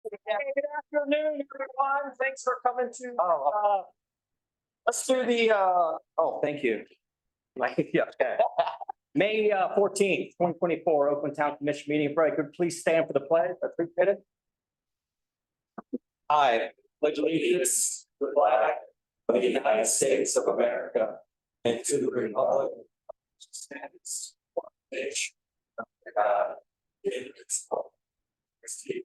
Good afternoon, everyone. Thanks for coming to, let's do the, thank you. Yeah. May 14th, 2024, Oakland Town Commission meeting. If I could please stand for the pledge. I appreciate it. I pledge allegiance to the flag of the United States of America and to the republic which stands one nation under God, indivisible, with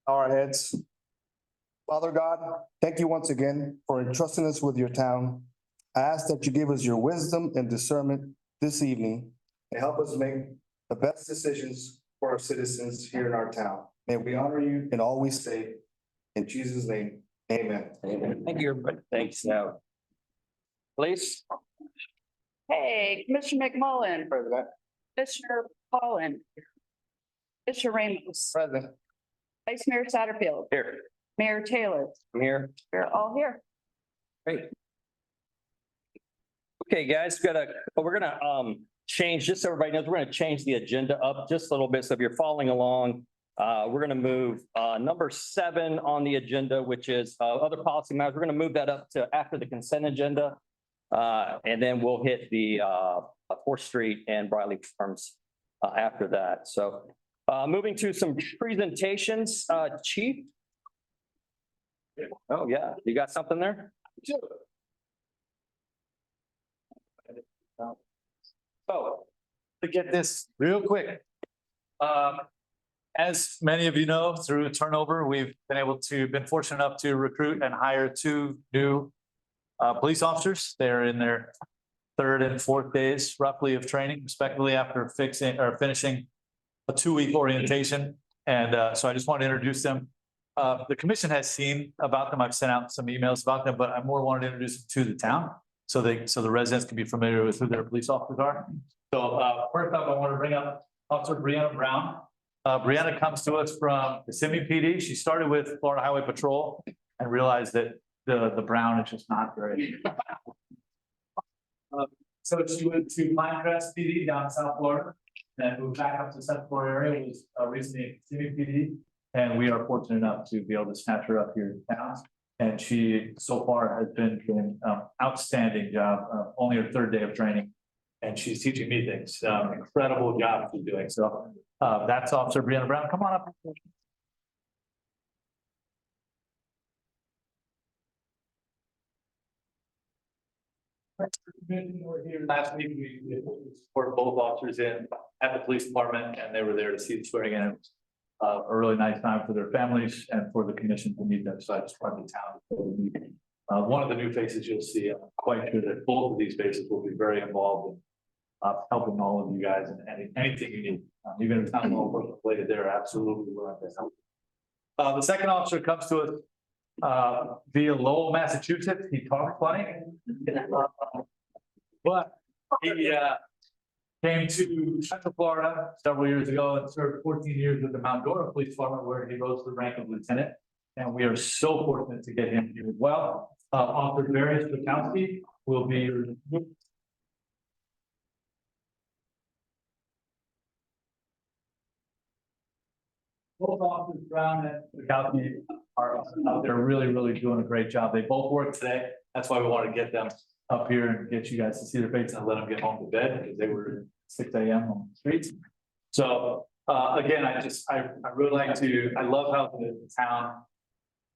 Our heads. Father God, thank you once again for entrusting us with your town. I ask that you give us your wisdom and discernment this evening and help us make the best decisions for our citizens here in our town. May we honor you in all we say. In Jesus' name, amen. Amen. Thank you, everybody. Thanks now. Please. Hey, Commissioner McMullen, President. Commissioner Pollan, Commissioner Ramos, President. Vice Mayor Satterfield, Here. Mayor Taylor, I'm here. we're all here. Great. Okay, guys, we're gonna change, just so everybody knows, we're gonna change the agenda up just a little bit. So if you're following along, we're gonna move number 7 on the agenda, which is other policy matters. We're gonna move that up to after the consent agenda. And then we'll hit the 4th Street and Briley Farms after that. So moving to some presentations, Chief. Oh, yeah, you got something there? Oh, to get this real quick. As many of you know, through turnover, we've been fortunate enough to recruit and hire 2 new police officers. They're in their 3rd and 4th days roughly of training, respectively, after finishing a 2-week orientation. And so I just want to introduce them. The commission has seen about them. I've sent out some emails about them, but I more wanted to introduce them to the town so the residents can be familiar with who their police officers are. So first up, I want to bring up Officer Brianna Brown. Brianna comes to us from the Kissimmee PD. She started with Florida Highway Patrol and realized that the Brown is just not very. So she went to Pinecrest PD down in South Florida, and moved back up to the Central Florida area. Was recently in Kissimmee PD, and we are fortunate enough to be able to snatch her up here in town. And she so far has been doing outstanding job. Only her 3rd day of training, and she's teaching me things. Incredible job she's doing. So that's Officer Brianna Brown. Come on up. We're here last week. We supported both officers in at the police department, and they were there to see the swearing in. It was a really nice time for their families and for the commission to meet them. So I just wanted the town. One of the new faces you'll see. I'm quite sure that both of these faces will be very involved in helping all of you guys and anything you need. Even if it's not all work related, they're absolutely willing to help. The second officer comes to us via Lowell, Massachusetts. He talks funny, but he came to Central Florida several years ago and served 14 years with the Mount Dora Police Department, where he rose to the rank of lieutenant. And we are so fortunate to get him here as well. Officer Marius Bukowski will be your. Both officers, Brown and Bukowski, are out there really doing a great job. They both work today. That's why we want to get them up here and get you guys to see their faces and let them get home to bed, because they were 6 a.m. on the streets. So again, I really like to, I love how the town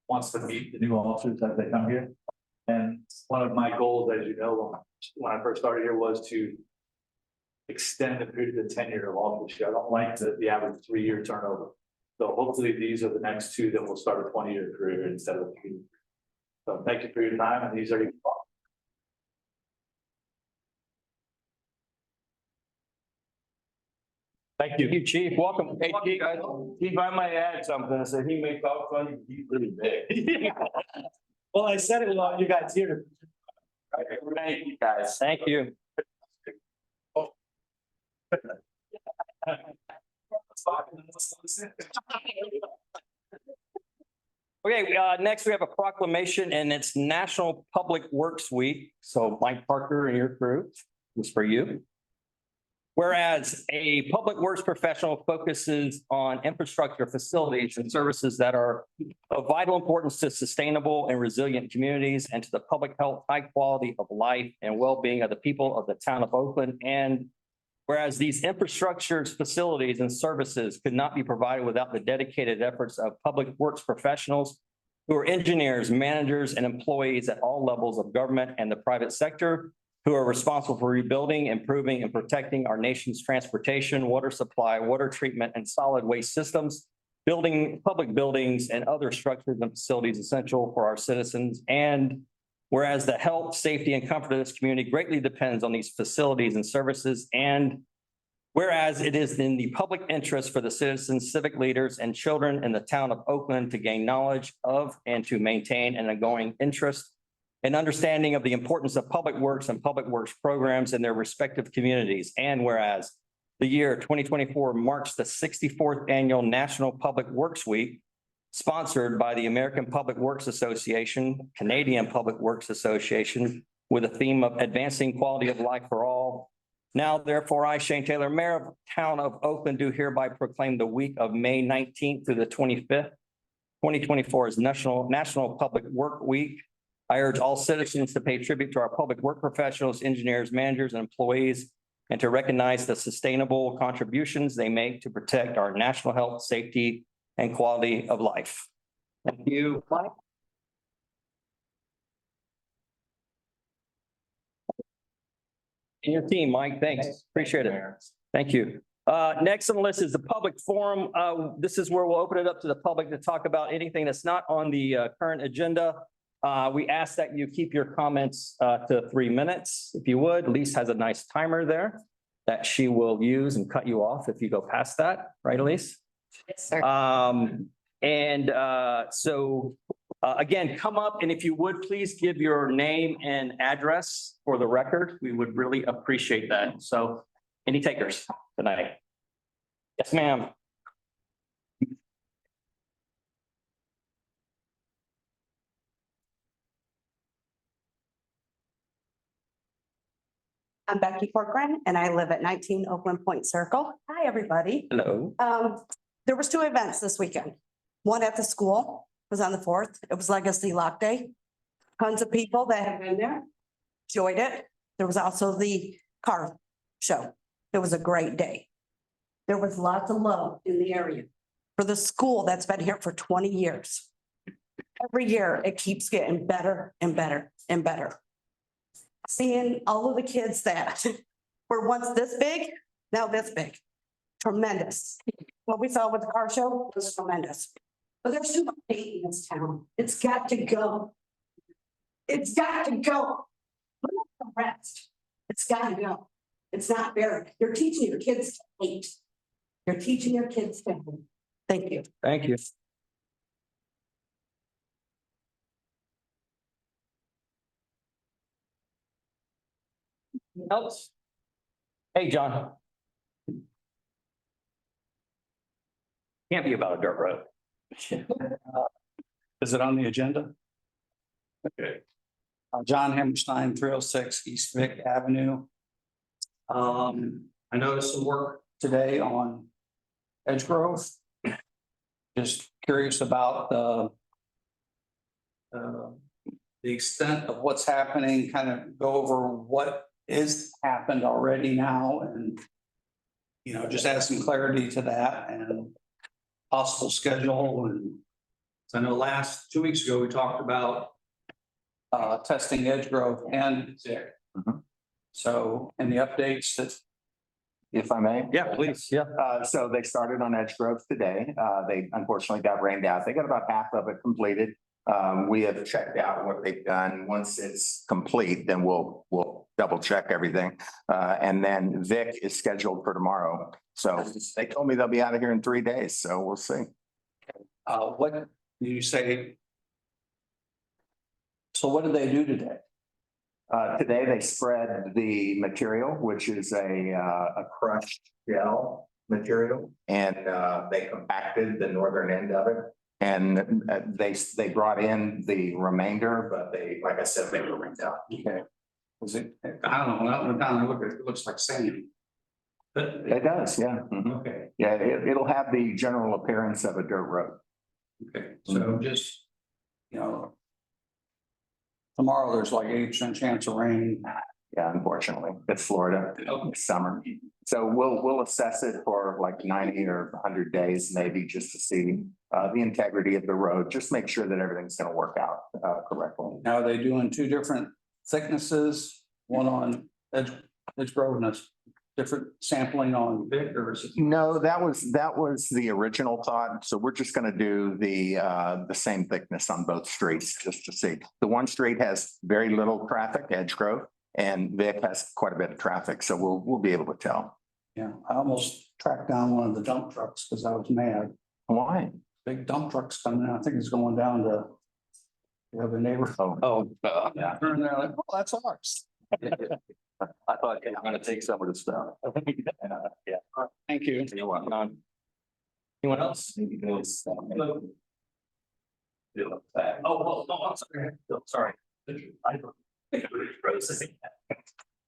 wants to meet the new officers as they come here. And one of my goals, as you know, when I first started here, was to extend the period of tenure of officership. I don't like the average 3-year turnover. So hopefully these are the next 2 that will start a 20-year career instead of 3. So thank you for your time, and these are your thoughts. Thank you, Chief. Welcome. Hey, Chief, Chief, I might add something. I said he may talk funny, he's really big. Well, I said it while you guys here. Thank you, guys. Thank you. Okay, next we have a proclamation, and it's National Public Works Week. So Mike Parker and your crew, this is for you. Whereas a public works professional focuses on infrastructure, facilities, and services that are of vital importance to sustainable and resilient communities and to the public health, high quality of life and well-being of the people of the town of Oakland. And whereas these infrastructures, facilities, and services could not be provided without the dedicated efforts of public works professionals who are engineers, managers, and employees at all levels of government and the private sector, who are responsible for rebuilding, improving, and protecting our nation's transportation, water supply, water treatment, and solid waste systems, building public buildings and other structures and facilities essential for our citizens. And whereas the health, safety, and comfort of this community greatly depends on these facilities and services. And whereas it is in the public interest for the citizens, civic leaders, and children in the town of Oakland to gain knowledge of and to maintain an ongoing interest and understanding of the importance of public works and public works programs in their respective communities. And whereas the year 2024 marks the 64th annual National Public Works Week, sponsored by the American Public Works Association, Canadian Public Works Association, with a theme of advancing quality of life for all. Now, therefore, I, Shane Taylor, Mayor of Town of Oakland, do hereby proclaim the week of May 19th through the 25th, 2024 as National Public Work Week. I urge all citizens to pay tribute to our public work professionals, engineers, managers, and employees, and to recognize the sustainable contributions they make to protect our national health, safety, and quality of life. Thank you, Mike. And your team, Mike, thanks. Appreciate it. Thank you. Next on the list is the public forum. This is where we'll open it up to the public to talk about anything that's not on the current agenda. We ask that you keep your comments to 3 minutes, if you would. Elise has a nice timer there that she will use and cut you off if you go past that, right, Elise? Yes, sir. Again, come up, and if you would, please give your name and address for the record. We would really appreciate that. So any takers tonight? Yes, ma'am. I'm Becky Corcoran and I live at 19 Oakland Point Circle. Hi, everybody. Hello. There was 2 events this weekend. One at the school was on the 4th. It was Legacy Lock Day. Tons of people that have been there, enjoyed it. There was also the car show. It was a great day. There was lots of love in the area for the school that's been here for 20 years. Every year, it keeps getting better and better and better. Seeing all of the kids that were once this big, now this big. Tremendous. What we saw with the car show was tremendous. But there's too much hate in this town. It's got to go. It's got to go. Put up the rest. It's got to go. It's not fair. You're teaching your kids to hate. You're teaching your kids to hate. Thank you. Thank you. Else? Hey, John. Can't be about a dirt road. Is it on the agenda? Okay. John Hammerstein, 306 East Vic Avenue. I noticed some work today on Edge Grove. Just curious about the extent of what's happening, kind of go over what is happened already now and, you know, just add some clarity to that and possible schedule. And so I know 2 weeks ago, we talked about testing Edge Grove and Zick. So any updates that? If I may? Yeah, please. Yeah. So they started on Edge Grove today. They unfortunately got rained out. They got about half of it completed. We have checked out what they've done. Once it's complete, then we'll double check everything. And then Vic is scheduled for tomorrow. So they told me they'll be out of here in 3 days. So we'll see. What did you say? So what did they do today? Today they spread the material, which is a crushed gel material, and they compacted the northern end of it. And they brought in the remainder, but they, like I said, they were ripped out. Okay. Was it? I don't know. When I went down and looked, it looks like sand. It does, yeah. Mhm. Okay, Yeah, it'll have the general appearance of a dirt road. okay, so just, you know. Tomorrow, there's like 8% chance of rain. Yeah, unfortunately, it's Florida, it's summer. So we'll assess it for like 90 or 100 days, maybe, just to see the integrity of the road, just make sure that everything's gonna work out correctly. Now, are they doing two different thicknesses, one on Edge Grove and a different sampling on Vic, or is it? No, that was the original thought. So we're just gonna do the same thickness on both streets, just to see. The one street has very little traffic, Edge Grove, and Vic has quite a bit of traffic, so we'll be able to tell. Yeah, I almost tracked down one of the dump trucks because I was mad. Why? Big dump trucks coming in. I think it's going down to the other neighbor. Oh, Yeah, turn there like, oh, that's ours. I thought you were gonna take some of the stuff. yeah. Thank you. You're welcome. Anyone else? Oh, I'm sorry.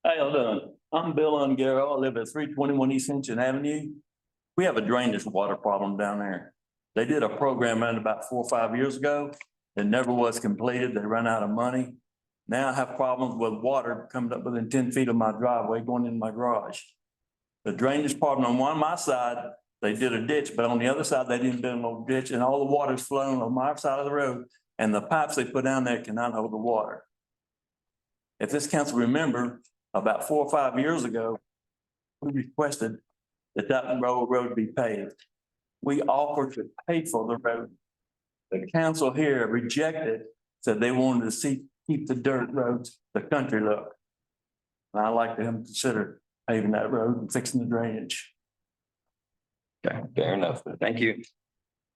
How y'all doing? I'm Bill Ungaro. I live at 321 East Hinton Avenue. We have a drainage water problem down there. They did a program around about 4 or 5 years ago. It never was completed. They ran out of money. Now I have problems with water coming up within 10 feet of my driveway going in my garage. The drainage problem on one of my side, they did a ditch, but on the other side, they didn't build no ditch, and all the water's flowing on my side of the road, and the pipes they put down there cannot hold the water. If this council remember, about 4 or 5 years ago, we requested that road be paved. We offered to pay for the road. The council here rejected, said they wanted to keep the dirt roads, the country look. And I'd like them to consider paving that road and fixing the drainage. Okay, fair enough. Thank you.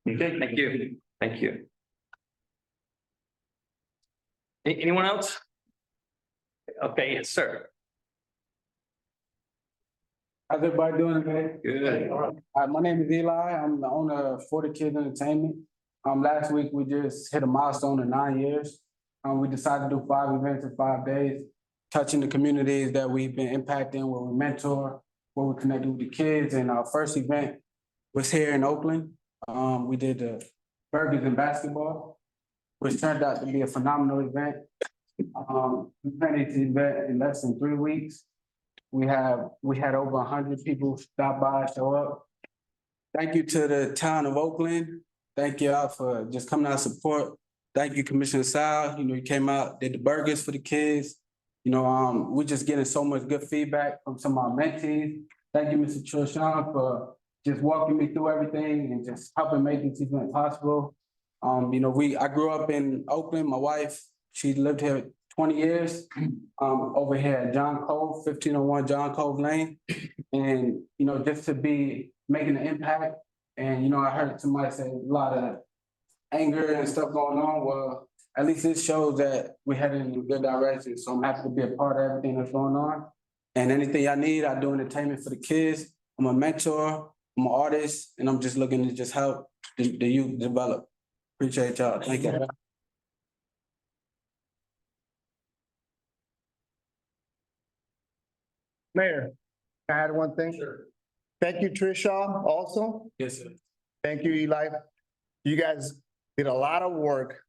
Okay, thank you. Thank you. Anyone else? Okay, yes, sir. How's everybody doing today? Good. My name is Eli. I'm the owner of 40 Kids Entertainment. Last week we just hit a milestone of 9 years. We decided to do 5 events in 5 days, touching the communities that we've been impacting, where we mentor, where we connect with the kids. And our first event was here in Oakland. We did the burgers and basketball, which turned out to be a phenomenal event. We planned this event in less than 3 weeks. We had over 100 people stop by, show up. Thank you to the town of Oakland. Thank y'all for just coming out and support. Thank you, Commissioner Sal. You came out, did the burgers for the kids. We're just getting so much good feedback from some of our mentees. Thank you, Mr. Trishan, for just walking me through everything and just helping make this event possible. I grew up in Oakland. My wife, she lived here 20 years, over here at John Cove, 1501 John Cove Lane. And, just to be making an impact. And, I heard somebody say a lot of anger and stuff going on. Well, at least it shows that we're heading in a good direction. So I'm happy to be a part of everything that's going on. And anything I need, I do entertainment for the kids. I'm a mentor, I'm an artist, and I'm just looking to just help the youth develop. Appreciate y'all. Thank you. Mayor, I had one thing. Sure. Thank you, Trisha, also. Yes, sir. Thank you, Eli. You guys did a lot of work,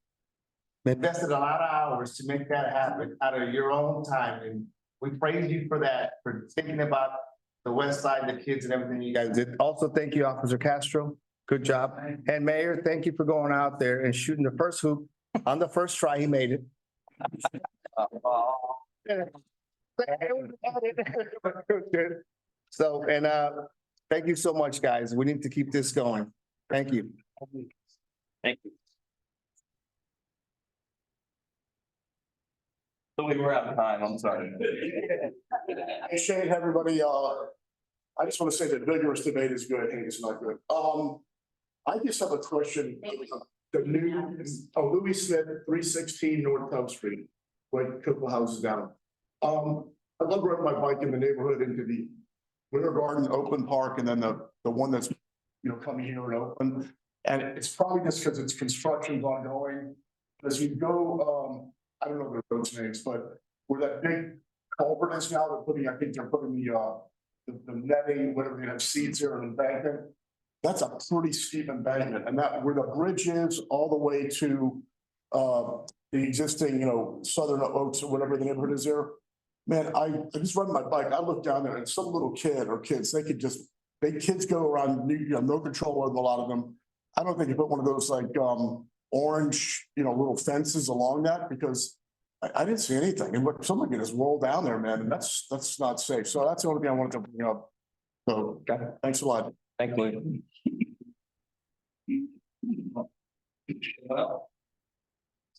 invested a lot of hours to make that happen out of your own time. And we praise you for that, for thinking about the west side, the kids and everything you guys did. Also, thank you, Officer Castro. Good job. And Mayor, thank you for going out there and shooting the first hoop on the first try. He made it. So, and thank you so much, guys. We need to keep this going. Thank you. Thank you. So we were out of time, I'm sorry. Hey Shane, everybody, I just want to say that vigorous debate is good, hate is not good. I just have a question. The new, Louis Smith, 316 North Cove Street, where Cocoa House is down. I love riding my bike in the neighborhood into the Winter Garden Oakland Park, and then the one that's, coming here in Oakland. And it's probably just because it's construction's ongoing. As you go, I don't know the road's names, but where that big culvert is now, I think they're putting the the netting, whatever, they have seeds there and embankment. That's a pretty steep embankment, and that where the bridge is all the way to the existing, Southern Oaks or whatever the neighborhood is there. Man, I just run my bike. I look down there and some little kid or kids, kids go around, no control with a lot of them. I don't think you put one of those like orange, little fences along that because I didn't see anything. And look, someone can just roll down there, man, and that's not safe. So that's the only thing I wanted to bring up. So, thanks a lot. Thank you.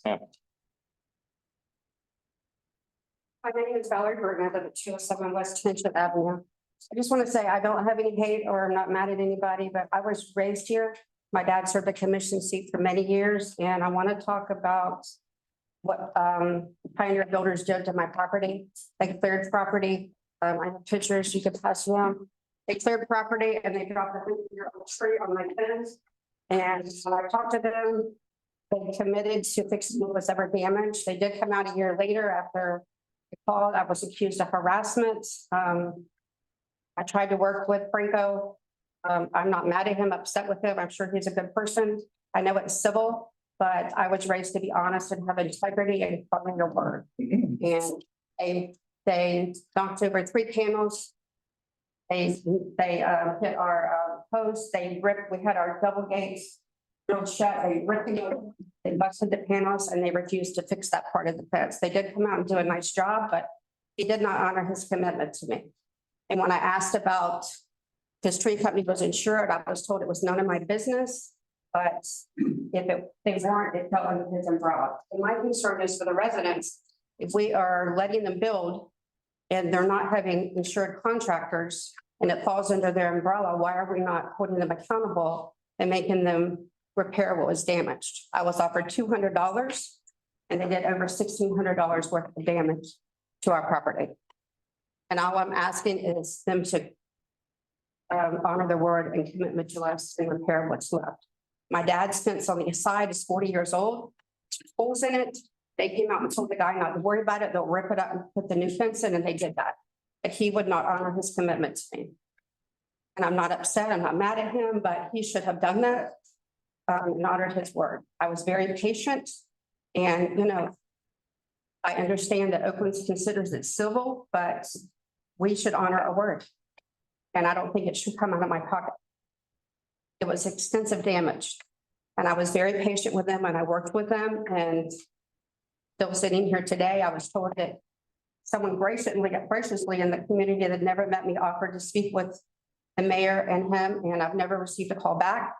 Yeah. My name is Valerie Burton. I live at 207 West Tension Avenue. I just want to say I don't have any hate or I'm not mad at anybody, but I was raised here. My dad served a commission seat for many years, and I want to talk about what Pioneer Builders did to my property. They cleared property. I have pictures you could pass around. They cleared property and they dropped a 100-year-old tree on my fence. And when I talked to them, they committed to fixing what was ever damaged. They did come out a year later after the call. I was accused of harassment. I tried to work with Franco. I'm not mad at him, upset with him. I'm sure he's a good person. I know it's civil, but I was raised to be honest and have integrity and follow your word. And they knocked over 3 panels. They hit our posts. We had our double gates drilled shut. They ripped them. They busted the panels and they refused to fix that part of the fence. They did come out and do a nice job, but he did not honor his commitment to me. And when I asked about his tree company was insured, I was told it was none of my business. But if they weren't, it fell under his umbrella. And my concern is for the residents, if we are letting them build and they're not having insured contractors and it falls under their umbrella, why are we not holding them accountable and making them repair what was damaged? I was offered $200 and they did over $1,600 worth of damage to our property. And all I'm asking is them to honor their word and commitment to us and repair what's left. My dad's fence on the side is 40 years old, holes in it. They came out and told the guy not to worry about it. They'll rip it up and put the new fence in, and they did that. But he would not honor his commitment to me. And I'm not upset. I'm not mad at him, but he should have done that and honored his word. I was very patient. And, I understand that Oakland considers it civil, but we should honor our word. And I don't think it should come out of my pocket. It was extensive damage. And I was very patient with them and I worked with them, and still sitting here today, I was told that someone graciously in the community that never met me offered to speak with the mayor and him, and I've never received a call back.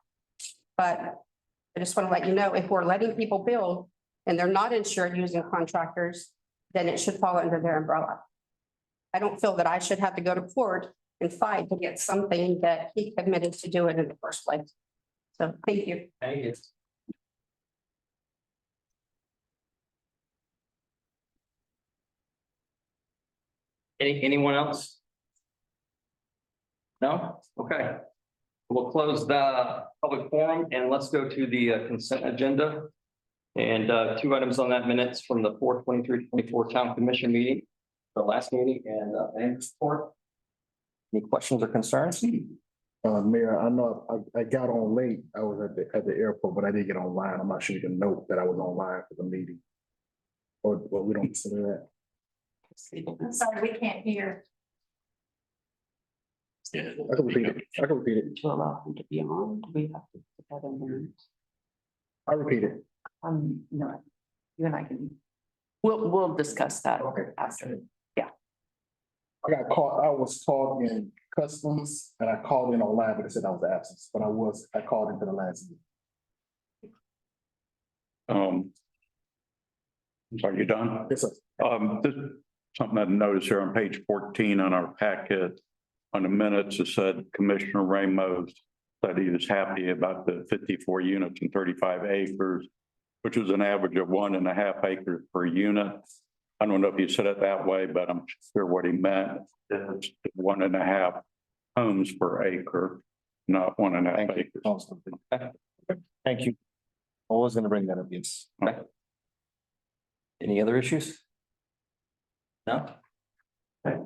But I just want to let you know, if we're letting people build and they're not insured using contractors, then it should fall under their umbrella. I don't feel that I should have to go to court and fight to get something that he committed to do it in the first place. So thank you. Thank you. Anyone else? No? Okay. We'll close the public forum and let's go to the consent agenda. And 2 items on that: minutes from the 4/23/24 town commission meeting, the last meeting, and manager's report. Any questions or concerns? Mayor, I know I got on late. I was at the airport, but I did get online. I'm not sure you can note that I was online for the meeting. Or we don't consider that. I'm sorry, we can't hear. I can repeat it. I can repeat it. To allow him to be on, we have to put that in there. I repeat it. No, you and I can. We'll discuss that. Okay. After. I got caught, I was called in customs and I called in online, but it said I was absent, but I called into the last meeting. Are you done? Yes, sir. This, something I noticed here on page 14 on our packet, on the minutes, it said Commissioner Ramos said he was happy about the 54 units and 35 acres, which was an average of 1.5 acres per unit. I don't know if you said it that way, but I'm sure what he meant is 1.5 homes per acre, not 1.5 acres. Thank you. I was gonna bring that up, yes. Okay. Any other issues? No? Okay.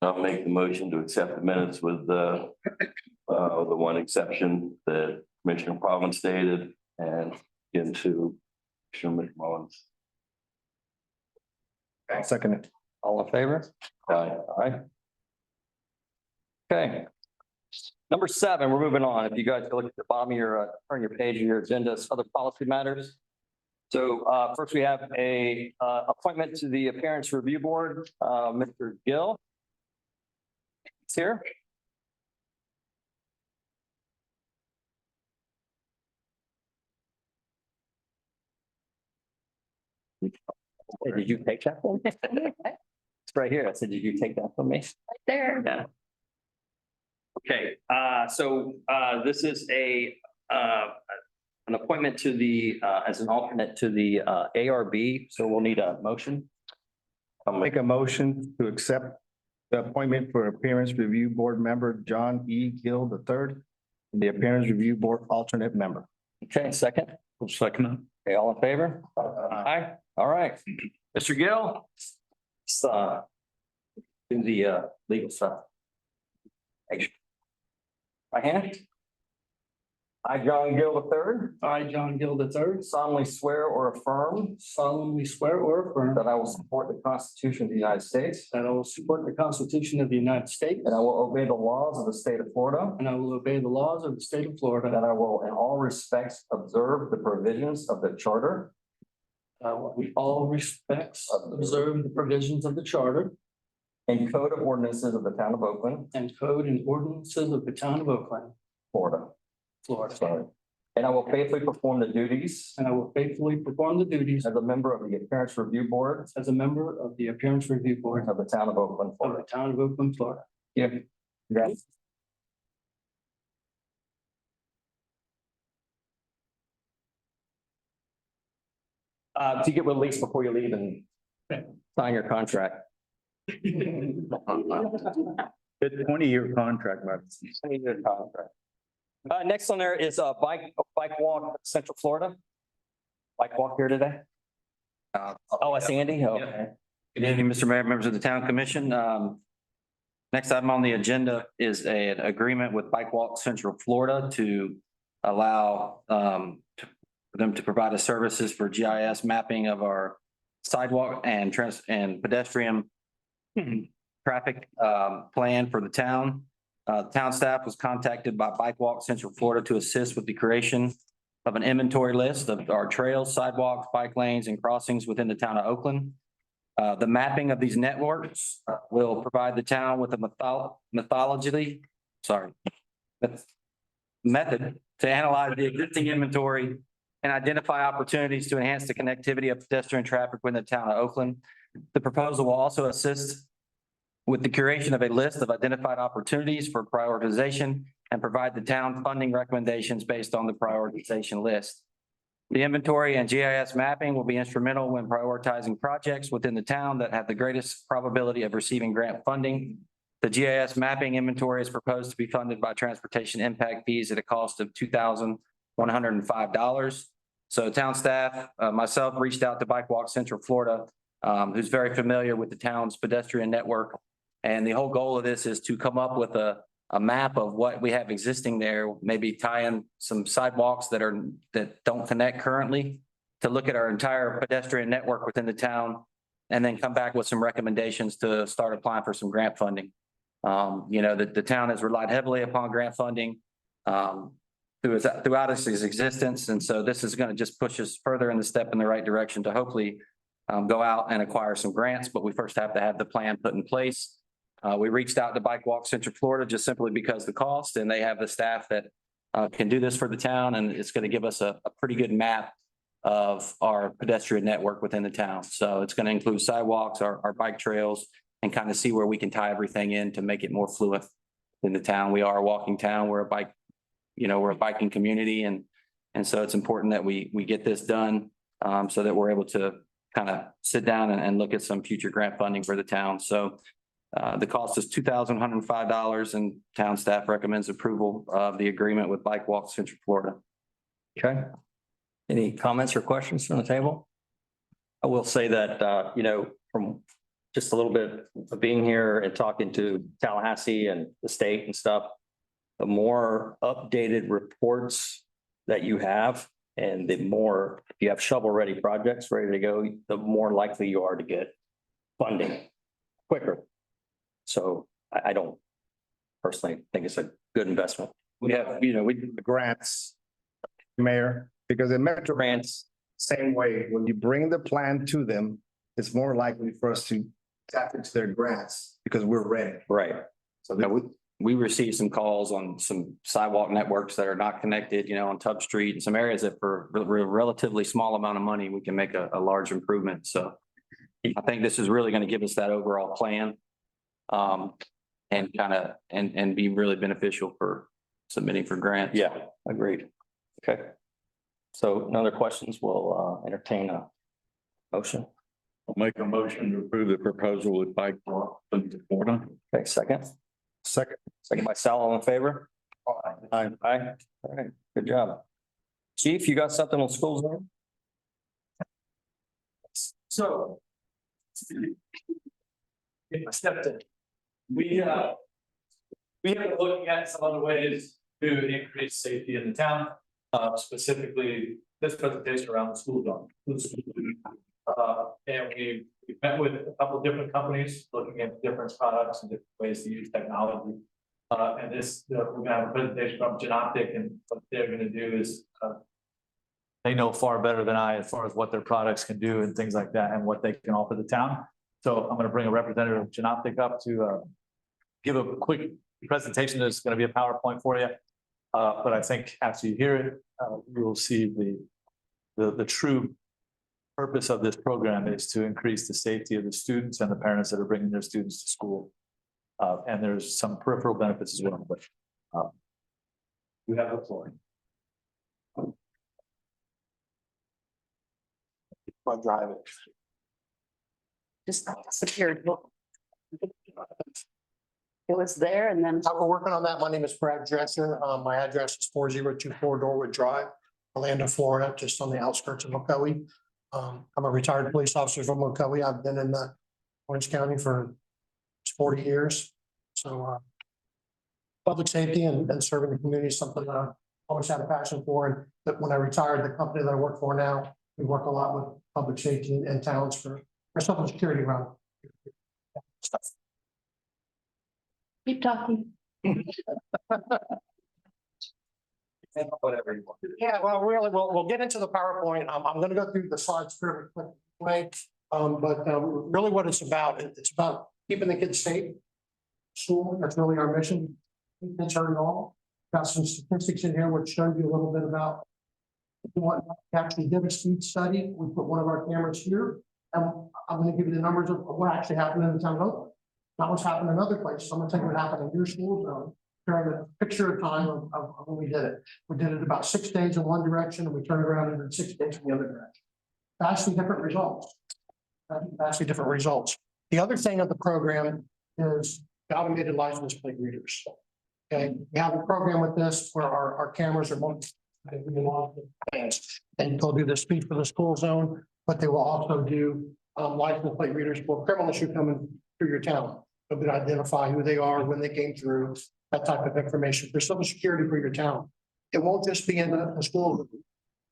I'll make the motion to accept the minutes with the one exception that Commissioner Providence stated and into Commissioner McMullins. I'll second it. All in favor? Aye. Aye. Okay. Number 7, we're moving on. If you guys go look at the bottom of your, turn your page of your agenda, it's other policy matters. So first we have a appointment to the Appearance Review Board, Mr. Gill. It's here. Hey, did you take that from me? It's right here. I said, did you take that from me? There. Yeah. Okay, so this is an appointment to the, as an alternate to the ARB, so we'll need a motion. I'll make a motion to accept the appointment for Appearance Review Board member John E. Gill III, the Appearance Review Board alternate member. Okay, second. Second. Okay, all in favor? Aye. All right. Mr. Gill. let's, do the legal stuff. Right hand. I, John Gill III, I, John Gill III, solemnly swear or affirm solemnly swear or affirm that I will support the Constitution of the United States that I will support the Constitution of the United States and I will obey the laws of the state of Florida, and I will obey the laws of the state of that Florida. I will in all respects observe the provisions of the charter I will in all respects observe the provisions of the charter and code of ordinances of the town of Oakland, and code and ordinances of the town of Oakland, Florida. Florida. Sorry. And I will faithfully perform the duties And I will faithfully perform the duties as a member of the Appearance Review Board as a member of the Appearance Review Board of the town of Oakland, of Florida. the town of Oakland, Florida. Yeah. Congrats. To get released before you leave and sign your contract. It's 20-year contract, but 20-year contract. Next on there is bike walk Central Florida. Bike walk here today. Oh, it's Andy. Okay. Good evening, Mr. Mayor, members of the Town Commission. Next item on the agenda is an agreement with Bike Walk Central Florida to allow for them to provide us services for GIS mapping of our sidewalk and pedestrian traffic plan for the town. Town staff was contacted by Bike Walk Central Florida to assist with the creation of an inventory list of our trails, sidewalks, bike lanes, and crossings within the town of Oakland. The mapping of these networks will provide the town with a method to analyze the existing inventory and identify opportunities to enhance the connectivity of pedestrian traffic within the town of Oakland. The proposal will also assist with the curation of a list of identified opportunities for prioritization and provide the town funding recommendations based on the prioritization list. The inventory and GIS mapping will be instrumental when prioritizing projects within the town that have the greatest probability of receiving grant funding. The GIS mapping inventory is proposed to be funded by transportation impact fees at a cost of $2,105. So town staff, myself reached out to Bike Walk Central Florida, who's very familiar with the town's pedestrian network. And the whole goal of this is to come up with a map of what we have existing there, maybe tie in some sidewalks that don't connect currently, to look at our entire pedestrian network within the town, and then come back with some recommendations to start applying for some grant funding. The town has relied heavily upon grant funding throughout its existence. And so this is going to just push us further in the step in the right direction to hopefully go out and acquire some grants, but we first have to have the plan put in place. We reached out to Bike Walk Central Florida just simply because the cost, and they have the staff that can do this for the town, and it's going to give us a pretty good map of our pedestrian network within the town. So it's going to include sidewalks, our bike trails, and kind of see where we can tie everything in to make it more fluid in the town. We are a walking town. We're a biking community, and so it's important that we get this done so that we're able to kind of sit down and look at some future grant funding for the town. So the cost is $2,105, and town staff recommends approval of the agreement with Bike Walk Central Florida. Okay. Any comments or questions from the table? I will say that, from just a little bit of being here and talking to Tallahassee and the state and stuff. The more updated reports that you have and the more, if you have shovel-ready projects ready to go, the more likely you are to get funding quicker. So I don't personally think it's a good investment. We have, grants, Mayor, because in Metro grants, same way, when you bring the plan to them, it's more likely for us to tap into their grants because we're ready. Right. So Yeah, we received some calls on some sidewalk networks that are not connected, on Tub Street and some areas that for a relatively small amount of money, we can make a large improvement. So I think this is really going to give us that overall plan. And kind of, and be really beneficial for submitting for grants. Yeah, agreed. Okay. So no other questions, we'll entertain a motion. I'll make a motion to approve the proposal with bike walk in Florida. Okay, second. Second by Sal, all in favor? Aye. Aye. All right, good job. Chief, you got something on school zone? So. If I stepped in. We have been looking at some other ways to increase safety in the town, specifically this presentation around the school zone. And we met with a couple of different companies, looking at different products and different ways to use technology. And this, we're gonna have a presentation from Genoptic, and what they're gonna do is, they know far better than I as far as what their products can do and things like that and what they can offer the town. So I'm gonna bring a representative of Genoptic up to, give a quick presentation. There's gonna be a PowerPoint for you. But I think after you hear it, you will see the true purpose of this program is to increase the safety of the students and the parents that are bringing their students to school. And there's some peripheral benefits as well, but you have the floor. I'll drive it. Just disappeared. It was there and then. We're working on that. My name is Brad Dresser. My address is 4024 Norwood Drive, Orlando, Florida, just on the outskirts of Mocoe. I'm a retired police officer from Mocoe. I've been in Orange County for 40 years. So public safety and serving the community is something that I always had a passion for. And that when I retired, the company that I work for now, we work a lot with public safety and towns for social security around stuff. Keep talking. Whatever you want. Yeah, well, really, we'll get into the PowerPoint. I'm gonna go through the slides fairly quickly. But really what it's about keeping the kids safe. School, that's really our mission. Kids are all. Got some statistics in here which show you a little bit about what we actually did a speed study. We put one of our cameras here. And I'm gonna give you the numbers of what actually happened in the town of Oakland. Not what's happened in other places. I'm gonna tell you what happened in your school zone. During a picture of time of when we did it. We did it about 6 days in one direction and we turned around and did 6 days in the other direction. Vastly different results. Vastly different results. The other thing of the program is the automated license plate readers. Okay, we have a program with this where our cameras are monitored. And they'll do the speed for the school zone, but they will also do license plate readers for criminals who come in through your town. They'll be able to identify who they are, when they came through, that type of information for social security for your town. It won't just be in the school.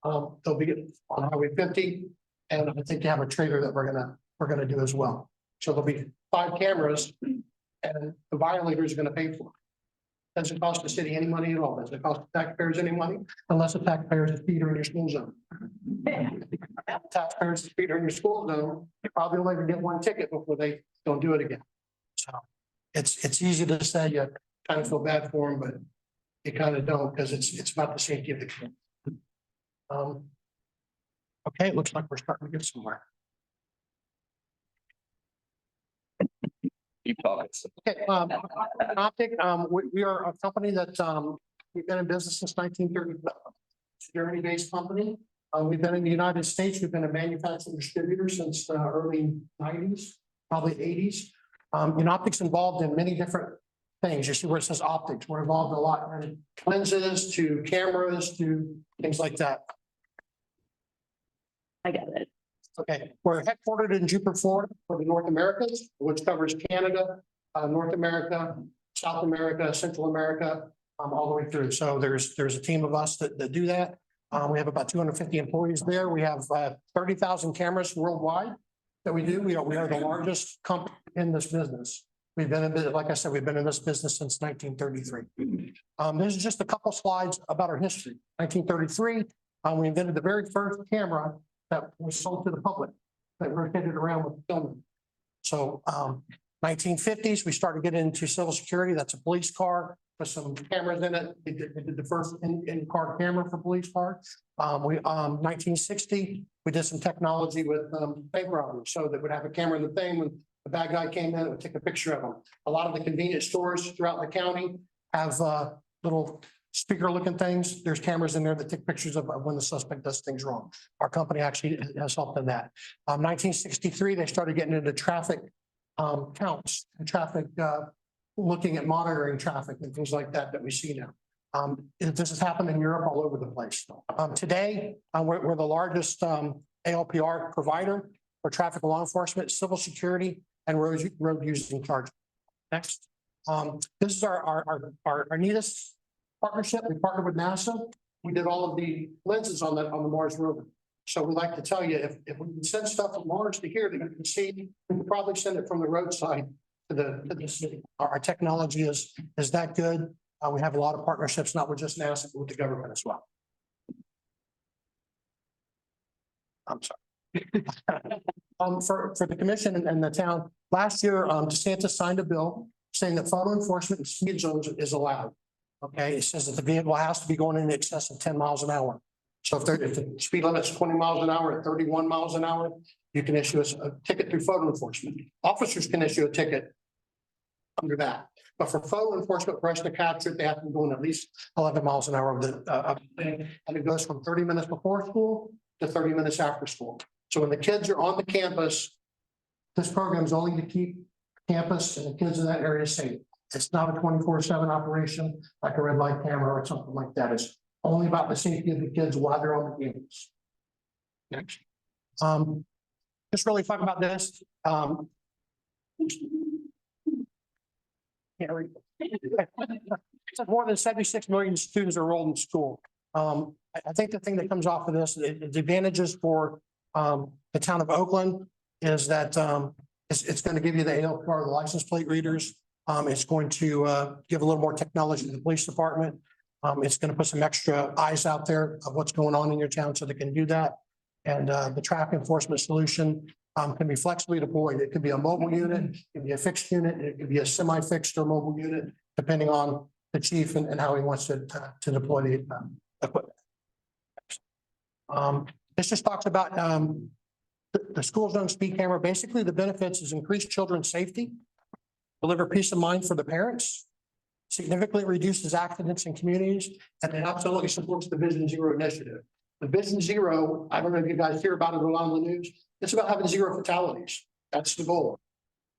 They'll be on Highway 50, and I think they have a trailer that we're gonna do as well. So there'll be 5 cameras, and the violators are gonna pay for it. Doesn't cost the city any money at all. Doesn't it cost the taxpayers any money unless the taxpayers feed her in your school zone. Taxpayers feed her in your school zone, you probably only get 1 ticket before they don't do it again. So it's easy to say you kind of feel bad for them, but you kind of don't because it's about the safety of the kid. Okay, it looks like we're starting to get somewhere. Keep talking. Okay, Optic, we are a company that we've been in business since 1930. Security-based company. We've been in the United States. We've been a manufacturing distributor since the early 90s, probably 80s. Optic's involved in many different things. You see where it says optics. We're involved a lot in lenses to cameras to things like that. I got it. Okay, we're headquartered in Jupiter, Florida for the North Americas, which covers Canada, North America, South America, Central America, all the way through. So there's a team of us that do that. We have about 250 employees there. We have 30,000 cameras worldwide that we do. We are the largest company in this business. We've been in, like I said, we've been in this business since 1933. This is just a couple slides about our history. 1933, we invented the very first camera that was sold to the public that rotated around with film. So 1950s, we started getting into civil security. That's a police car with some cameras in it. They did the first in-car camera for police cars. 1960, we did some technology with bank robbery. So they would have a camera in the thing when the bad guy came in, it would take a picture of them. A lot of the convenience stores throughout the county have little speaker looking things. There's cameras in there that take pictures of when the suspect does things wrong. Our company actually has helped in that. 1963, they started getting into traffic counts and traffic, looking at monitoring traffic and things like that we see now. This has happened in Europe all over the place. Today, we're the largest ALPR provider for traffic law enforcement, civil security, and road use and charge. Next. This is our NEATIS partnership. We partnered with NASA. We did all of the lenses on the Mars rover. So we like to tell you, if we can send stuff from Mars to here that you can see, we can probably send it from the roadside to the city. Our technology is that good. We have a lot of partnerships, not with just NASA, but with the government as well. I'm sorry. For the commission and the town, last year, DeSantis signed a bill saying that photo enforcement in speed zones is allowed. Okay, it says that the vehicle has to be going in excess of 10 miles an hour. So if the speed limit is 20 miles an hour at 31 miles an hour, you can issue a ticket through photo enforcement. Officers can issue a ticket under that. But for photo enforcement, for us to capture it, they have to be going at least 11 miles an hour of the thing. And it goes from 30 minutes before school to 30 minutes after school. So when the kids are on the campus, this program is only to keep campus and the kids in that area safe. It's not a 24/7 operation like a red light camera or something like that. It's only about the safety of the kids while they're on the campus. Next. Just really talk about this. More than 76 million students are enrolled in school. I think the thing that comes off of this, the advantages for the town of Oakland is that it's going to give you the ALPR, the license plate readers. It's going to give a little more technology to the police department. It's going to put some extra eyes out there of what's going on in your town so they can do that. And the traffic enforcement solution can be flexibly deployed. It could be a mobile unit, it could be a fixed unit, it could be a semi-fixed or mobile unit, depending on the chief and how he wants to deploy the equipment. This just talks about the school zone speed camera. Basically, the benefits is increased children's safety, deliver peace of mind for the parents, significantly reduces accidents in communities, and it absolutely supports the Vision Zero initiative. The Vision Zero, I don't know if you guys hear about it on the news. It's about having zero fatalities. That's the goal.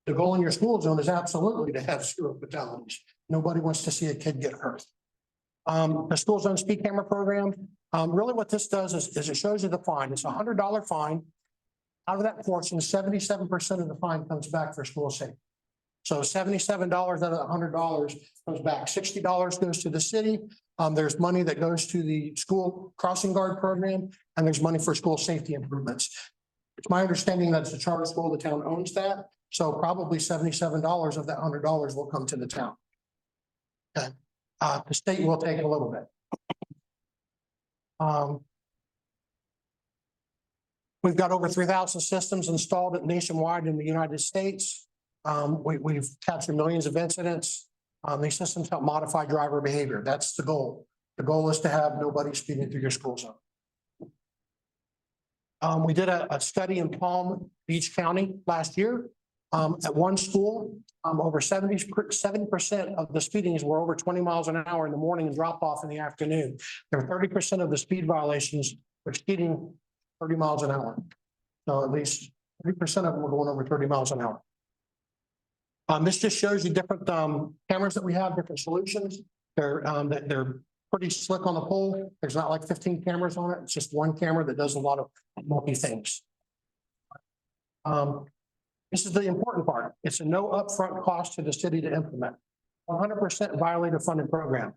The goal in your school zone is absolutely to have zero fatalities. Nobody wants to see a kid get hurt. The school zone speed camera program, really what this does is it shows you the fine. It's $100 fine. Out of that portion, 77% of the fine comes back for school safety. So $77 out of $100 comes back. $60 goes to the city. There's money that goes to the school crossing guard program, and there's money for school safety improvements. It's my understanding that it's a charter school, the town owns that. So probably $77 of that $100 will come to the town. Okay. The state will take a little bit. We've got over 3,000 systems installed nationwide in the United States. We've captured millions of incidents. These systems help modify driver behavior. That's the goal. The goal is to have nobody speeding through your school zone. We did a study in Palm Beach County last year. At one school, over 70% of the speedings were over 20 miles an hour in the morning and drop off in the afternoon. There were 30% of the speed violations were speeding 30 miles an hour. So at least 30% of them were going over 30 miles an hour. This just shows you different cameras that we have, different solutions. They're pretty slick on the pole. There's not like 15 cameras on it. It's just one camera that does a lot of multi things. This is the important part. It's a no upfront cost to the city to implement. 100% violator funded program.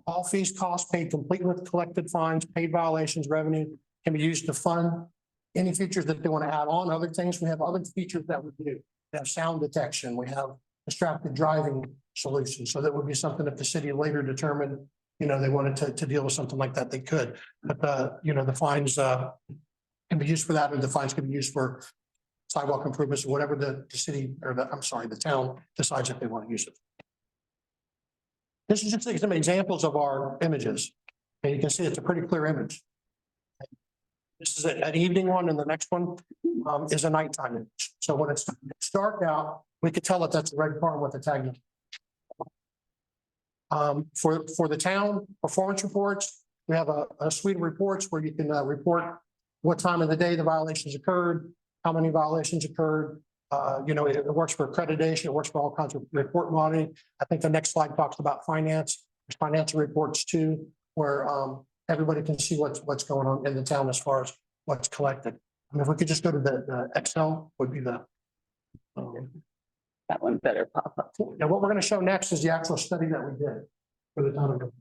All fees, costs paid complete with collected fines, paid violations, revenue can be used to fund any features that they want to add on. Other things, we have other features that we do. We have sound detection. We have distracted driving solutions. So that would be something if the city later determined, they wanted to deal with something like that, they could. But the fines can be used for that, or the fines can be used for sidewalk improvements, whatever the city or the town decides if they want to use it. This is just some examples of our images. And you can see it's a pretty clear image. This is an evening one, and the next one is a nighttime image. So when it's dark out, we could tell that that's a red car with a tag. For the town performance reports, we have a suite of reports where you can report what time of the day the violations occurred, how many violations occurred. It works for accreditation, it works for all kinds of report monitoring. I think the next slide talks about finance, there's financial reports too, where everybody can see what's going on in the town as far as what's collected. If we could just go to the Excel would be the. That one better pop up. Now, what we're going to show next is the actual study that we did for the town of.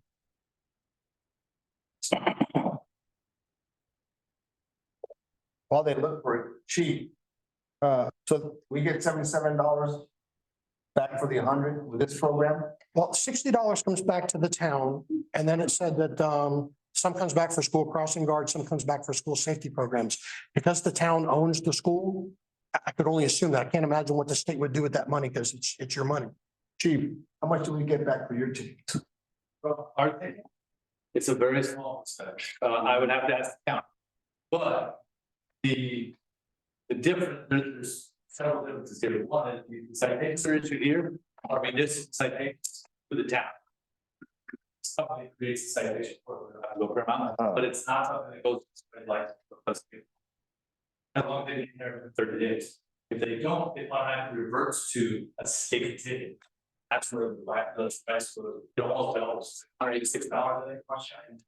While they look for it cheap. So we get $77 back for the 100 with this program. Well, $60 comes back to the town, and then it said that some comes back for school crossing guards, some comes back for school safety programs. Because the town owns the school, I could only assume that. I can't imagine what the state would do with that money because it's your money. Chief, how much do we get back for your team? Well, it's a very small percentage. I would have to ask the county. But the difference, there's several differences here. One is the citations are issued here, or municipal citations for the town. Somebody creates a citation for it, I go per amount, but it's not something that goes like. As long as they inherit in 30 days. If they don't, it automatically reverts to a state ticket. That's where the price for almost $186, I think.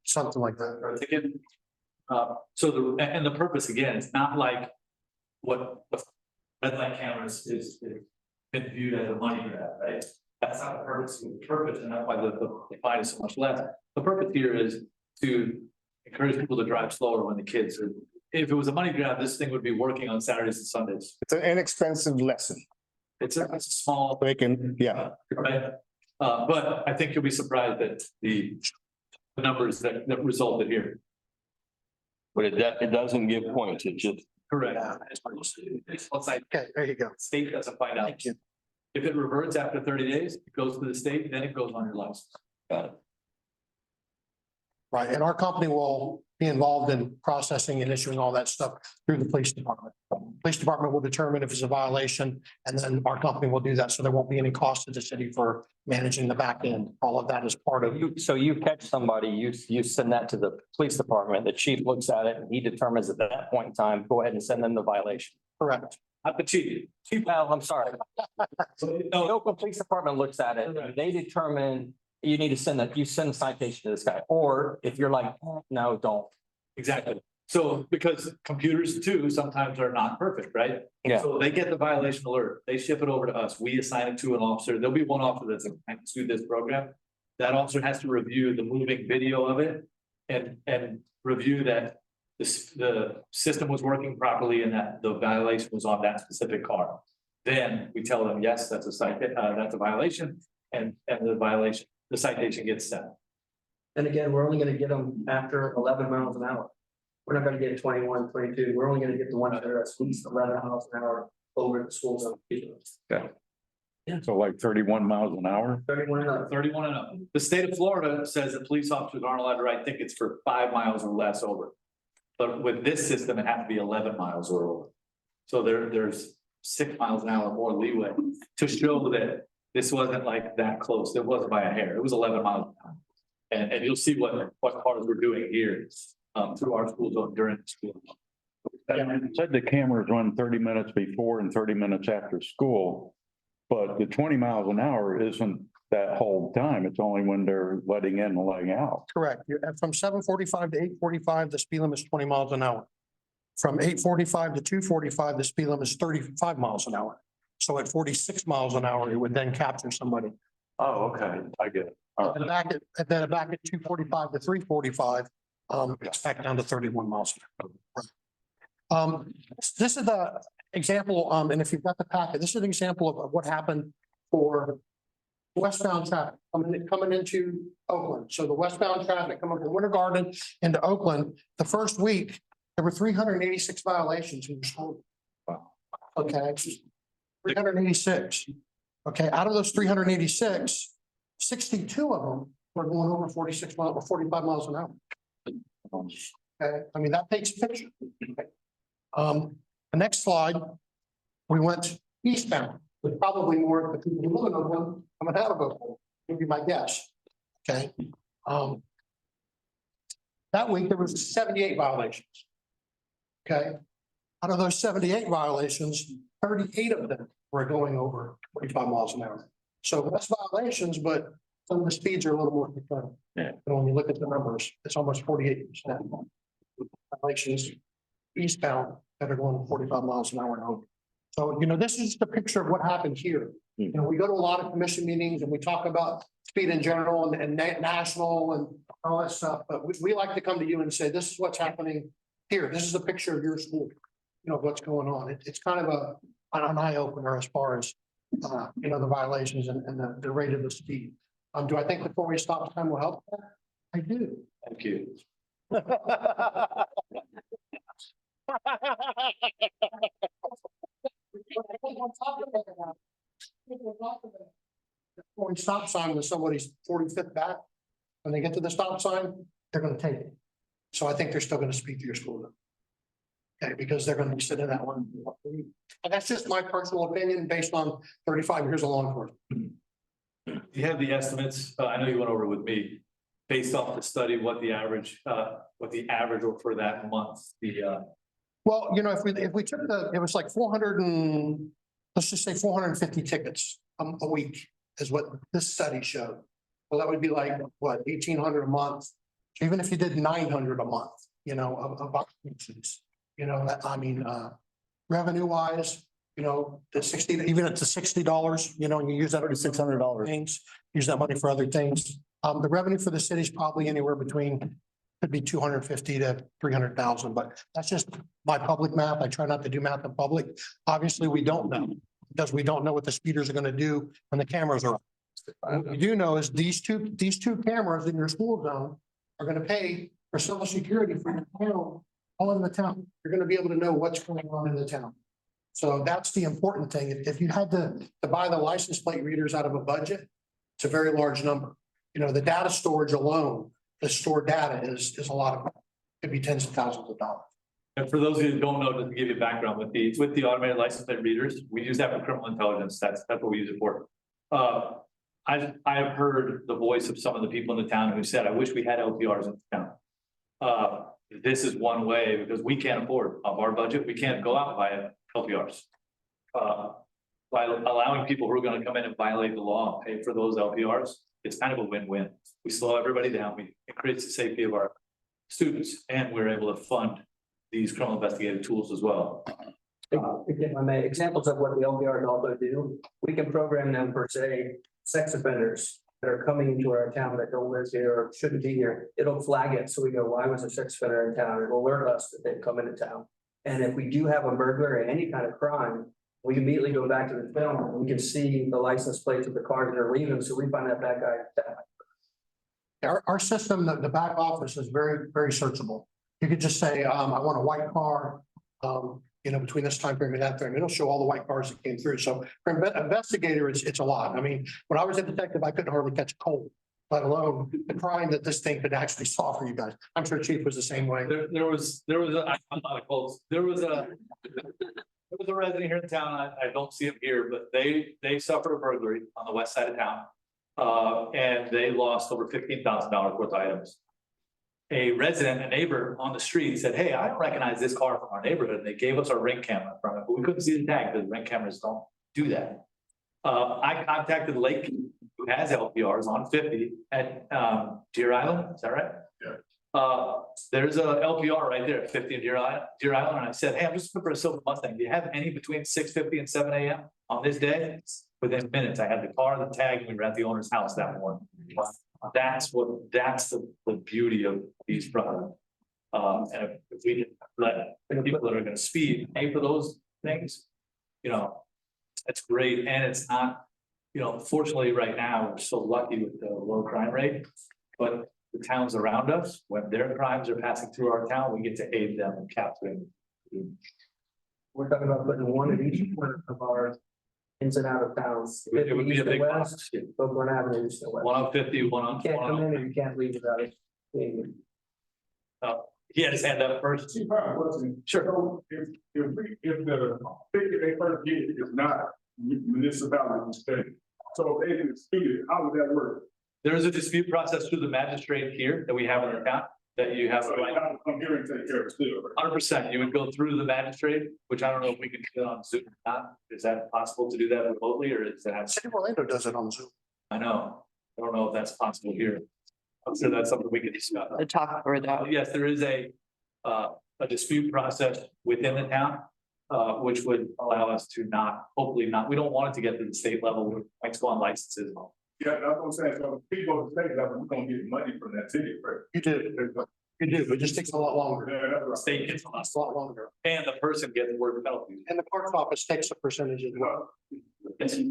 Something like that. Or a ticket. So the purpose, again, it's not like what red light cameras is been viewed as a money grab, right? That's not the purpose. The purpose, and that's why the fine is so much less. The purpose here is to encourage people to drive slower when the kids are. If it was a money grab, this thing would be working on Saturdays and Sundays. It's an inexpensive lesson. It's a small. They can, yeah. Right. But I think you'll be surprised at the numbers that resulted here. But it doesn't give points, it just. Correct. It's like, Okay, there you go. state doesn't find out. Thank you. If it reverts after 30 days, it goes to the state, then it goes on your license. Got it. Right, and our company will be involved in processing and issuing all that stuff through the police department. Police department will determine if it's a violation, and then our company will do that, so there won't be any cost to the city for managing the back end. All of that is part of. So you catch somebody, you send that to the police department, the chief looks at it and he determines at that point in time, go ahead and send them the violation. Correct. Not the chief. Well, I'm sorry. The local police department looks at it, and they determine you need to send you send a citation to this guy, or if you're like, no, don't. Exactly. So because computers too sometimes are not perfect, right? Yeah. So they get the violation alert, they ship it over to us, we assign it to an officer, there'll be one officer that's assigned to this program. That officer has to review the moving video of it and review that the system was working properly and that the violation was on that specific car. Then we tell them, yes, that's a violation, and the citation gets sent. And again, we're only gonna get them after 11 miles an hour. We're not gonna get 21, 22. We're only gonna get the ones that are at least 11 miles an hour over the school zone. So like 31 miles an hour? 31 and up. 31 and up. The state of Florida says that police officers aren't allowed to write tickets for 5 miles or less over. But with this system, it has to be 11 miles or over. So there's 6 miles an hour more leeway to show that this wasn't like that close. It wasn't by a hair. It was 11 miles an hour. And you'll see what cars we're doing here through our school zone during the school. It said the cameras run 30 minutes before and 30 minutes after school. But the 20 miles an hour isn't that whole time. It's only when they're letting in and letting out. Correct. From 7:45 to 8:45, the speed limit is 20 miles an hour. From 8:45 to 2:45, the speed limit is 35 miles an hour. So at 46 miles an hour, it would then capture somebody. Oh, okay, I get it. All And back at 2:45 to 3:45, it's back down to 31 miles an hour. This is the example, and if you've got the packet, this is an example of what happened for westbound traffic coming into Oakland. So the westbound traffic coming from Winter Garden into Oakland, the first week, there were 386 violations in the school. Okay, 386. Okay, out of those 386, 62 of them were going over 46 miles or 45 miles an hour. Okay, I mean, that takes a picture. The next slide, we went eastbound, with probably more of the people who live in Oakland coming out of Oakland, would be my guess. Okay. That week, there was 78 violations. Okay. Out of those 78 violations, 38 of them were going over 45 miles an hour. So less violations, but some of the speeds are a little more concerning. Yeah. And when you look at the numbers, it's almost 48% violations eastbound that are going 45 miles an hour and over. So, you know, this is the picture of what happened here. You know, we go to a lot of commission meetings and we talk about speed in general and national and all that stuff, but we like to come to you and say, this is what's happening here. This is a picture of your school, you know, what's going on. It's kind of an eye opener as far as, you know, the violations and the rate of the speed. Do I think the 4-way stop sign will help? I do. Thank you. When stop sign with somebody's 45th back, when they get to the stop sign, they're gonna take it. So I think they're still gonna speed to your school. Okay, because they're gonna be sitting in that one. And that's just my personal opinion based on 35 years of law enforcement. You have the estimates, I know you went over with me, based off the study, what the average or for that month, Well, you know, if we took it was like 400 and, let's just say 450 tickets a week is what this study showed. Well, that would be like, what, 1,800 a month? Even if you did 900 a month, you know, of occupancies, you know, that, I mean, revenue wise, you know, the 60, even at the $60, you know, and you use that. $600. Things, use that money for other things. The revenue for the city is probably anywhere between, could be 250 to 300,000, but that's just my public math. I try not to do math in public. Obviously, we don't know because we don't know what the speeders are going to do when the cameras are up. What we do know is these two cameras in your school zone are going to pay for civil security for your town, all in the town. You're going to be able to know what's going on in the town. So that's the important thing. If you had to buy the license plate readers out of a budget, it's a very large number. You know, the data storage alone, the stored data is a lot of, could be tens of thousands of dollars. and for those of you who don't know, just to give you a background with the automated license plate readers, we use that for criminal intelligence. That's what we use it for. I've heard the voice of some of the people in the town who said, I wish we had LPRs in the town. This is one way because we can't afford of our budget. We can't go out and buy LPRs. By allowing people who are going to come in and violate the law and pay for those LPRs, it's kind of a win-win. We slow everybody down. We increase the safety of our students, and we're able to fund these criminal investigative tools as well. If I may, examples of what the LPRs also do, we can program them for, say, sex offenders that are coming into our town that don't live here or shouldn't be here. It'll flag it. So we go, why was a sex offender in town? It'll alert us that they've come into town. And if we do have a burglary or any kind of crime, we immediately go back to the film and we can see the license plates of the cars that are leaving. So we find that bad guy. Our system, the back office is very, very searchable. You could just say, I want a white car, you know, between this time frame and that frame. It'll show all the white cars that came through. So for an investigator, it's a lot. I mean, when I was a detective, I couldn't hardly catch a cold, let alone the crime that this thing could actually solve for you guys. I'm sure Chief was the same way. There was a resident here in town. I don't see him here, but they suffered a burglary on the west side of town. And they lost over $15,000 worth of items. A resident, a neighbor on the street said, hey, I don't recognize this car from our neighborhood. And they gave us our Ring camera from it, but we couldn't see the tag because Ring cameras don't do that. I contacted Lake, who has LPRs on 50 at Deer Island. Is that right? Yeah. There's a LPR right there at 50 in Deer Island, and I said, hey, I'm just looking for a silver Mustang. Do you have any between 6:50 and 7 a.m. on this day? Within minutes, I had the car, the tag, and we were at the owner's house that morning. That's the beauty of these products. And if we let people that are gonna speed pay for those things, you know, it's great, and it's not, you know, fortunately, right now, we're so lucky with the low crime rate. But the towns around us, when their crimes are passing through our town, we get to aid them in capturing. We're talking about putting one at each corner of our ins and out of towns. It would be a 50 big east box. and west, Oakland Avenue, east and west. One on 50, one on. You can't one come on- in or you can't leave without it. He had his hand up first. Sure. If the figure they first get is not municipality state, so if they disputed, how would that work? There is a dispute process through the magistrate here that we have in our town, that you have. So they have to come here and take care of it still. 100%, you would go through the magistrate, which I don't know if we can do it on Zoom or not. Is that possible to do that remotely, or is that? City of Orlando does it on Zoom. I know, I don't know if that's possible here. I'm sure that's something we could discuss. To talk further. Yes, there is a dispute process within the town, which would allow us to not, hopefully not, we don't want it to get to the state level, where might go on licenses. Yeah, that's what I'm saying, so people at the state level, we're gonna get money from that city, right? You do, but it just takes a lot longer. Yeah, that's right. State gets a lot, It's a lot longer. and the person gets word penalties. And the clerk's office takes a percentage as well. Yes. Are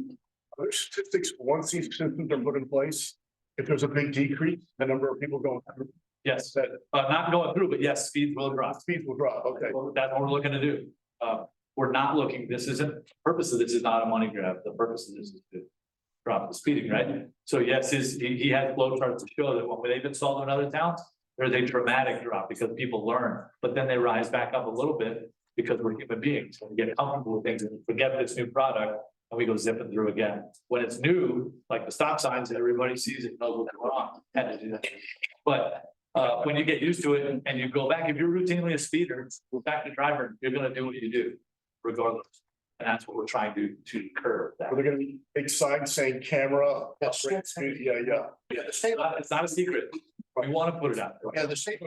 there statistics, once these systems are put in place, if there's a big decrease, the number of people going through, Yes, not going through, but yes, speeds will drop. speeds will drop, okay? That's what we're looking to do. We're not looking, this isn't, the purpose of this is not a money grab. The purpose of this is to drop the speeding, right? So yes, he has flow charts to show that when they've installed in other towns, there's a dramatic drop because people learn, but then they rise back up a little bit because we're human beings. We get comfortable with things and forget this new product and we go zipping through again. When it's new, like the stop signs, everybody sees it, knows what's going on. Had to do that. But when you get used to it and you go back, if you're routinely a speeder, go back to driver, you're gonna do what you do regardless. And that's what we're trying to curb that. Are there gonna be big signs saying camera? Yes. Yeah, yeah. Yeah, the state, It's not a secret. We want to put it out there. yeah, the state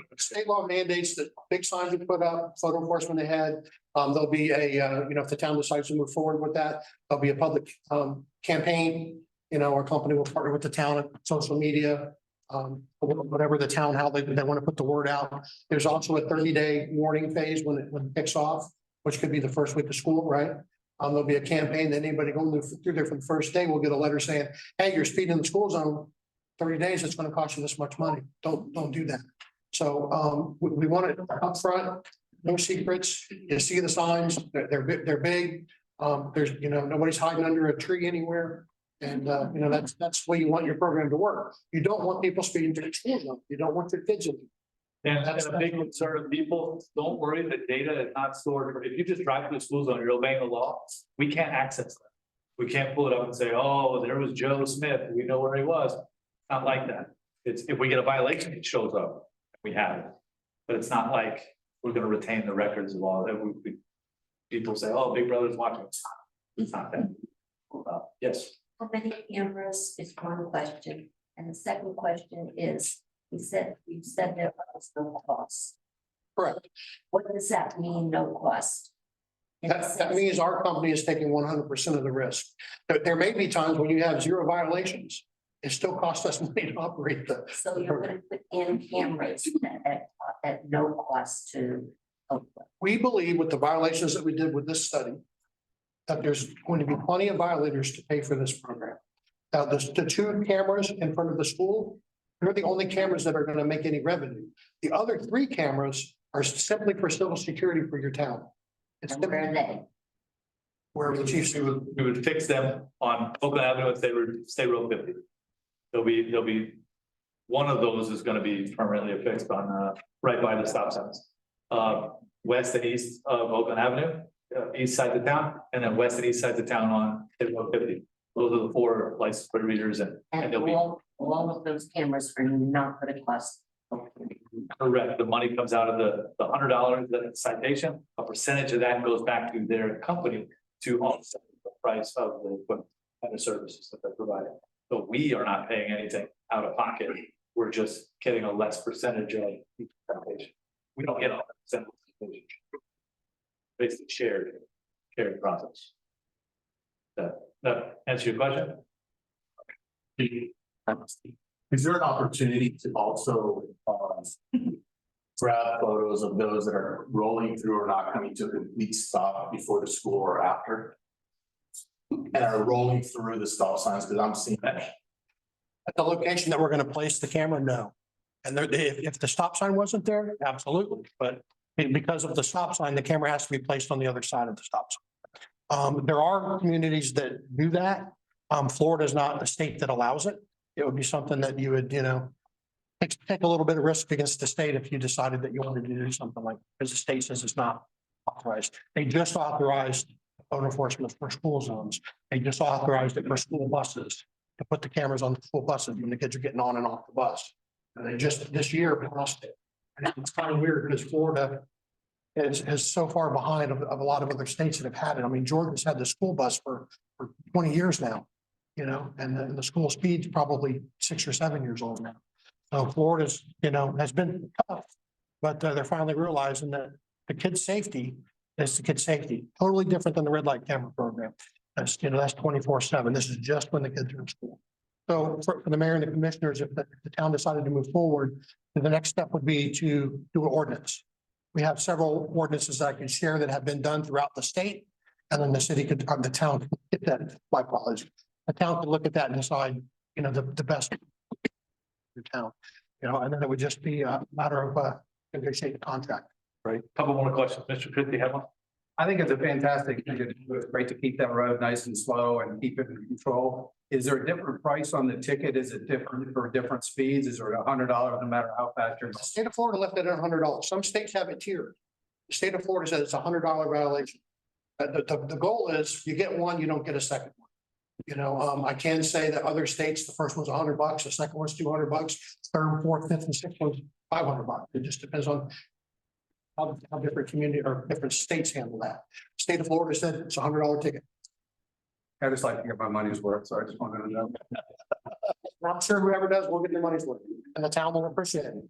law mandates that big signs are put up, photo enforcement ahead. There'll be a, if the town decides to move forward with that, there'll be a public, campaign. Our company will partner with the town and social media. Whatever the town, how they want to put the word out. There's also a 30-day warning phase when it kicks off, which could be the first week of school, right? There'll be a campaign that anybody going through there for the first day will get a letter saying, hey, you're speeding in the school zone. 30 days, it's going to cost you this much money. Don't do that. So we want it up front, no secrets. You see the signs, they're big. There's, nobody's hiding under a tree anywhere. And that's the way you want your program to work. You don't want people speeding through the school zone. You don't want their kids in. And that's a big concern of people. Don't worry, the data is not stored. If you just drive through the school zone, you're obeying the law. We can't access that. We can't pull it up and say, oh, there was Joe Smith. We know where he was. Not like that. It's, if we get a violation, it shows up. We have it. But it's not like we're gonna retain the records of all that. People say, oh, Big Brother's watching. It's not that. Yes. How many cameras is one question, and the second question is, you said there was no cost. Correct. What does that mean, no cost? That means our company is taking 100% of the risk. There may be times when you have 0 violations. It still costs us money to operate the. So you're gonna put in cameras at no cost to Oakland. We believe with the violations that we did with this study, that there's going to be plenty of violators to pay for this program. Now, the 2 cameras in front of the school, they're the only cameras that are going to make any revenue. The other 3 cameras are simply for civil security for your town. It's And where are they? where the chiefs. We would fix them on Oakland Avenue and State Road 50. There'll be, one of those is gonna be permanently affixed on, right by the stop signs. West and east of Oakland Avenue, east side of town, and then west and east sides of town on State Road 50. Those are the 4 license plate readers and And there'll be, all of those cameras are not gonna cost. Oakland. correct, the money comes out of the $100, the citation, a percentage of that goes back to their company to offset the price of the equipment and the services that they're providing. So we are not paying anything out of pocket we're just getting a less percentage of each citation. We don't get a percentage. Basically shared process. That answer your question? Is there an opportunity to also, grab photos of those that are rolling through or not coming to a complete stop before the school or after? And are rolling through the stop signs, because I'm seeing that. At the location that we're gonna place the camera, no. And there, if the stop sign wasn't there, absolutely, but because of the stop sign, the camera has to be placed on the other side of the stop sign. There are communities that do that. Florida is not a state that allows it. It would be something that you would, take a little bit of risk against the state if you decided that you wanted to do something like, because the state says it's not authorized. They just authorized phone enforcement for school zones. They just authorized it for school buses, to put the cameras on the school buses when the kids are getting on and off the bus. And they just this year passed it. And it's kind of weird because Florida is so far behind of a lot of other states that have had it. I mean, Georgia's had the school bus for 20 years now, and the school speed's probably 6 or 7 years old now. So Florida's, has been tough, but they're finally realizing that the kids' safety is the kids' safety. Totally different than the red light camera program. That's 24/7. This is just when the kids are in school. So for the mayor and the commissioners, if the town decided to move forward, then the next step would be to do an ordinance. We have several ordinances that I can share that have been done throughout the state. And then the city could, or the town could get that, my apologies. The town could look at that and decide, the best for your town, and then it would just be a matter of negotiating the contract. Right. Couple more questions. Mr. Christie, have one? I think it's a fantastic thing to do. It's great to keep that road nice and slow and keep it in control. Is there a different price on the ticket? Is it different for different speeds? Is there $100 no matter how fast you're? The state of Florida left it at $100. Some states have it tiered. The state of Florida says it's $100 violation. The goal is you get one, you don't get a second one. I can say that other states, the first one's $100, the second one's $200, third, fourth, fifth, and sixth one's $500. It just depends on how different community or different states handle that. State of Florida said it's $100 ticket. I just like to get my money's worth, so I just wanted to know. I'm sure whoever does will get their money's worth, and the town will appreciate it.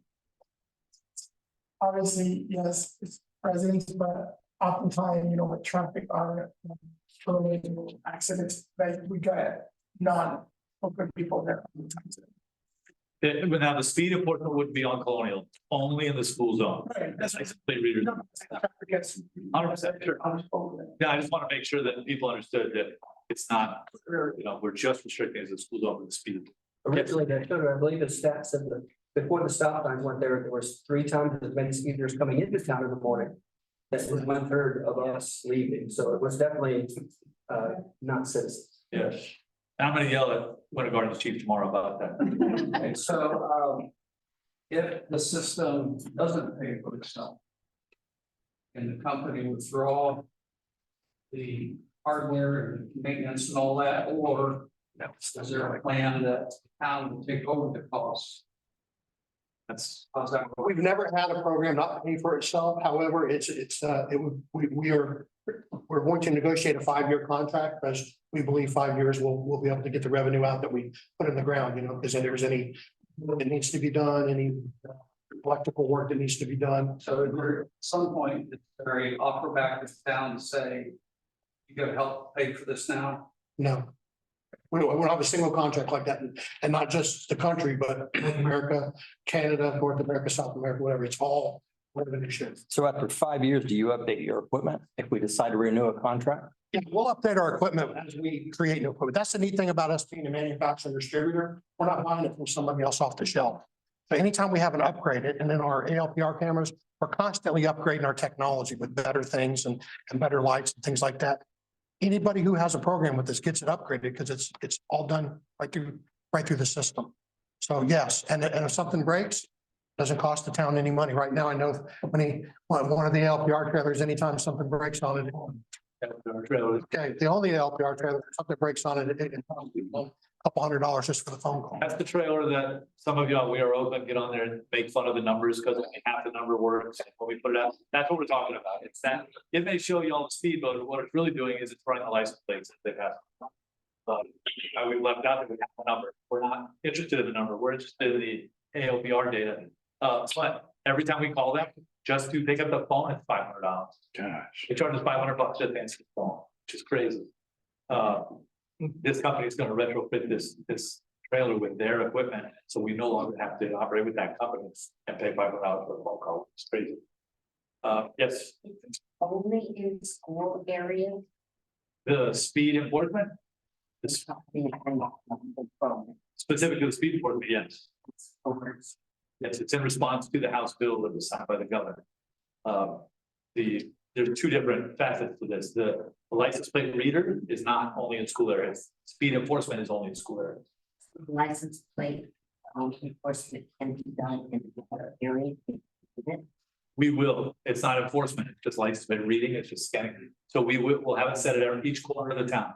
Obviously, yes, it's present, but oftentimes, with traffic are related accidents, like we got non-open people there. But now the speed enforcement would be on Colonial, only in the school zone. Right, that's right. 100%, sure. Yeah, I just want to make sure that people understood that it's not, we're just restricting the school zone with the speed. Originally, I believe the stats said that before the stop signs went there was 3 times as many speeders coming into town in the morning. That was 1/3 of us leaving, so it was definitely not citizens. Yes. I'm gonna yell at Winter Garden's chief tomorrow about that. Okay, so, if the system doesn't pay for itself, and the company withdraw the hardware and maintenance and all that, or is there a plan that the town will take over the costs? How's that? We've never had a program not pay for itself. However, we're going to negotiate a 5-year contract because we believe 5 years we'll be able to get the revenue out that we put in the ground, because if there's any work that needs to be done, any electrical work that needs to be done. So at some point, it's very offer back to the town to say, you gotta help pay for this now. No. We don't have a single contract like that, and not just the country, but North America, Canada, North America, South America, whatever. It's all revenue share. So after 5 years, do you update your equipment if we decide to renew a contract? Yeah, we'll update our equipment as we create new equipment. That's the neat thing about us being a manufacturer and distributor. We're not buying it from somebody else off the shelf. So anytime we have an upgrade, and in our ALPR cameras, we're constantly upgrading our technology with better things and better lights and things like that. Anybody who has a program with this gets it upgraded because it's all done right through the system. So yes, and if something breaks, doesn't cost the town any money. Right now, I know when one of the LPR trailers, anytime something breaks on it. Okay, the only LPR trailer, if something breaks on it, it costs a couple $100 just for the phone call. That's the trailer that some of y'all, We Are Open, get on there and make fun of the numbers because only half the number works. When we put it out, that's what we're talking about. It's that, it may show you all the speed, but what it's really doing is it's running the license plates that they've had. We left out that we have the number. We're not interested in the number. We're interested in the ALBR data. But every time we call them, just to pick up the phone, it's $500. Gosh. They charge us $500 just to answer the phone, which is crazy. This company is gonna retrofit this trailer with their equipment, so we no longer have to operate with that company and pay $500 for a phone call. It's crazy. Yes, Only in school area. the speed enforcement, specific to the speed enforcement, yes. Yes, it's in response to the House bill that was signed by the governor. There's two different facets to this. The license plate reader is not only in school areas. Speed enforcement is only in school areas. License plate enforcement can be done in the other area. We will, it's not enforcement, it's just license plate reading, it's just scanning. So we'll have it set at each corner of the town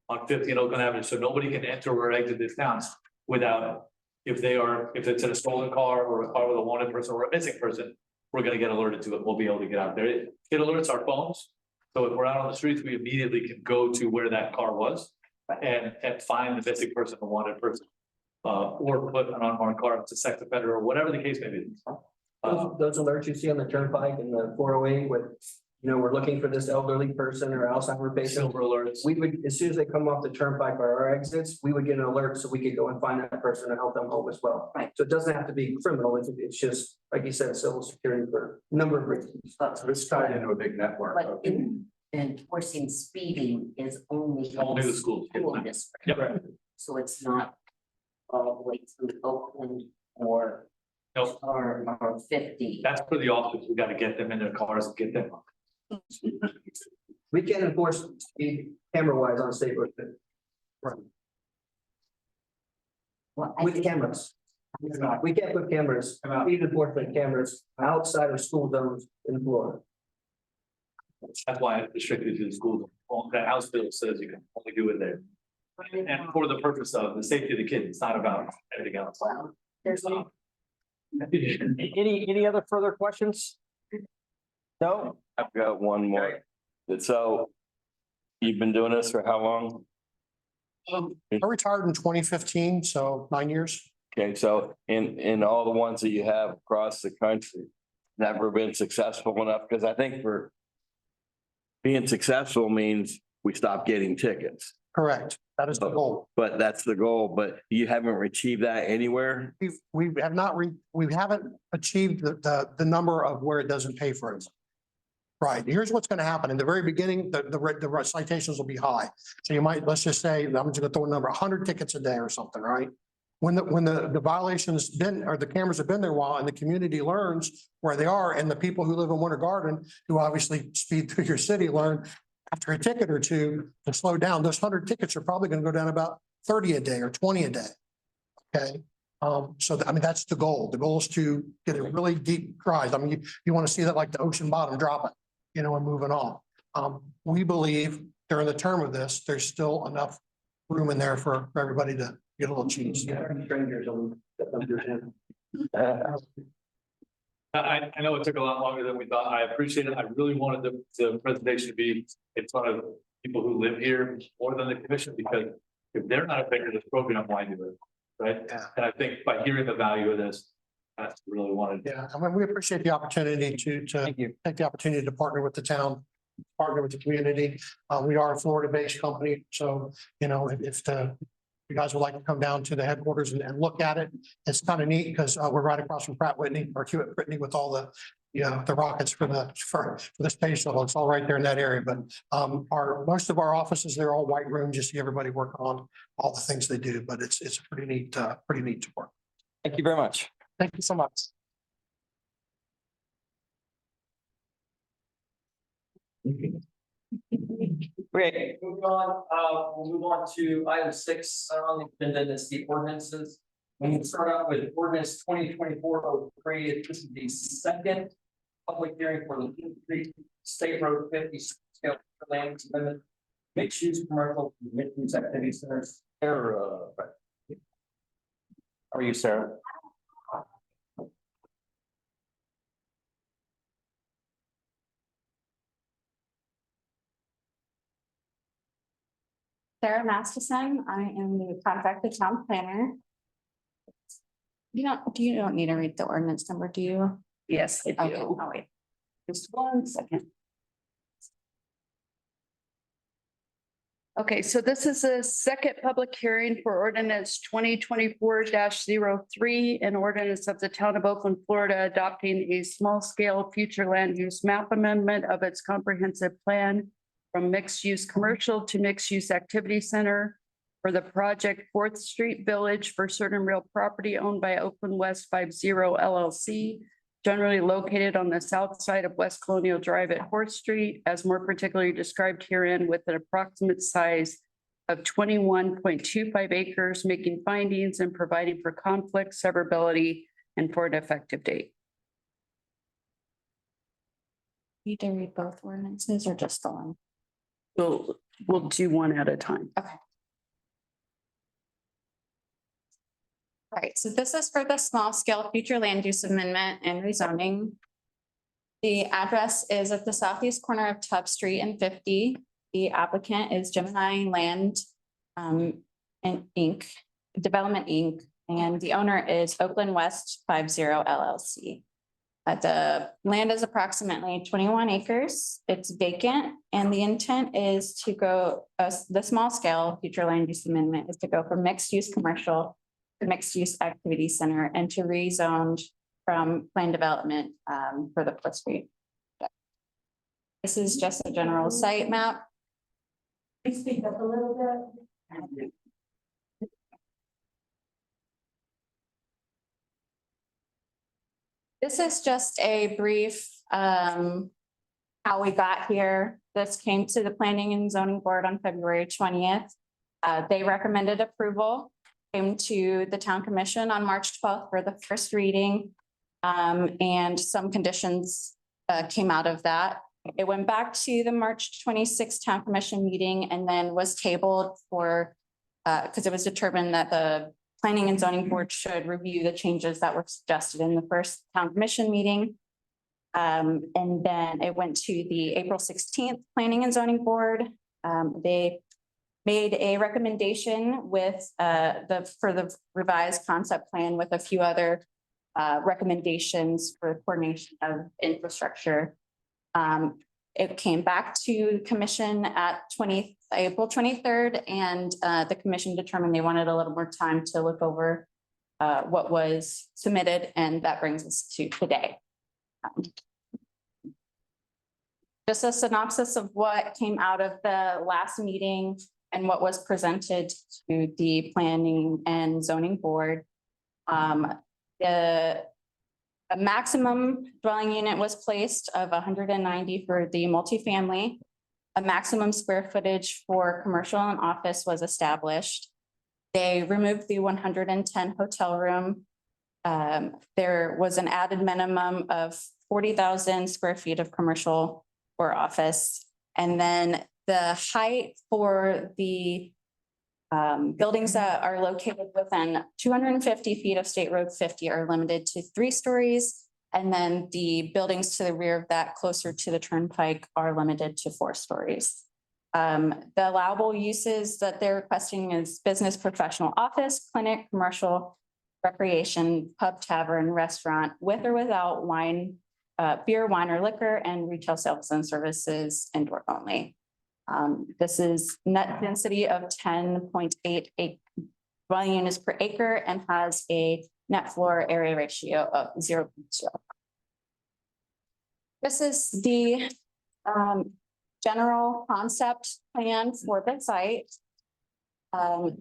on 50 and Oakland Avenue, so nobody can enter or exit this town without, if it's in a stolen car or a car with a wanted person or a missing person, we're gonna get alerted to it. We'll be able to get out there. It alerts our phones. So if we're out on the streets, we immediately can go to where that car was and find the missing person, the wanted person. Or put an unmarked car, if it's a sex offender or whatever the case may be. Those alerts you see on the turnpike and the 408 with, we're looking for this elderly person or Alzheimer's patient. Silver alerts. We would, as soon as they come off the turnpike or our exits, we would get an alert so we could go and find that person and help them home as well. Right. So it doesn't have to be criminal. It's just, like you said, civil security for a number of reasons. So it's tied into a big network. But enforcing speeding is only. Only the schools. School district. Yep. So it's not all the way through Oakland or. Nope. Or 50. That's for the officers. We gotta get them in their cars and get them. We can't enforce speed camera wise on state road. Well, With cameras. We can't put cameras, speed enforcement cameras outside of school zones in Florida. That's why it's restricted to the schools. Well, that House bill says you can only do it there. And for the purpose of the safety of the kids, it's not about anything else. Well, there's no. Any other further questions? No? I've got one more. So you've been doing this for how long? I retired in 2015, so 9 years. Okay, so in all the ones that you have across the country, never been successful enough, because I think for being successful means we stop getting tickets. Correct. That is the goal. But that's the goal, but you haven't achieved that anywhere? We haven't achieved the number of where it doesn't pay for it. Right. Here's what's going to happen. In the very beginning, the citations will be high. So you might, let's just say, I'm just going to throw a number, 100 tickets a day or something, right? When the violations been, or the cameras have been there a while and the community learns where they are, and the people who live in Winter Garden, who obviously speed through your city, learn after a ticket or two to slow down. Those 100 tickets are probably going to go down about 30 a day or 20 a day. Okay. So that's the goal. The goal is to get a really deep rise. You want to see that like the ocean bottom dropping, and moving on. We believe during the term of this, there's still enough room in there for everybody to get a little cheese. Strangers. I know it took a lot longer than we thought. I appreciate it. I really wanted the presentation to be in front of people who live here more than the commission, because if they're not affected with this program, why do it? Right? Yeah. And I think by hearing the value of this, that's really wanted. Yeah, we appreciate the opportunity to take the opportunity to partner with the town, partner with the community. We are a Florida-based company, so, if you guys would like to come down to the headquarters and look at it, it's kind of neat because we're right across from Pratt Whitney or Hewitt Brittany with all the, the rockets for the space shuttle. It's all right there in that area. But most of our offices, they're all white rooms. You see everybody work on all the things they do, but it's pretty neat to work. Thank you very much. Thank you so much. Okay, moving on, we'll move on to item 6 on the agenda, that's the ordinances. We can start out with ordinance 2024-03. This is the second public hearing for the State Road 50 scale land amendment, mixed use commercial mixed use activity centers. How are you, Sarah? Sarah Masterson, I am the contracted town planner. You don't need to read the ordinance number, do you? Yes, I Okay, do. oh wait. Just 1 second. Okay, so this is a second public hearing for ordinance 2024-03, an ordinance of the town of Oakland, Florida, adopting a small-scale future land use map amendment of its comprehensive plan from mixed-use commercial to mixed-use activity center for the project Fourth Street Village for certain real property owned by Oakland West 50 LLC, generally located on the south side of West Colonial Drive at Fourth Street, as more particularly described herein, with an approximate size of 21.25 acres, making findings and providing for conflict, severability, and for an effective date. You to read both ordinances or just the one? We'll do one at a time. Okay. All right, so this is for the small scale future land use amendment and rezoning. The address is at the southeast corner of Tubb Street and 50. The applicant is Gemini Land and Inc., Development Inc., and the owner is Oakland West 50 LLC. The land is approximately 21 acres. It's vacant, and the intent is to go, the small scale future land use amendment is to go from mixed use commercial to mixed use activity center and to rezone from plan development for the Fourth Street. This is just a general site map. Please speak up a little bit. This is just a brief how we got here. This came to the Planning and Zoning Board on February 20th. They recommended approval, came to the Town Commission on March 12th for the first reading. And some conditions came out of that. It went back to the March 26th Town Commission meeting and then was tabled for because it was determined that the Planning and Zoning Board should review the changes that were suggested in the first Town Commission meeting. And then it went to the April 16th Planning and Zoning Board. They made a recommendation with for the revised concept plan with a few other recommendations for coordination of infrastructure. It came back to commission at April 23rd, and the commission determined they wanted a little more time to look over what was submitted, and that brings us to today. Just a synopsis of what came out of the last meeting and what was presented to the Planning and Zoning Board. A maximum dwelling unit was placed of 190 for the multifamily. A maximum square footage for commercial and office was established. They removed the 110 hotel room. There was an added minimum of 40,000 square feet of commercial or office. And then the height for the buildings that are located within 250 feet of State Road 50 are limited to 3 stories. And then the buildings to the rear of that closer to the turnpike are limited to 4 stories. The allowable uses that they're requesting is business, professional, office, clinic, commercial, recreation, pub, tavern, restaurant, with or without wine, beer, wine or liquor, and retail sales and services indoor only. This is net density of 10.8 dwelling units per acre and has a net floor area ratio of 0.0. This is the general concept plan for the site.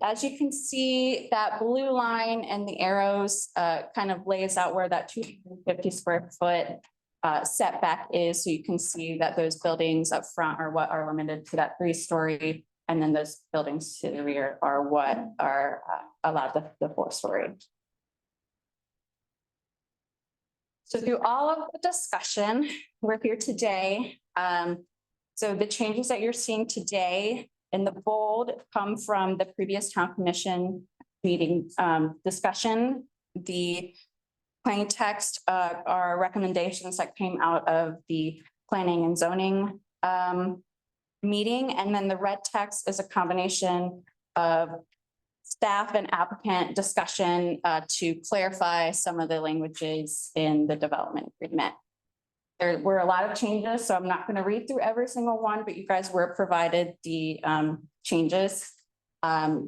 As you can see, that blue line and the arrows kind of lays out where that 250 square foot setback is. So you can see that those buildings up front are what are limited to that 3-story. And then those buildings to the rear are what are allowed the 4-story. So through all of the discussion, we're here today. So the changes that you're seeing today in the bold come from the previous Town Commission meeting discussion. The plain text are recommendations that came out of the Planning and Zoning meeting. And then the red text is a combination of staff and applicant discussion to clarify some of the languages in the development agreement. There were a lot of changes, so I'm not going to read through every single one, but you guys were provided the changes.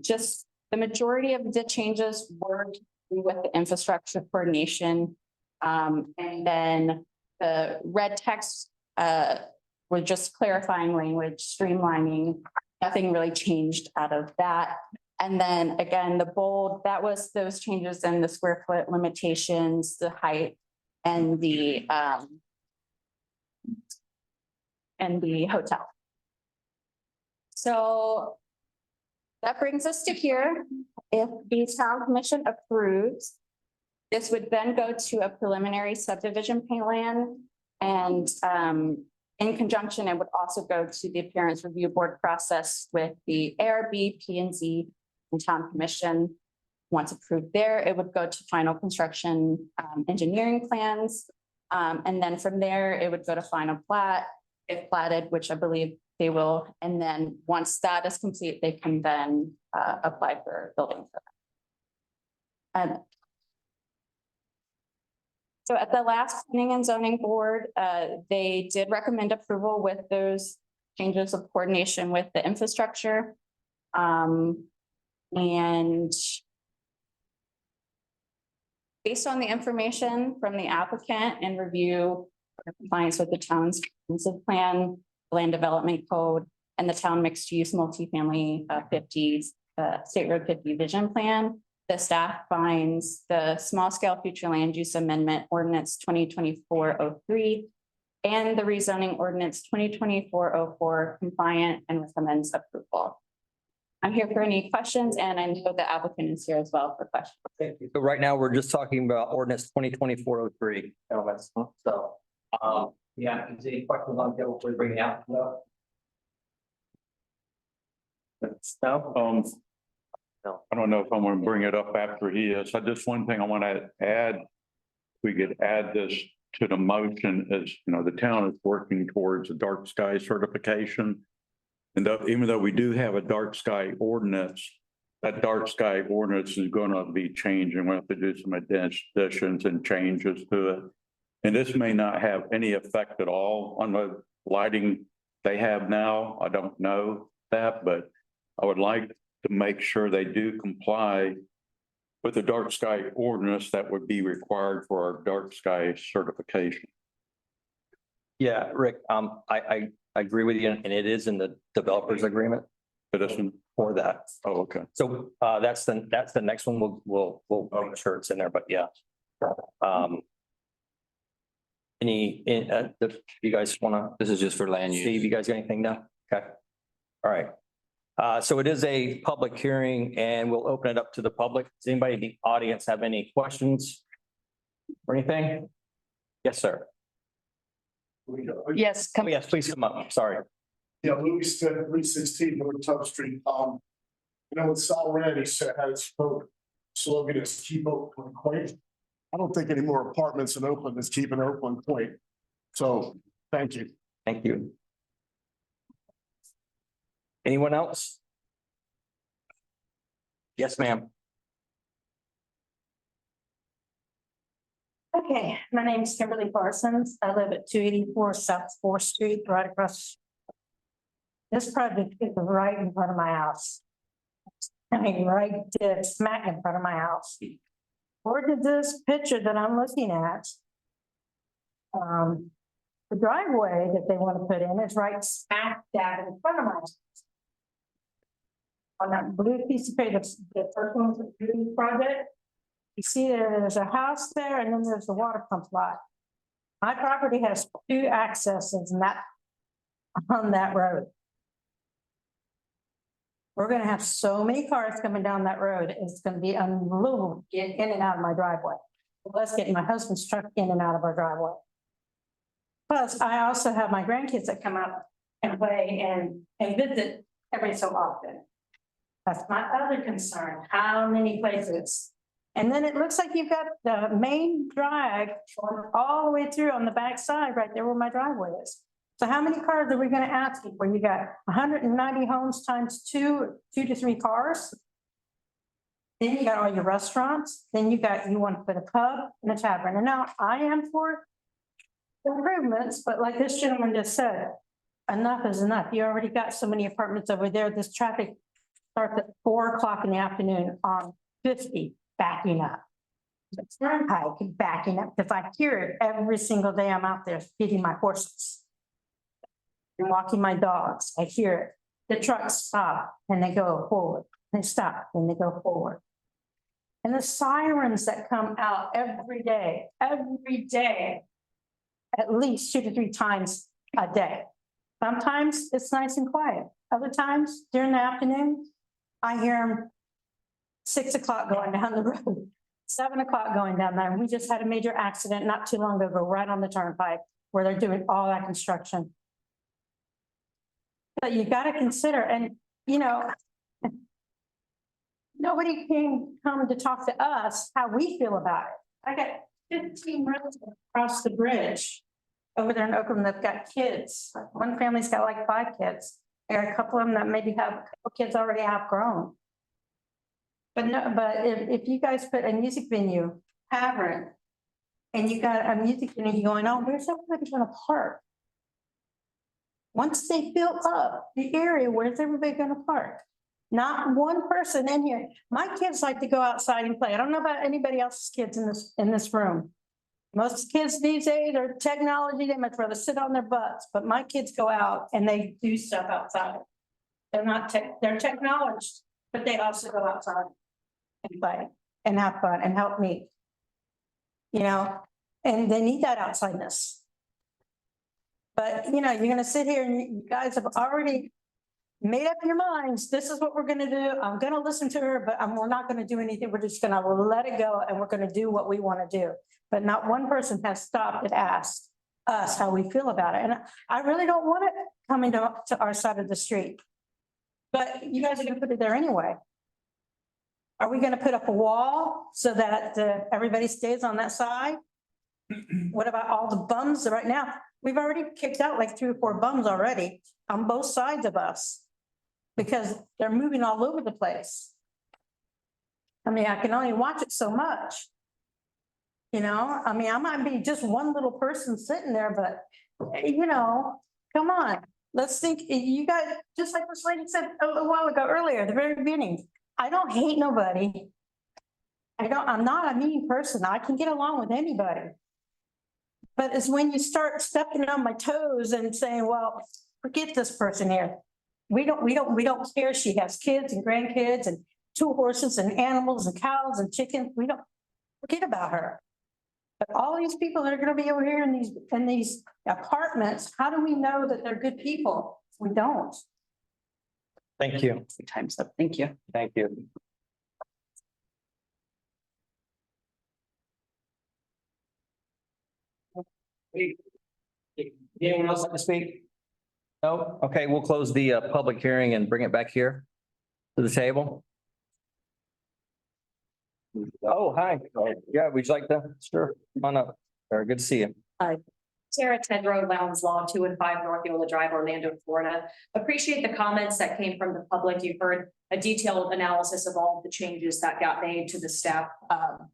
Just the majority of the changes were with the infrastructure coordination. And then the red text were just clarifying language, streamlining. Nothing really changed out of that. And then again, the bold, that was those changes in the square foot limitations, the height and the hotel. So that brings us to here. If the town commission approves, this would then go to a preliminary subdivision plan, and in conjunction, it would also go to the appearance review board process with the ARB, P&Z, and town commission. Once approved there, it would go to final construction engineering plans. And then from there, it would go to final plat, if platted, which I believe they will. And then once that is complete, they can then apply for building permit. So at the last planning and zoning board, they did recommend approval with those changes of coordination with the infrastructure. And based on the information from the applicant and review compliance with the town's comprehensive plan, land development code, and the town mixed use multifamily 50s State Road 50 vision plan, the staff finds the small scale future land use amendment ordinance 2024-03 and the rezoning ordinance 2024-04 compliant and recommends approval. I'm here for any questions, and I know the applicant is here as well for questions. Thank you. So right now, we're just talking about ordinance 2024-03. So, yeah, is there any questions on that before we bring it out? No. I don't know if I'm going to bring it up after he is. So just one thing I want to add, we could add this to the motion is, you know, the town is working towards a dark sky certification. And even though we do have a dark sky ordinance, that dark sky ordinance is going to be changing. We'll have to do some additions and changes to it. And this may not have any effect at all on the lighting they have now. I don't know that, but I would like to make sure they do comply with the dark sky ordinance that would be required for our dark sky certification. Yeah, Rick, I agree with you, and it is in the developers agreement. It isn't for that. Oh, okay. So that's the next one. We'll make sure it's in there, but yeah. You guys want to? This is just for land use. Steve, you guys got anything now? Okay. All right. So it is a public hearing and we'll open it up to the public. Does anybody in the audience have any questions or anything? Yes, sir. Yes. Yes, please come up. Sorry. Yeah, Louis Smith, 316 North Tub Street. You know, what Sal Randy said, had his slogan is keep Oakland quaint. I don't think any more apartments in Oakland is keeping Oakland quaint. So, thank you. Thank you. Anyone else? Yes, ma'am. Okay, my name is Kimberly Parsons. I live at 284 South 4th Street, right across. This project is right in front of my house. I mean, right dead smack in front of my house. Where did this picture that I'm looking at? The driveway that they want to put in is right smack dab in front of my house. On that blue piece of paper, the first one's a blue project. You see there's a house there and then there's the water pump lot. My property has 2 accesses and that on that road. We're gonna have so many cars coming down that road, it's gonna be unbelievable to get in and out of my driveway. Let's get my husband's truck in and out of our driveway. Plus, I also have my grandkids that come out and play and visit every so often. That's my other concern, how many places? And then it looks like you've got the main drag going all the way through on the back side, right there where my driveway is. So how many cars are we gonna ask you where you got 190 homes times 2 to 3 cars? Then you got all your restaurants, then you want to put a pub and a tavern. And now I am for improvements, but like this gentleman just said, enough is enough. You already got so many apartments over there. This traffic starts at 4 o'clock in the afternoon on 50 backing up. The turnpike backing up, because I hear it every single day I'm out there feeding my horses. And walking my dogs, I hear it. The trucks stop and they go forward. They stop and they go forward. And the sirens that come out every day, at least 2 to 3 times a day. Sometimes it's nice and quiet. Other times during the afternoon, I hear them 6 o'clock going down the road, 7 o'clock going down there. And we just had a major accident not too long ago, right on the turnpike where they're doing all that construction. But you got to consider, and you know, nobody came come to talk to us how we feel about it. I got 15 residents across the bridge over there in Oakland that've got kids. One family's got like 5 kids. There are a couple of them that maybe have a couple kids already outgrown. But no, but if you guys put a music venue, tavern, and you got a music venue going on, where's everybody gonna park? Once they build up the area, where's everybody gonna park? Not one person in here. My kids like to go outside and play. I don't know about anybody else's kids in this room. Most kids these days are technology. They much rather sit on their butts, but my kids go out and they do stuff outside. They're not they're technology, but they also go outside and play and have fun and help me. You know, and they need that outsideness. But you know, you're gonna sit here and you guys have already made up your minds. This is what we're gonna do. I'm gonna listen to her, but we're not gonna do anything. We're just gonna let it go and we're gonna do what we want to do. But not one person has stopped and asked us how we feel about it. And I really don't want it coming to our side of the street. But you guys are gonna put it there anyway. Are we gonna put up a wall so that everybody stays on that side? What about all the bums right now? We've already kicked out like 3 or 4 bums already on both sides of us because they're moving all over the place. I mean, I can only watch it so much. You know, I mean, I might be just one little person sitting there, but you know, come on. Let's think, you guys, just like this lady said a while ago earlier, at the very beginning, I don't hate nobody. I'm not a mean person. I can get along with anybody. But it's when you start stepping on my toes and saying, well, forget this person here. We don't care. She has kids and grandkids and 2 horses and animals and cows and chickens. We don't forget about her. But all these people that are going to be over here in these apartments, how do we know that they're good people? We don't. Thank you. Time's up. Thank you. Thank you. Anyone else like to speak? No? Okay, we'll close the public hearing and bring it back here to the table. Oh, hi. Yeah, would you like to? Sure. Come on up. Very good to see you. Hi. Sarah Tedrow, Lowndes Law, 2 and 5 North Yola Drive, Orlando, Florida. Appreciate the comments that came from the public. You've heard a detailed analysis of all of the changes that got made to the staff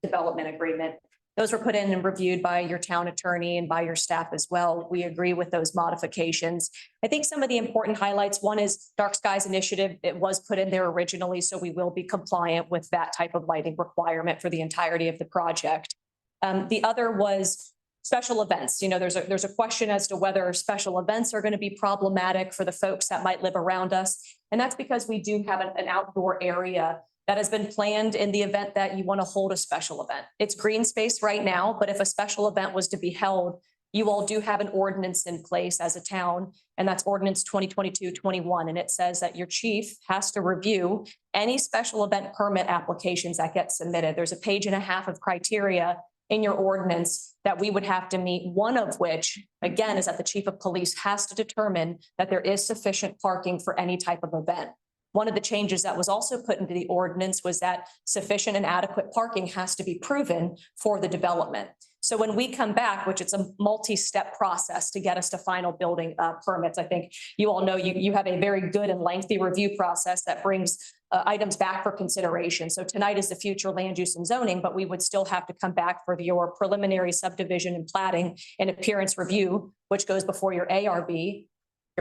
development agreement. Those were put in and reviewed by your town attorney and by your staff as well. We agree with those modifications. I think some of the important highlights, one is Dark Skies Initiative. It was put in there originally, so we will be compliant with that type of lighting requirement for the entirety of the project. The other was special events. You know, there's a question as to whether special events are going to be problematic for the folks that might live around us. And that's because we do have an outdoor area that has been planned in the event that you want to hold a special event. It's green space right now, but if a special event was to be held, you all do have an ordinance in place as a town, and that's ordinance 2022-21. And it says that your chief has to review any special event permit applications that get submitted. There's a 1.5 pages of criteria in your ordinance that we would have to meet, one of which, again, is that the chief of police has to determine that there is sufficient parking for any type of event. One of the changes that was also put into the ordinance was that sufficient and adequate parking has to be proven for the development. So when we come back, which it's a multi-step process to get us to final building permits, I think you all know you have a very good and lengthy review process that brings items back for consideration. So tonight is the future land use and zoning, but we would still have to come back for your preliminary subdivision and platting and appearance review, which goes before your ARB,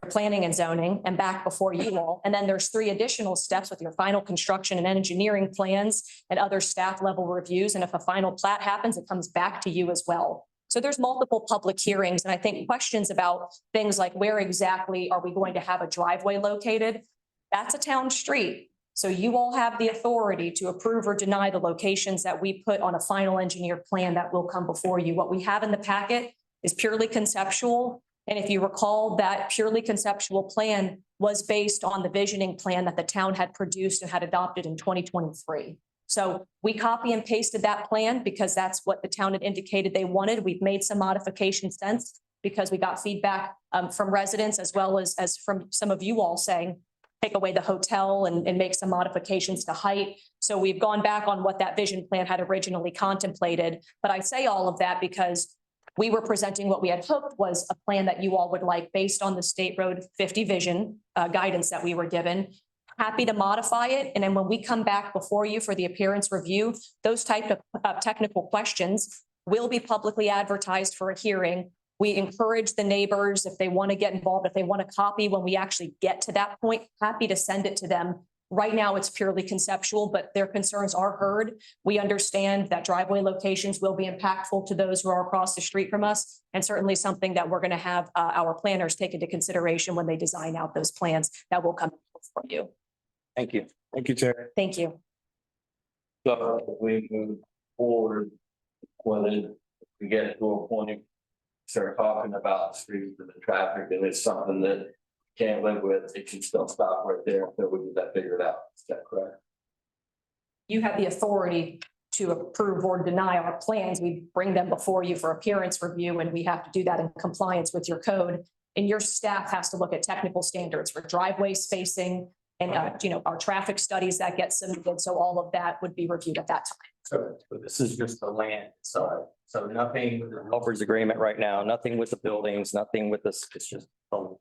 your planning and zoning, and back before you all. And then there's 3 additional steps with your final construction and engineering plans and other staff level reviews. And if a final plat happens, it comes back to you as well. So there's multiple public hearings. And I think questions about things like where exactly are we going to have a driveway located? That's a town street. So you all have the authority to approve or deny the locations that we put on a final engineered plan that will come before you. What we have in the packet is purely conceptual. And if you recall, that purely conceptual plan was based on the visioning plan that the town had produced and had adopted in 2023. So we copy and pasted that plan because that's what the town had indicated they wanted. We've made some modifications since because we got feedback from residents as well as from some of you all saying, take away the hotel and make some modifications to height. So we've gone back on what that vision plan had originally contemplated. But I say all of that because we were presenting what we had hoped was a plan that you all would like based on the State Road 50 vision guidance that we were given. Happy to modify it. And then when we come back before you for the appearance review, those type of technical questions will be publicly advertised for a hearing. We encourage the neighbors, if they want to get involved, if they want to copy when we actually get to that point, happy to send it to them. Right now, it's purely conceptual, but their concerns are heard. We understand that driveway locations will be impactful to those who are across the street from us, and certainly something that we're going to have our planners take into consideration when they design out those plans that will come from you. Thank you. Thank you, Terry. Thank you. So we move forward, whether we get to a point, start talking about the streets and the traffic, and it's something that can't live with, it can still stop right there until we get that figured out. Is that correct? You have the authority to approve or deny our plans. We bring them before you for appearance review, and we have to do that in compliance with your code. And your staff has to look at technical standards for driveway spacing and, our traffic studies that get submitted. So all of that would be reviewed at that time. So this is just the land, so nothing with the developer's agreement right now, nothing with the buildings, nothing with this, it's just the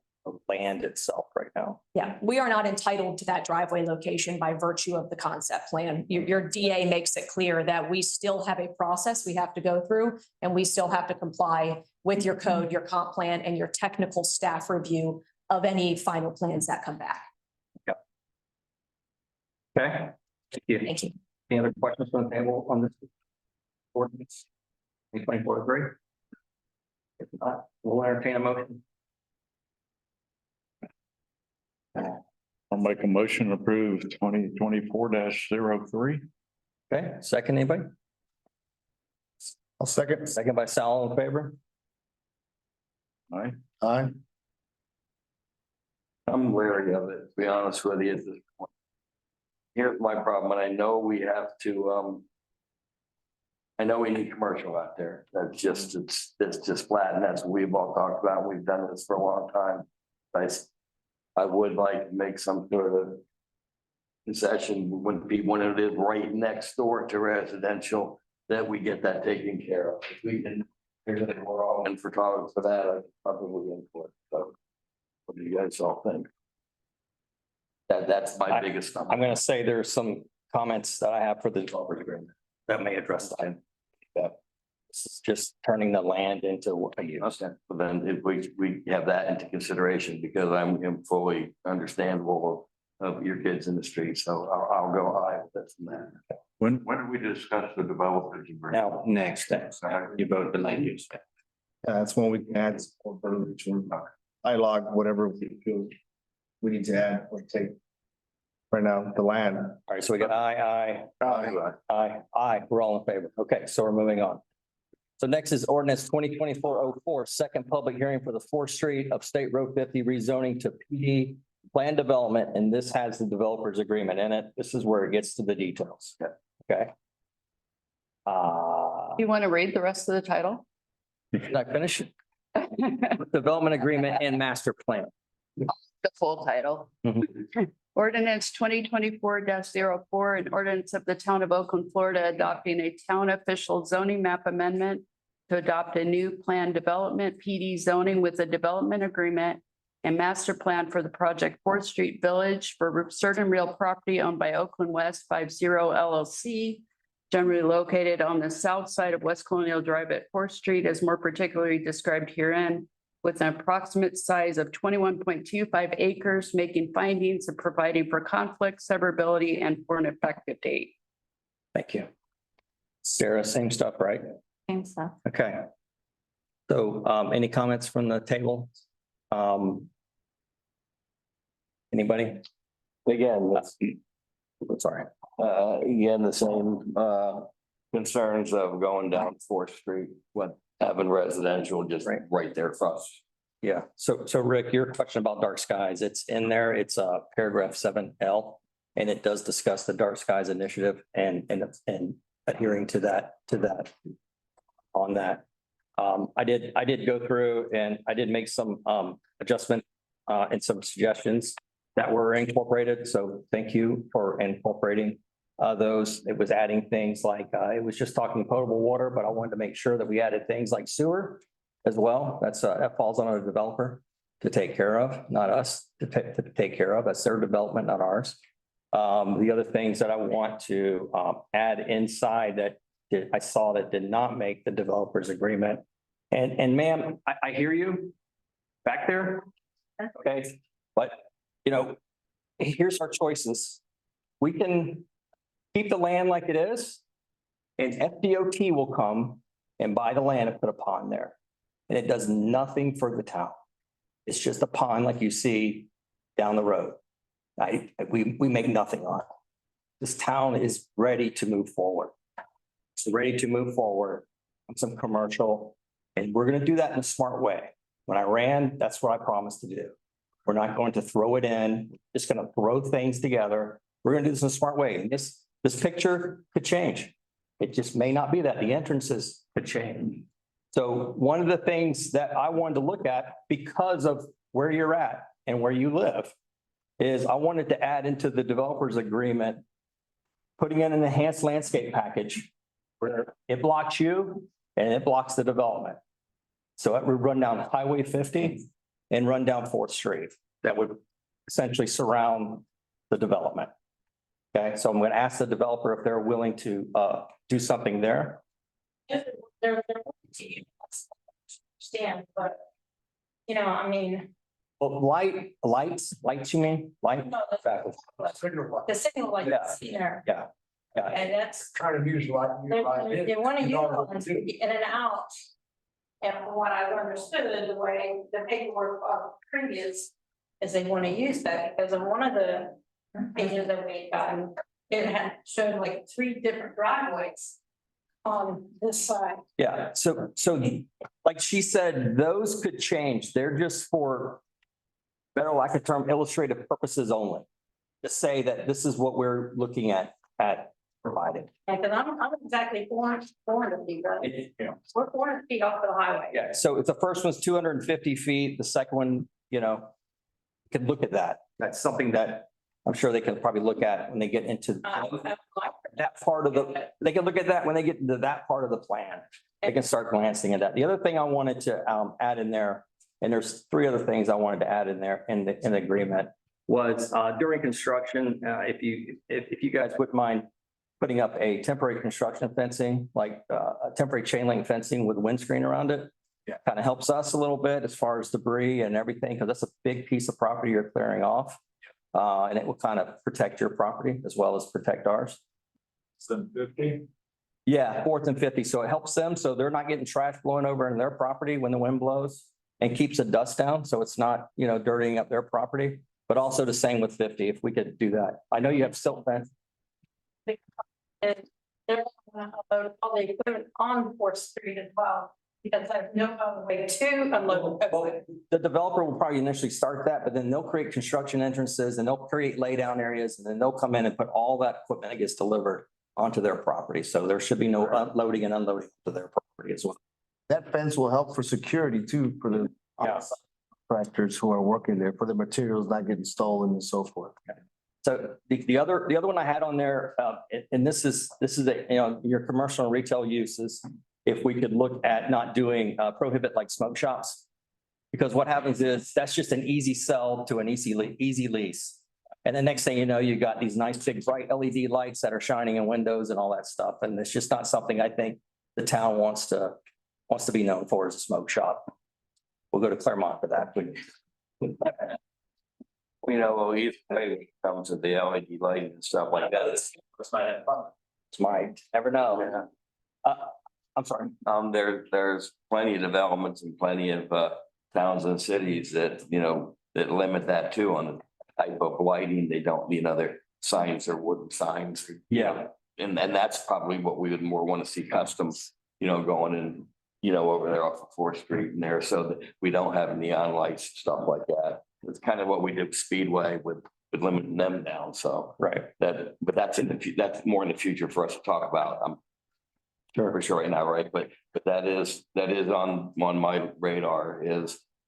land itself right now. Yeah, we are not entitled to that driveway location by virtue of the concept plan. Your DA makes it clear that we still have a process we have to go through, and we still have to comply with your code, your comp plan, and your technical staff review of any final plans that come back. Okay, thank you. Thank you. Any other questions on the table on this ordinance? 2024-3? If not, we'll entertain a motion. I'll make a motion to approve 2024-03. Okay, second, anybody? I'll second. Second by Sal, all in favor? Aye. Aye. I'm wary of it, to be honest with you at this point. Here's my problem, and I know we have to, I know we need commercial out there. That's just, it's just flat, and that's what we've all talked about. We've done this for a long time. I would like to make some sort of concession when it is right next door to residential, that we get that taken care of. If we can, we're all in for talking for that, I probably in for it. So what do you guys all think? That's my biggest. I'm gonna say there's some comments that I have for the developer's agreement that may address that. This is just turning the land into what I use. Okay, but then if we have that into consideration, because I'm fully understandable of your kids in the street, so I'll go high with this and that. When did we discuss the developers agreement? Now, next step, you vote the land use. Yeah, that's when we can add more verbiage or dialogue, whatever we feel we need to add or take. Right now, the land. All right, so we got aye. We're all in favor. Okay, so we're moving on. So next is ordinance 2024-04, second public hearing for the 4th Street of State Road 50 rezoning to PD plan development, and this has the developer's agreement in it. This is where it gets to the details. Okay. You want to read the rest of the title? Did I finish? Development agreement and master plan. The full title. Ordinance 2024-04, an ordinance of the town of Oakland, Florida, adopting a town official zoning map amendment to adopt a new plan development PD zoning with a development agreement and master plan for the project Fourth Street Village for certain real property owned by Oakland West 50 LLC, generally located on the south side of West Colonial Drive at Fourth Street, as more particularly described herein, with an approximate size of 21.25 acres, making findings and providing for conflict, severability, and for an effective date. Thank you. Sarah, same stuff, right? Same stuff. Okay. So, any comments from the table? Anybody? Again, Sorry. again, the same, concerns of going down Fourth Street, what, having residential just right there across. Yeah, so Rick, your question about dark skies, it's in there, it's paragraph 7L. And it does discuss the dark skies initiative and adhering to that on that. I did go through and I did make some adjustment and some suggestions that were incorporated. So thank you for incorporating those. It was adding things like it was just talking potable water, but I wanted to make sure that we added things like sewer as well. That falls on a developer to take care of, not us to take care of. That's their development, not ours. The other things that I want to add inside that I saw that did not make the developers agreement. And ma'am, I hear you back there. Okay, but you know, here's our choices. We can keep the land like it is, and FDOT will come and buy the land and put a pond there. And it does nothing for the town. It's just a pond like you see down the road. We make nothing on it. This town is ready to move forward. It's ready to move forward on some commercial, and we're gonna do that in a smart way. When I ran, that's what I promised to do. We're not going to throw it in, just gonna throw things together. We're gonna do this in a smart way. And this picture could change. It just may not be that. The entrances could change. So one of the things that I wanted to look at, because of where you're at and where you live, is I wanted to add into the developer's agreement, putting in an enhanced landscape package where it blocks you and it blocks the development. So it would run down Highway 50 and run down Fourth Street. That would essentially surround the development. Okay, so I'm going to ask the developer if they're willing to do something there. Stand, but, you know, I mean. Well, lights, you mean? Light? No, the signal light is there. Yeah. And that's, Trying to use like. they want to use it in and out. And from what I've understood, the way the paperwork of previous is they want to use that because of one of the pages that we gotten, it had showed like 3 different driveways on this side. Yeah, so like she said, those could change. They're just for better lack of term, illustrative purposes only. To say that this is what we're looking at providing. And because I'm exactly 400 feet, right? We're 400 feet off of the highway. Yeah, so if the first one's 250 feet, the second one, you know, could look at that. That's something that I'm sure they can probably look at when they get into that part of they can look at that when they get into that part of the plan. They can start glancing at that. The other thing I wanted to add in there, and there's 3 other things I wanted to add in there in the agreement, was during construction, if you guys wouldn't mind putting up a temporary construction fencing, like a temporary chain link fencing with windscreen around it. Yeah. Kind of helps us a little bit as far as debris and everything, because that's a big piece of property you're clearing off. And it will kind of protect your property as well as protect ours. 750? Yeah, 4th and 50. So it helps them. So they're not getting trash blowing over in their property when the wind blows, and keeps the dust down. So it's not, you know, dirtying up their property, but also the same with 50, if we could do that. I know you have silt fence. And they're gonna unload all the equipment on Fourth Street as well, because there's no other way to unload. The developer will probably initially start that, but then they'll create construction entrances and they'll create lay down areas, and then they'll come in and put all that equipment that gets delivered onto their property. So there should be no loading and unloading to their property as well. That fence will help for security too, for the contractors who are working there, for the materials not getting stolen and so forth. So the other one I had on there, and this is a, you know, your commercial and retail uses. if we could look at not doing, prohibit like smoke shops. Because what happens is that's just an easy sell to an easy lease. And the next thing you know, you got these nice big bright LED lights that are shining in windows and all that stuff. And it's just not something I think the town wants to be known for as a smoke shop. We'll go to Claremont for that. You know, well, he's comes with the LED light and stuff like that. It's might, never know. I'm sorry. There's plenty of developments and plenty of towns and cities that, you know, that limit that too on the type of lighting. They don't need other signs or wooden signs. Yeah. And that's probably what we would more want to see customs, you know, going in, you know, over there off of Fourth Street and there, so that we don't have neon lights, stuff like that. It's kind of what we did with Speedway with limiting them down, so. Right. But that's that's more in the future for us to talk about. I'm sure for sure right now, right? But that is on my radar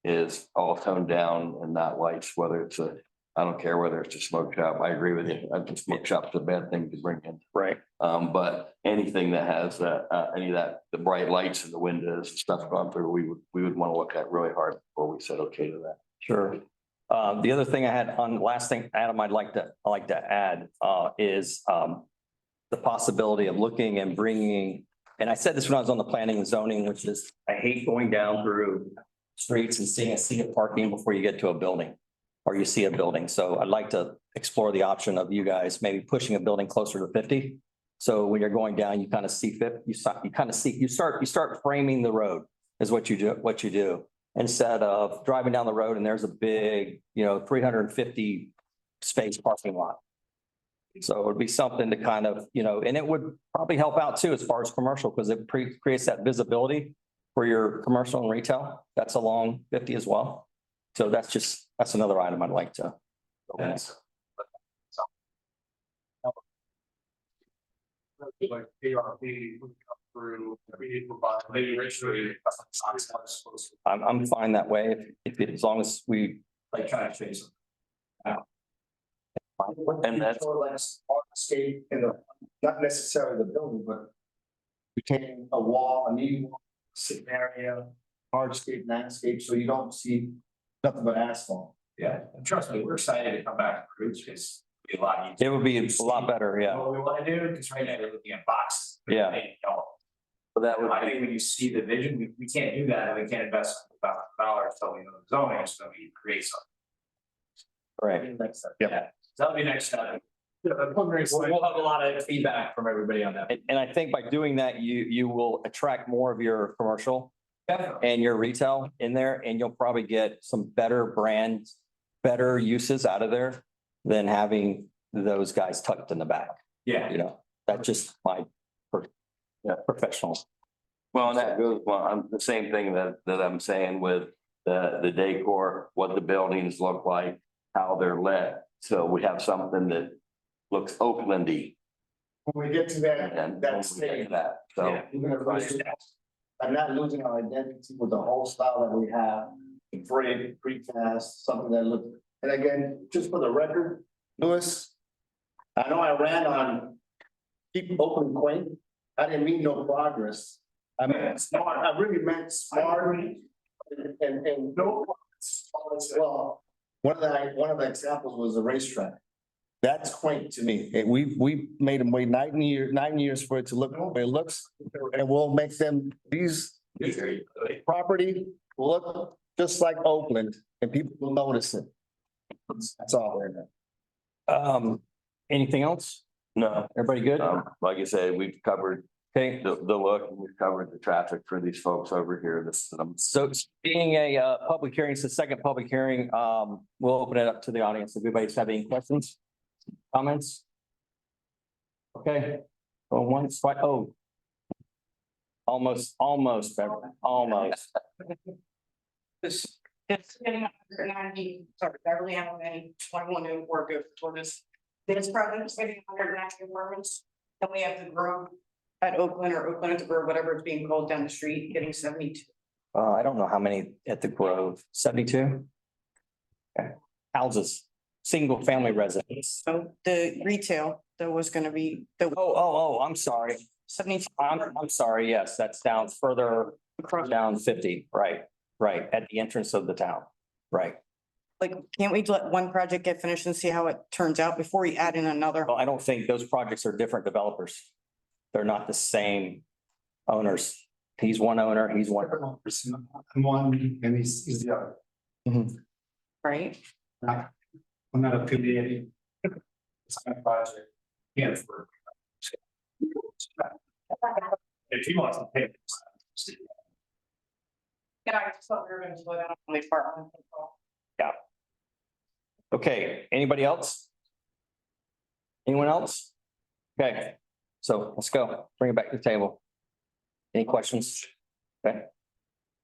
is all toned down and not lights, whether it's I don't care whether it's a smoke shop. I agree with you. I think smoke shop's a bad thing to bring in. Right. But anything that has any of that, the bright lights in the windows and stuff gone through, we would want to look at really hard before we said okay to that. Sure. The other thing I had on, last thing, Adam, I'd like to add is the possibility of looking and bringing, and I said this when I was on the planning and zoning, which is, I hate going down through streets and seeing a sea of parking before you get to a building or you see a building. So I'd like to explore the option of you guys maybe pushing a building closer to 50. So when you're going down, you kind of see you start framing the road is what you do. Instead of driving down the road and there's a big, 350 space parking lot. So it would be something to kind of, and it would probably help out too, as far as commercial, because it creates that visibility for your commercial and retail. That's along 50 as well. So that's another item I'd like to. Like ARP through, maybe racially. I'm fine that way as long as we. Like trying to chase them. And that's Landscape in the, not necessarily the building, but retaining a wall, a knee wall, sitting area, hardscape landscape, so you don't see nothing but asphalt. Yeah, and trust me, we're excited to come back to Roots, because it'd be a lot easier. It would be a lot better, yeah. What we want to do, because right now we're looking at boxes. Yeah. But that would I think when you see the vision, we can't do that, and we can't invest $1,000 till we know the zoning, so we create something. Right. Yeah, so that'll be next step. We'll have a lot of feedback from everybody on that. And I think by doing that, you will attract more of your commercial Definitely. and your retail in there, and you'll probably get some better brands, better uses out of there than having those guys tucked in the back. Yeah. That's just my professional. Well, and that goes, I'm the same thing that I'm saying with the decor, what the buildings look like, how they're lit. So we have something that looks Oaklandy. When we get to that, And that's that, so. Yeah. I'm not losing our identity with the whole style that we have, frame, precast, something that look, and again, just for the record, Louis, I know I ran on keep open quaint. I didn't mean no progress. I meant smart, I really meant smart and no. Well, one of the examples was the racetrack. That's quaint to me. We made them wait 9 years for it to look the way it looks. And we'll make them, these property look just like Oakland and people will notice it. That's all. Anything else? No. Everybody good? Like I said, we've covered Okay. the look, and we've covered the traffic for these folks over here. So being a public hearing, it's the second public hearing, we'll open it up to the audience. If anybody's have any questions, comments? Okay. Well, once, almost, It's getting 190, sorry, Beverly Hamilton, 21 new work toward this. This project is getting 190 apartments. Then we have the Grove at Oakland or Oakland at the Grove, whatever it's being called down the street, getting 72. I don't know how many at the Grove, 72? Okay. Houses, single family residence. So the retail, that was gonna be, Oh, I'm sorry. I'm sorry, yes, that's down further, down 50, right, at the entrance of the town, right. Like, can't we let one project get finished and see how it turns out before we add in another? Well, I don't think those projects are different developers. They're not the same owners. He's one owner, he's one. I'm one and he's the other. Right? I'm not affiliated. It's my project. Yeah. If he wants to pay. Yeah, I just thought we were gonna slow down on the apartment. Yeah. Okay, anybody else? Anyone else? Okay, so let's go, bring it back to the table. Any questions? Okay,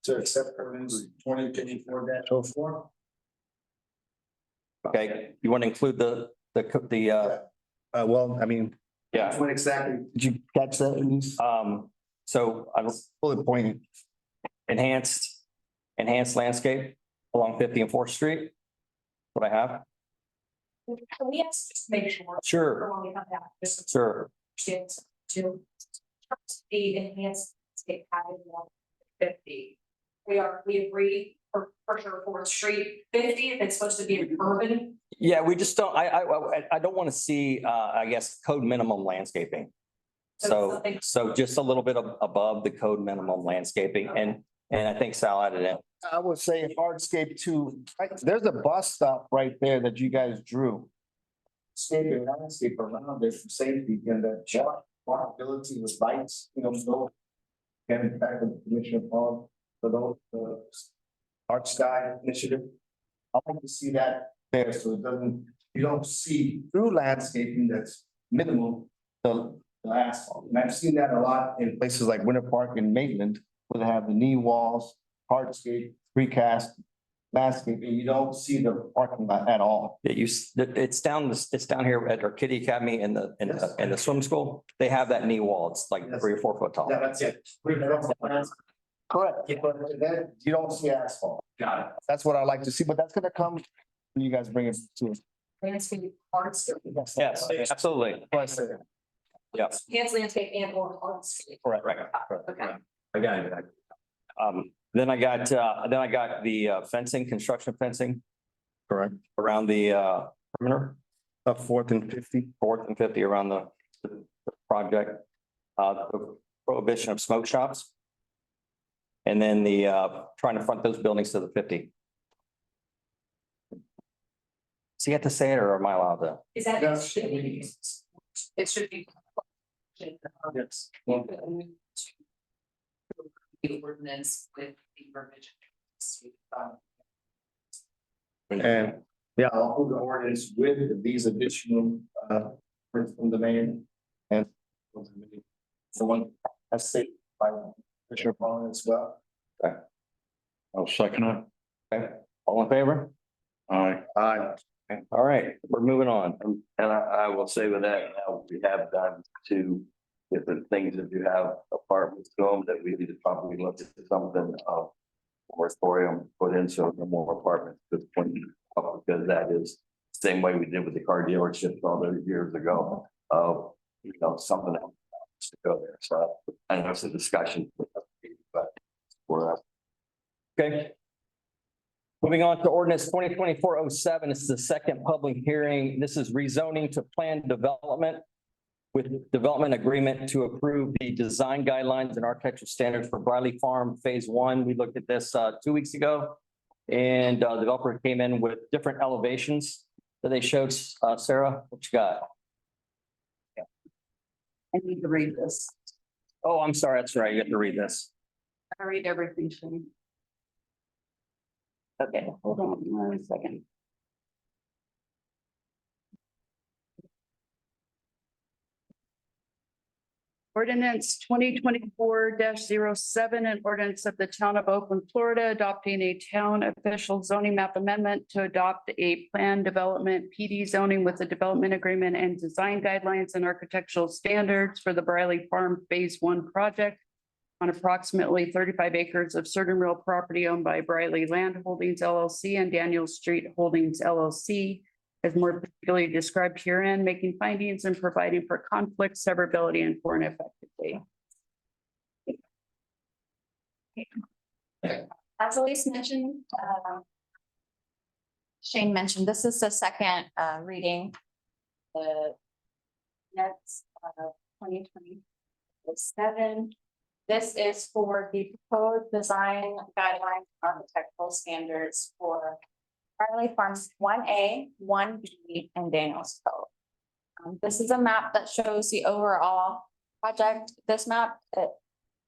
To accept ordinance 2024-04. okay, you want to include the, Well, I mean, yeah, What exactly? did you catch that? Denise? so I don't, Bullet point. enhanced landscape along 50 and 4th Street. What I have, Can we ask, just make sure? Sure. When we come back, just sure, understand to the enhanced state package 150. We agree for sure 4th Street 50, if it's supposed to be an urban. yeah, we just don't, I don't want to see, I guess, code minimum landscaping. So just a little bit above the code minimum landscaping, and I think Sal added in. I would say hardscape too. There's a bus stop right there that you guys drew. Scape and landscape around there for safety and the job, walkability with lights, so. And back to Commissioner Paul, for those, Art Sky Initiative. I like to see that there, so it doesn't, you don't see through landscaping that's minimal, the asphalt. And I've seen that a lot in places like Winter Park and Maitland, where they have the knee walls, hardscape, precast, landscape, and you don't see the parking lot at all. Yeah, it's down here at our Kitty Academy in the swim school. They have that knee wall. It's like 3 or 4 foot tall. Yeah, that's it. Correct, but then you don't see asphalt. Got it. That's what I like to see, but that's gonna come when you guys bring it to us. Landscape parts. Yes, absolutely. Yes, Enhanced landscape and or hardscape. correct, right. Okay. I got it. Then I got the fencing, construction fencing Correct. around the perimeter, Up 4th and 50. 4th and 50 around the project. The prohibition of smoke shops. And then trying to front those buildings to the 50. So you have to say it, or am I allowed to? Is that? Yes. It should be. Yes. The ordinance with the provision. And yeah, I'll hold the ordinance with these additional from the main and. So one, that's safe by Commissioner Paul as well. I'll second it. Okay, all in favor? Aye. Aye. Okay, all right, we're moving on. And I will say with that, now we have done two different things. If you have apartments to them, that we need to probably look at something of moratorium put in, so no more apartments, because that is the same way we did with the car dealerships all those years ago. Something else to go there. So I know it's a discussion, but we're Okay. Moving on to ordinance 2024-07, this is the second public hearing. This is rezoning to planned development with development agreement to approve the design guidelines and architectural standards for Briley Farm Phase 1. We looked at this 2 weeks ago. And the developer came in with different elevations that they showed. Sarah, what you got? I need to read this. Oh, I'm sorry. That's right. You have to read this. I read everything, Shane. Okay, hold on 1 second. Ordinance 2024-07, an ordinance of the town of Oakland, Florida, adopting a town official zoning map amendment to adopt a plan development PD zoning with a development agreement and design guidelines and architectural standards for the Briley Farm Phase 1 project on approximately 35 acres of certain real property owned by Briley Land Holdings LLC and Daniel Street Holdings LLC as more particularly described herein, making findings and providing for conflict, severability, and for an effective date. As Elise mentioned, Shane mentioned, this is the second reading. The next 2027. This is for the proposed design guidelines, architectural standards for Riley Farms 1A, 1B, and Daniels Cove. This is a map that shows the overall project. This map, it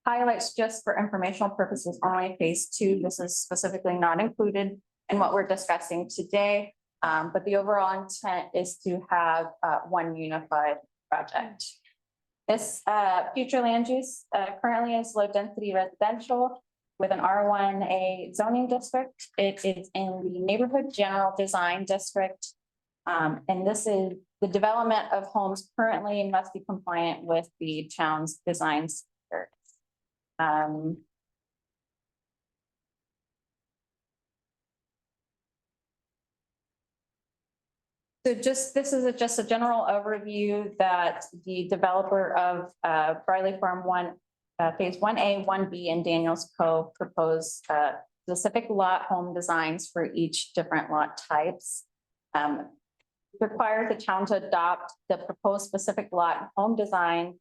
highlights just for informational purposes only phase 2. This is specifically not included in what we're discussing today. But the overall intent is to have one unified project. This future land use currently is low density residential with an R1A zoning district. It is in the neighborhood general design district. And this is the development of homes currently must be compliant with the town's design standards. So this is just a general overview that the developer of Briley Farm phase 1A, 1B, and Daniels Cove propose specific lot home designs for each different lot types. Require the town to adopt the proposed specific lot home design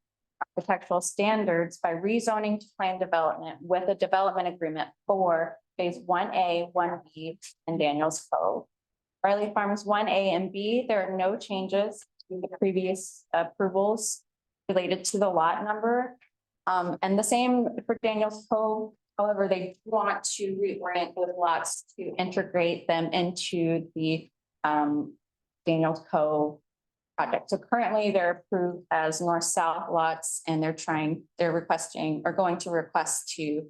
architectural standards by rezoning to plan development with a development agreement for phase 1A, 1B, and Daniels Cove. Riley Farms 1A and B, there are no changes to the previous approvals related to the lot number. And the same for Daniels Cove. However, they want to reorient those lots to integrate them into the Daniels Cove project. So currently they're approved as north-south lots, and they're requesting or going to request to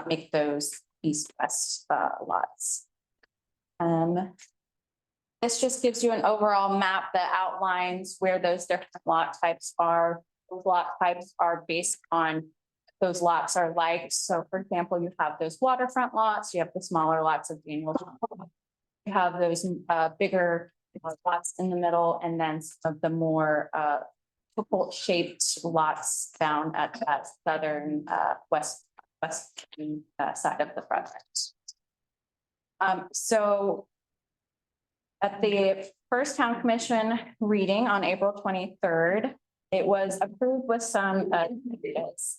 make those east-west lots. This just gives you an overall map that outlines where those different lot types are. Those lot types are based on those lots are like. So for example, you have those waterfront lots, you have the smaller lots of Daniels. You have those bigger lots in the middle, and then some of the more football shaped lots found at that southern west side of the project. So at the first town commission reading on April 23rd, it was approved with some changes.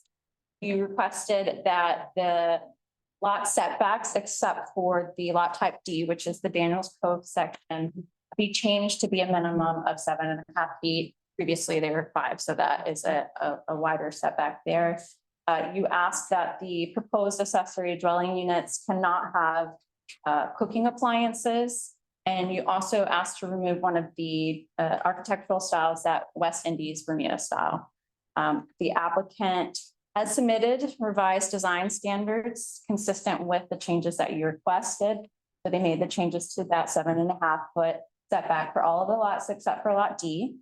You requested that the lot setbacks, except for the lot type D, which is the Daniels Cove section, be changed to be a minimum of 7.5 feet. Previously, they were 5, so that is a wider setback there. You asked that the proposed accessory dwelling units cannot have cooking appliances. And you also asked to remove one of the architectural styles, that West Indies Bermuda style. The applicant has submitted revised design standards consistent with the changes that you requested. So they made the changes to that 7.5 foot setback for all of the lots except for lot D.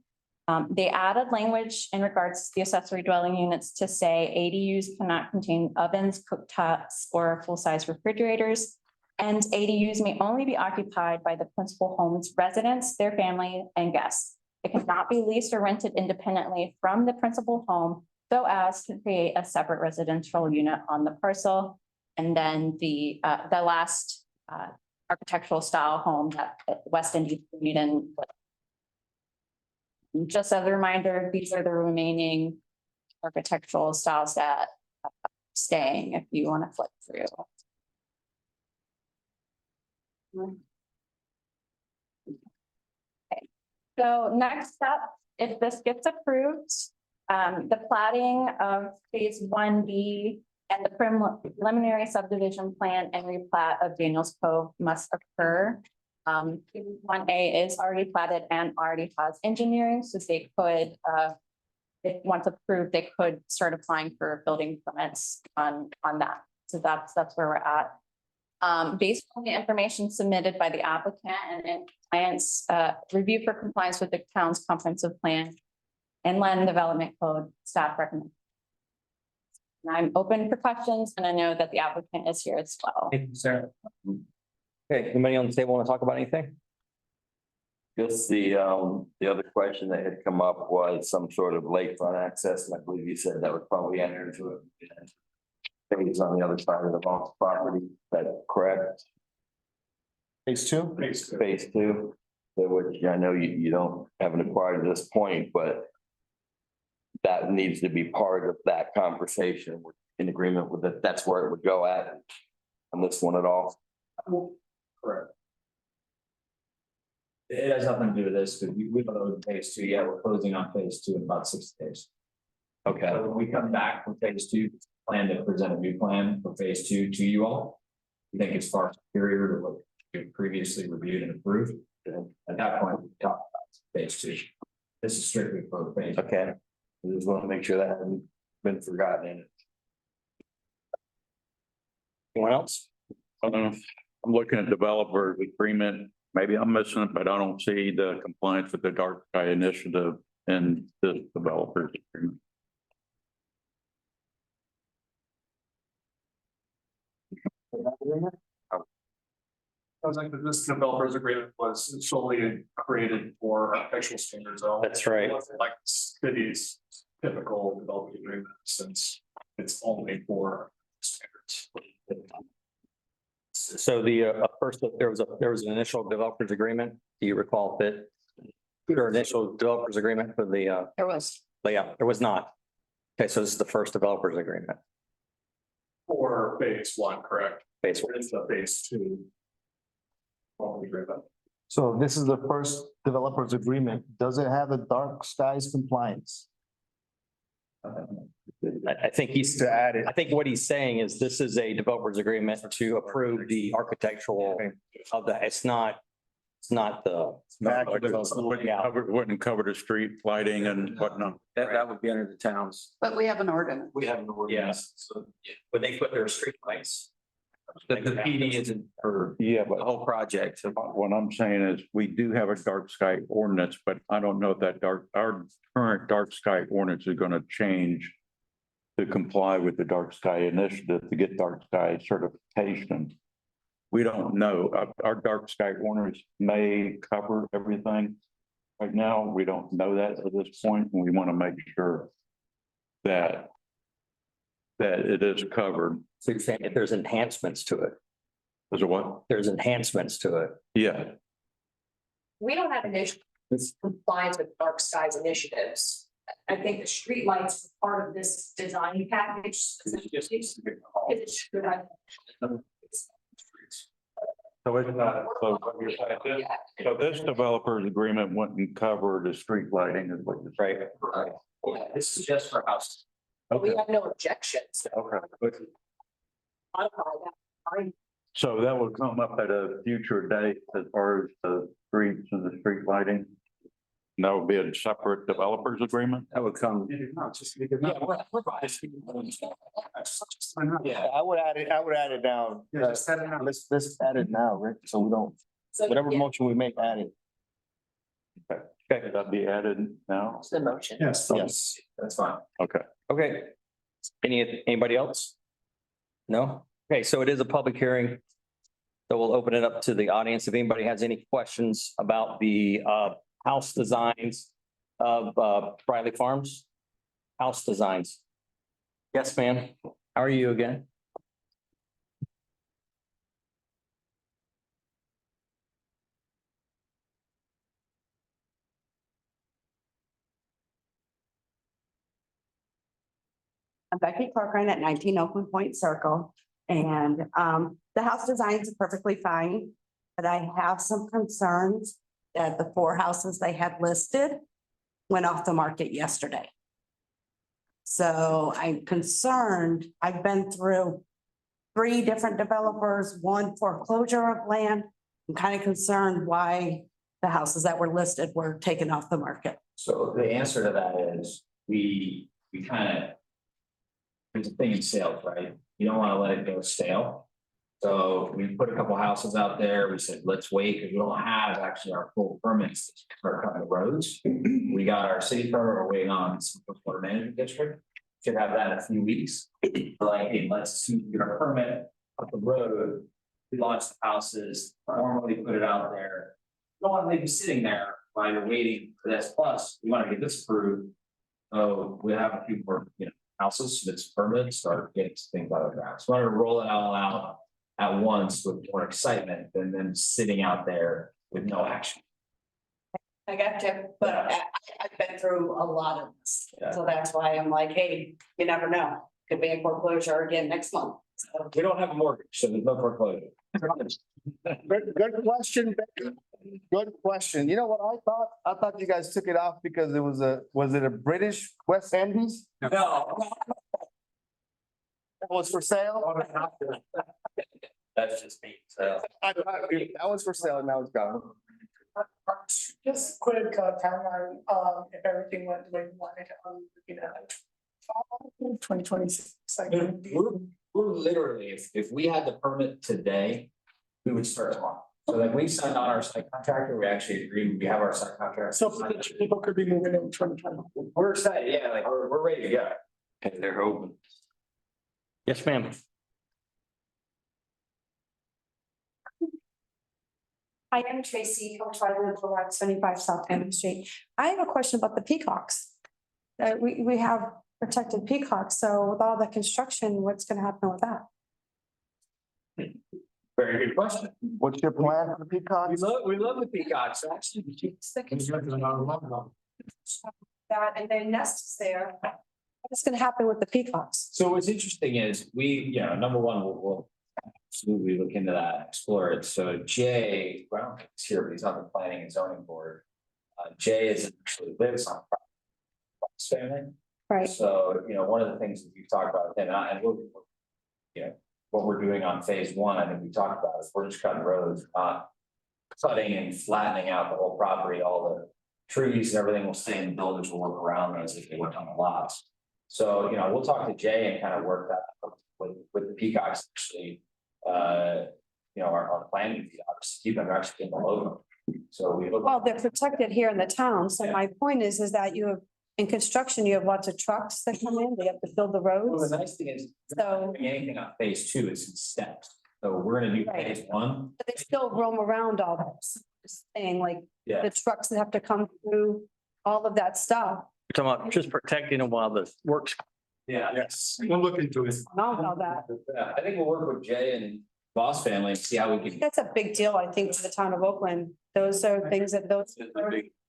They added language in regards to the accessory dwelling units to say ADUs cannot contain ovens, cooktops, or full-size refrigerators. And ADUs may only be occupied by the principal home's residents, their family, and guests. It cannot be leased or rented independently from the principal home so as to create a separate residential unit on the parcel. And then the last architectural style home that West Indies Bermuda. Just as a reminder, these are the remaining architectural styles that are staying if you want to flip through. Okay. So next up, if this gets approved, the platting of phase 1B and the preliminary subdivision plan and replat of Daniels Cove must occur. 1A is already platted and already has engineering, so they could, if once approved, they could start applying for building permits on that. So that's where we're at. Based on the information submitted by the applicant and in compliance, review for compliance with the town's comprehensive plan and land development code, staff recommend. And I'm open for questions, and I know that the applicant is here as well. Thank you, Sarah. Okay, anybody on the table want to talk about anything? Just the other question that had come up was some sort of lakefront access, and I believe you said that would probably enter into it. Things on the other side of the Vaughn's property, is that correct? Phase two? Phase two, which I know you don't haven't acquired at this point, but that needs to be part of that conversation. We're in agreement with it. That's where it would go at on this one at all. Correct. It has nothing to do with this, because we don't know phase two yet. We're closing on phase two in about 60 days. Okay. So when we come back from phase two, plan to present a new plan for phase two to you all. You think it's far superior to what you previously reviewed and approved? And at that point, we talk about phase two. This is strictly for the phase. Okay. We just want to make sure that hasn't been forgotten in it. Anyone else? I'm looking at developer agreement. Maybe I'm missing it, but I don't see the compliance with the dark sky initiative in this developer's agreement. Sounds like this developers agreement was solely created for architectural standards. That's right. Like cities typical development agreement, since it's only for standards. So the first, there was an initial developers agreement. Do you recall that? Your initial developers agreement for the There was. layout? There was not. Okay, so this is the first developers agreement. For phase one, correct? Phase one. It's the phase two. Agreement. So this is the first developers agreement. Does it have a dark skies compliance? I think he's to add it. I think what he's saying is this is a developers agreement to approve the architectural of the, it's not the. Wouldn't cover the street lighting and whatnot. That would be under the towns. But we have an ordinance. We have an ordinance. So when they put their street lights. The PD isn't for Yeah, the but whole project. So what I'm saying is we do have a dark sky ordinance, but I don't know if that our current dark sky ordinance is going to change to comply with the dark sky initiative to get dark sky certification. We don't know. Our dark sky ordinance may cover everything. Right now, we don't know that at this point, and we want to make sure that it is covered. So you're saying if there's enhancements to it, Is it what? there's enhancements to it. Yeah. We don't have initiatives compliance with dark skies initiatives. I think the streetlights are part of this design package. So it's not, so what you're saying, so this developer's agreement wouldn't cover the street lighting is what you're saying. Right. this is just for house. We have no objections. Okay. Modify that. Fine. So that will come up at a future date as far as the streets and the street lighting? And that would be a separate developers agreement? That would come. Yeah, I would add it down. Let's add it now, Rick, so we don't, whatever motion we make, add it. Okay, could that be added now? It's the motion. Yes. Yes. That's fine. Okay. Okay. Anybody else? No? Okay, so it is a public hearing. So we'll open it up to the audience. If anybody has any questions about the house designs of Briley Farms. House designs. Yes, ma'am. How are you again? I'm Becky Corcoran at 19 Oakland Point Circle. And the house designs are perfectly fine, but I have some concerns that the 4 houses they had listed went off the market yesterday. So I'm concerned. I've been through 3 different developers, 1 foreclosure of land. I'm kind of concerned why the houses that were listed were taken off the market. So the answer to that is we kind of. There's a thing in sales, right? You don't want to let it go stale. So we put a couple houses out there. We said, let's wait because we don't have actually our full permits to start cutting the roads. We got our city permit, we're waiting on some water management district. Should have that in a few weeks. Like, hey, let's get our permit up the road. We launched the houses, formally put it out there. don't want to leave them sitting there while you're waiting for this. Plus, we want to get this approved. So we have a few more, houses that's permanent, start getting things out of the ground. So we want to roll it all out at once with more excitement than them sitting out there with no action. I got you, but I've been through a lot of this, Yeah. so that's why I'm like, hey, you never know. Could be in foreclosure again next month. So We don't have a mortgage, so there's no foreclosure. Good question, Becky. Good question. You know what I thought? I thought you guys took it off because it was it a British West Indies? No. That was for sale? That's just me, so. That was for sale, now it's gone. Just quick timeline, if everything went the way you wanted, like 2026. We're literally, if we had the permit today, we would start tomorrow. So like we signed on our site contractor, we actually agreed, we have our site contractor. So potentially people could be moving in 2020. We're excited, yeah, like we're ready to go. And they're open. Yes, ma'am. I am Tracy, I'm trying to live around 75 South Hammond Street. I have a question about the peacocks. We have protected peacocks, so with all the construction, what's gonna happen with that? Very good question. What's your plan for the peacocks? We love the peacocks, actually. That and their nests there. What's gonna happen with the peacocks? So what's interesting is number one, we'll absolutely look into that, explore it. So Jay, well, I don't think he's here, but he's on the planning and zoning board. Jay actually lives on family. Right. So, one of the things that we've talked about with him, and what we're doing on phase one, I think we talked about is we're just cutting roads, not cutting and flattening out the whole property, all the trees and everything will stay in the buildings, will work around those if they work on the lots. So, we'll talk to Jay and kind of work that out with the peacocks, actually. Our planning, obviously, keep them actually in the logo. So we look. Well, they're protected here in the town, so my point is that you have, in construction, you have lots of trucks that come in, they have to fill the Well, roads. the nice thing is, So- we're not doing anything on phase two, it's in steps. So we're gonna do Right. phase one. But they still roam around all this, just saying like Yeah. the trucks that have to come through, all of that stuff. You're talking about just protecting them while the work's. Yeah. Yes, we'll look into it. Not all that. Yeah, I think we'll work with Jay and Boss Family and see how we can. That's a big deal, I think, for the town of Oakland. Those are things that those are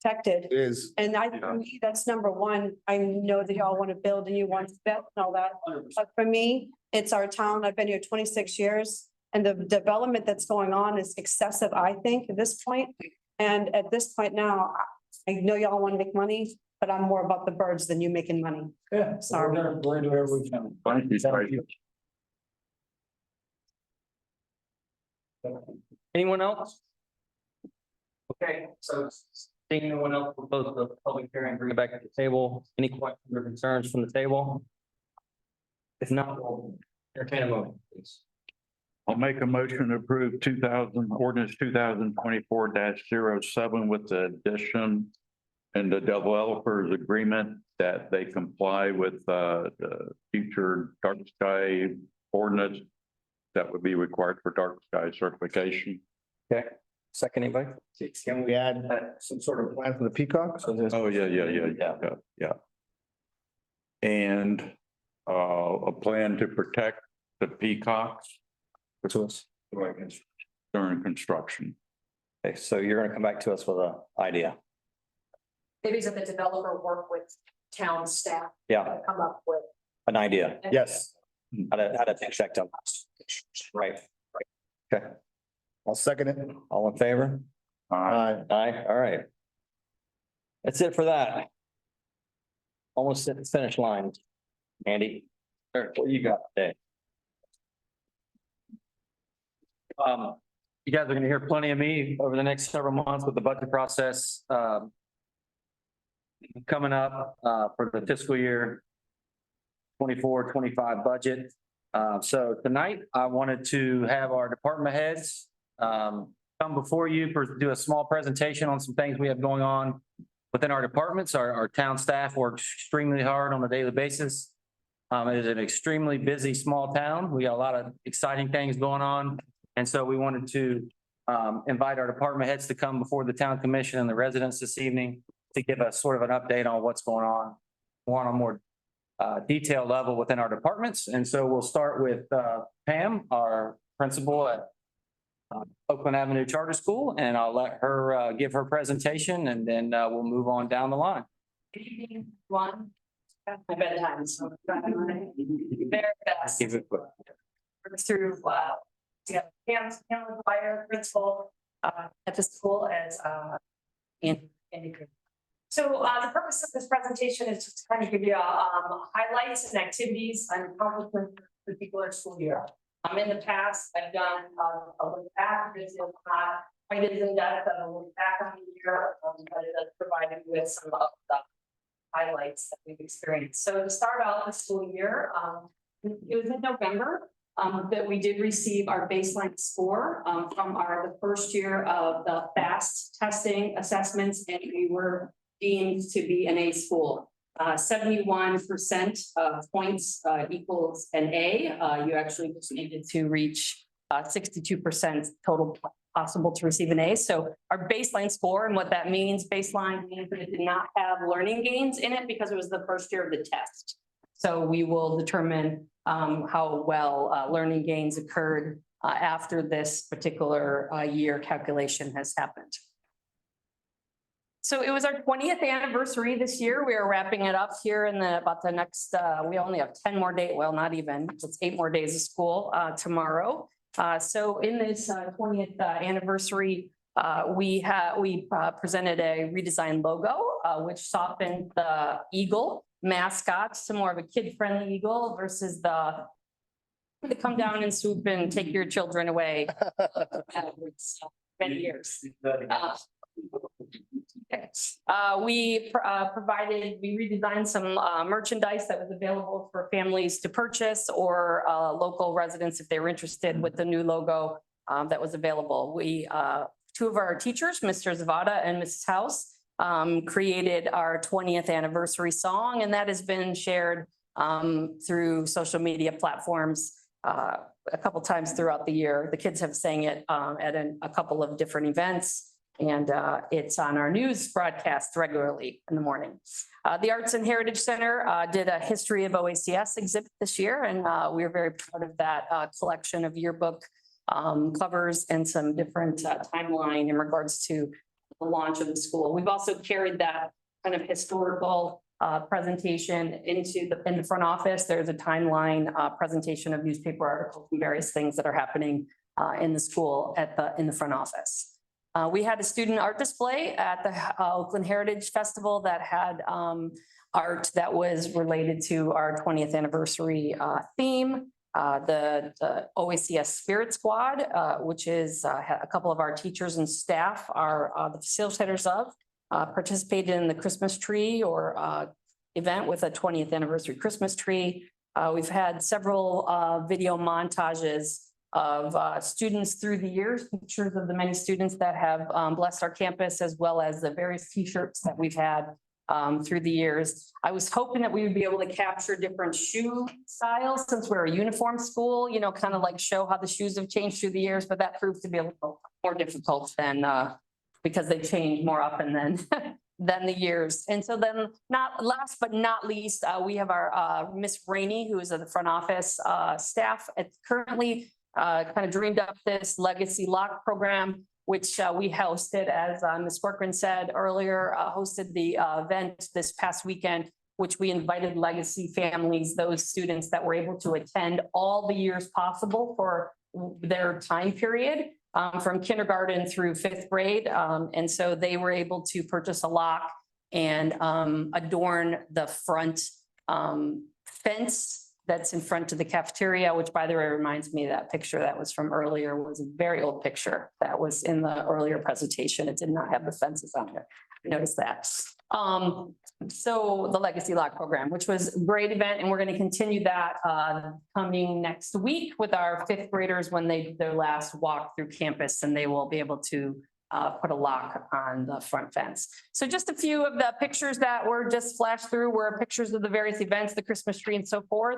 protected. It is. And for me, that's number one. I know that y'all want to build and you want to bet and all that. But for me, it's our town. I've been here 26 years. And the development that's going on is excessive, I think, at this point. And at this point now, I know y'all want to make money, but I'm more about the birds than you making money. Yeah. Sorry. We're gonna do whatever we can. Thank you, Tracy. Anyone else? Okay, so Seeing anyone else, we'll close the public hearing, bring it back to the table. Any questions or concerns from the table? If not, we'll entertain a motion, please. I'll make a motion to approve ordinance 2024-07 with the addition and the developers agreement that they comply with the future dark sky ordinance that would be required for dark sky certification. Okay, second anybody? Can we add some sort of plan for the peacocks? Oh, yeah. And a plan to protect the peacocks To us. during construction. Okay, so you're gonna come back to us with an idea. Maybe that the developer work with town staff. Yeah. to Come up with. An idea. Yes, How to check them. Right. Okay, I'll second it. all in favor? Aye. Aye, all right. That's it for that. Almost at the finish line. Andy, what you got today? You guys are gonna hear plenty of me over the next several months with the budget process, coming up, for the fiscal year 24-25 budget. So tonight I wanted to have our department heads, come before you, do a small presentation on some things we have going on within our departments. Our town staff works extremely hard on a daily basis. It is an extremely busy small town. We got a lot of exciting things going on. And so we wanted to invite our department heads to come before the town commission and the residents this evening to give us sort of an update on what's going on a more detailed level within our departments. And so we'll start with Pam, our principal at Oakland Avenue Charter School, and I'll let her give her presentation, and then we'll move on down the line. One. My bedtime, so. Very fast. Give it quick. Through, yeah, Pam Fire, principal, at the school as, in. So, the purpose of this presentation is just to kind of give you, highlights and activities and accomplishments for the particular school year. In the past, I've done, a look back, this is not quite as in depth, a look back on the year, but it does provide you with some of the highlights that we've experienced. So to start out the school year, it was in November, that we did receive our baseline score, from the first year of the FAST testing assessments, and we were deemed to be an A school. 71% of points equals an A. You actually just needed to reach 62% total possible to receive an A. So our baseline score, and what that means, baseline means that it did not have learning gains in it because it was the first year of the test. So we will determine how well learning gains occurred after this particular year calculation has happened. So it was our 20th anniversary this year. We are wrapping it up here in about the next, we only have 10 more days, well, not even, it's 8 more days of school tomorrow. So in this 20th anniversary, we presented a redesigned logo, which softened the eagle mascot to more of a kid-friendly eagle versus the come down and swoop and take your children away. Many years. We redesigned some merchandise that was available for families to purchase, or local residents if they were interested with the new logo that was available. Two of our teachers, Mr. Zavada and Mrs. House, created our 20th anniversary song, and that has been shared through social media platforms a couple times throughout the year. The kids have sang it at a couple of different events. And it's on our news broadcast regularly in the morning. The Arts and Heritage Center did a history of OACS exhibit this year, and we are very proud of that collection of yearbook covers and some different timeline in regards to the launch of the school. We've also carried that kind of historical presentation in the front office. There's a timeline presentation of newspaper articles and various things that are happening in the school in the front office. We had a student art display at the Oakland Heritage Festival that had art that was related to our 20th anniversary theme. The OACS Spirit Squad, which is a couple of our teachers and staff are the facilitators of, participated in the Christmas tree or event with a 20th anniversary Christmas tree. We've had several video montages of students through the years, pictures of the many students that have blessed our campus, as well as the various t-shirts that we've had through the years. I was hoping that we would be able to capture different shoe styles since we're a uniform school, you know, kind of like show how the shoes have changed through the years, but that proved to be a little more difficult than because they change more often than the years. And so then last but not least, we have our Miss Rainey, who is at the front office staff currently kind of dreamed up this Legacy Lock program, which we hosted, as Ms. Corcoran said earlier, hosted the event this past weekend, which we invited legacy families, those students that were able to attend all the years possible for their time period, from kindergarten through 5th grade. And so they were able to purchase a lock and adorn the front fence that's in front of the cafeteria, which, by the way, reminds me of that picture that was from earlier, was a very old picture that was in the earlier presentation. It did not have the fences on there. I noticed that. So the Legacy Lock program, which was a great event, and we're going to continue that coming next week with our 5th graders when they do their last walk through campus, and they will be able to put a lock on the front fence. So just a few of the pictures that were just flashed through were pictures of the various events, the Christmas tree and so forth.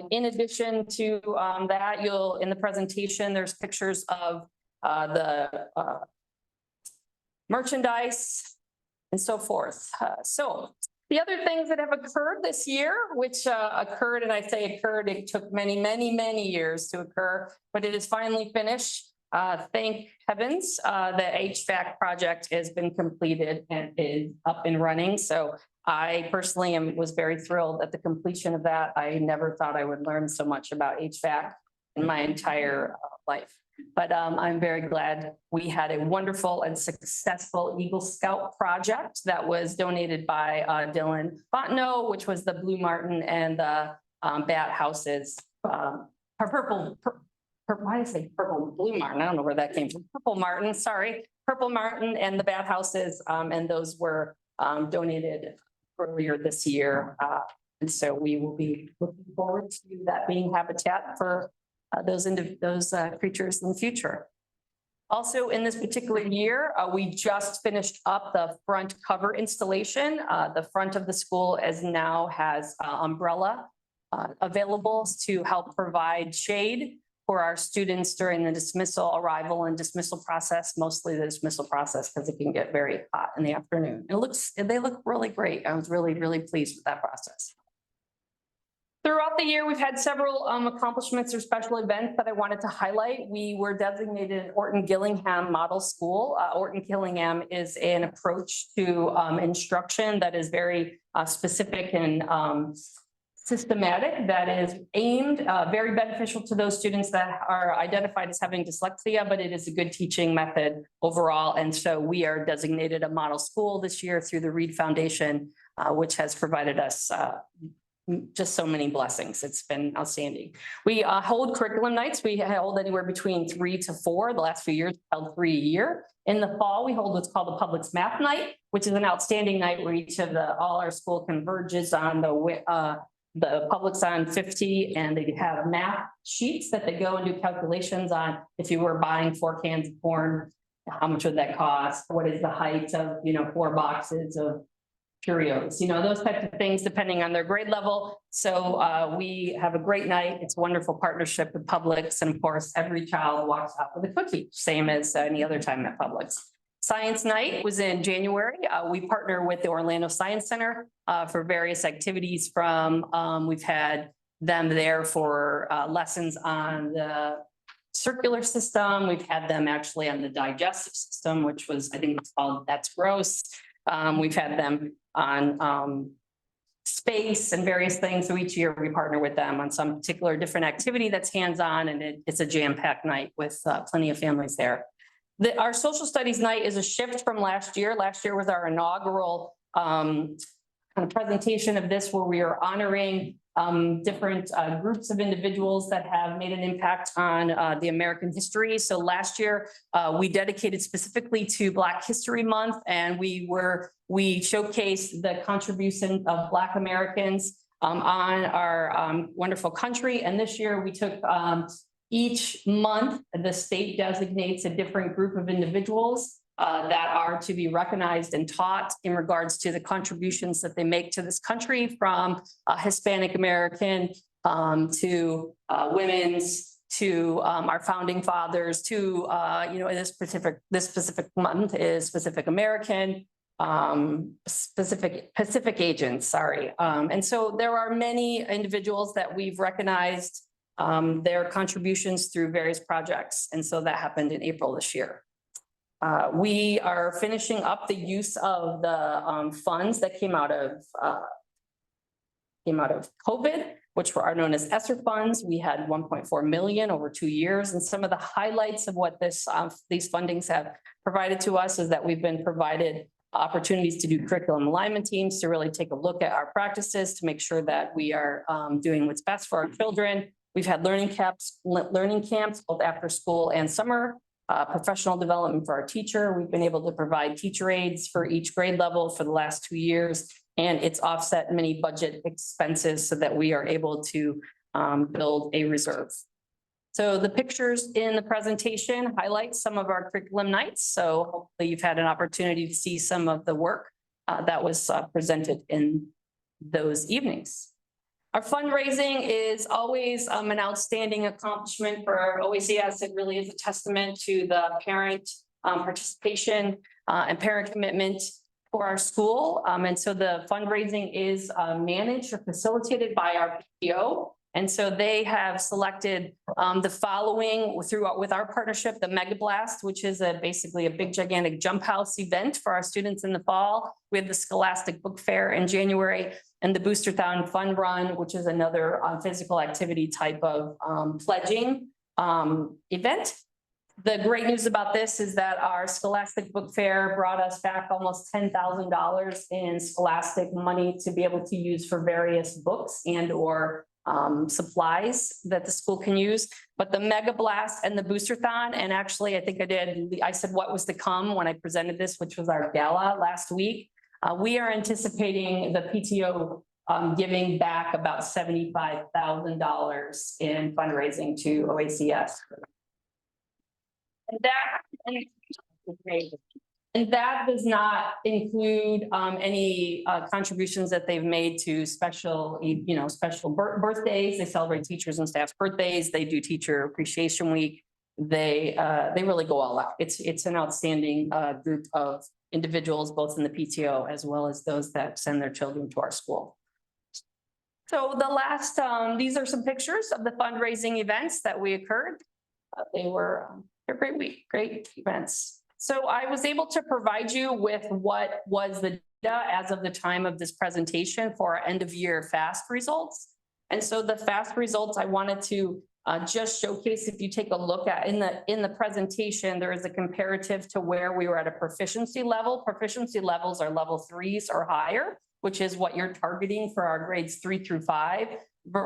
In addition to that, in the presentation, there's pictures of the merchandise and so forth. So the other things that have occurred this year, which occurred, and I say occurred, it took many, many, many years to occur, but it is finally finished. Thank heavens, the HVAC project has been completed and is up and running. So I personally was very thrilled at the completion of that. I never thought I would learn so much about HVAC in my entire life. But I'm very glad we had a wonderful and successful Eagle Scout project that was donated by Dylan Fontenot, which was the Blue Martin and the Bat Houses. Why did I say purple Blue Martin? I don't know where that came from. Purple Martin, sorry. Purple Martin and the Bat Houses, and those were donated earlier this year. And so we will be looking forward to that being habitat for those creatures in the future. Also, in this particular year, we just finished up the front cover installation. The front of the school now has umbrella available to help provide shade for our students during the dismissal, arrival and dismissal process, mostly the dismissal process, because it can get very hot in the afternoon. They look really great. I was really, really pleased with that process. Throughout the year, we've had several accomplishments or special events that I wanted to highlight. We were designated an Orton Gillingham Model School. Orton Gillingham is an approach to instruction that is very specific and systematic, that is aimed, very beneficial to those students that are identified as having dyslexia, but it is a good teaching method overall. And so we are designated a model school this year through the Reed Foundation, which has provided us just so many blessings. It's been outstanding. We hold curriculum nights. We hold anywhere between 3 to 4. The last few years held 3 a year. In the fall, we hold what's called the Public's Math Night, which is an outstanding night where each of all our school converges on the Public's on 50, and they have math sheets that they go and do calculations on. If you were buying 4 cans of corn, how much would that cost? What is the height of 4 boxes of Cheerios, those types of things, depending on their grade level. So we have a great night. It's a wonderful partnership with Publix. And of course, every child walks out with a cookie, same as any other time at Publix. Science Night was in January. We partner with the Orlando Science Center for various activities we've had them there for lessons on the circular system. We've had them actually on the digestive system, which was, I think it's called That's Gross. We've had them on space and various things. So each year we partner with them on some particular different activity that's hands-on, and it's a jam-packed night with plenty of families there. Our social studies night is a shift from last year. Last year was our inaugural kind of presentation of this, where we are honoring different groups of individuals that have made an impact on the American history. So last year, we dedicated specifically to Black History Month, and we showcased the contribution of Black Americans on our wonderful country. And this year we took each month, the state designates a different group of individuals that are to be recognized and taught in regards to the contributions that they make to this country, from Hispanic American to women's, to our founding fathers, to this specific month is Pacific American, Pacific agents, sorry. And so there are many individuals that we've recognized their contributions through various projects. And so that happened in April this year. We are finishing up the use of the funds that came out of COVID, which are known as ESSER funds. We had 1.4 million over 2 years. And some of the highlights of what these fundings have provided to us is that we've been provided opportunities to do curriculum alignment teams, to really take a look at our practices, to make sure that we are doing what's best for our children. We've had learning camps, both after school and summer. Professional development for our teacher. We've been able to provide teacher aides for each grade level for the last 2 years, and it's offset many budget expenses so that we are able to build a reserve. So the pictures in the presentation highlight some of our curriculum nights. So hopefully you've had an opportunity to see some of the work that was presented in those evenings. Our fundraising is always an outstanding accomplishment for OACS. It really is a testament to the parent participation and parent commitment for our school. And so the fundraising is managed or facilitated by our PTO. And so they have selected the following with our partnership, the Mega Blast, which is basically a big gigantic jump house event for our students in the fall. We have the Scholastic Book Fair in January and the Boostertown Fun Run, which is another physical activity type of pledging event. The great news about this is that our Scholastic Book Fair brought us back almost $10,000 in Scholastic money to be able to use for various books and or supplies that the school can use. But the Mega Blast and the Boosterthon, and actually I think I said what was to come when I presented this, which was our gala last week. We are anticipating the PTO giving back about $75,000 in fundraising to OACS. And that does not include any contributions that they've made to special birthdays. They celebrate teachers and staff's birthdays. They do Teacher Appreciation Week. They really go all out. It's an outstanding group of individuals, both in the PTO as well as those that send their children to our school. So the last, these are some pictures of the fundraising events that we occurred. They're a great week, great events. So I was able to provide you with what was the data as of the time of this presentation for our end of year FAST results. And so the FAST results I wanted to just showcase, if you take a look at in the presentation, there is a comparative to where we were at a proficiency level. Proficiency levels are level 3s or higher, which is what you're targeting for our grades 3 through 5,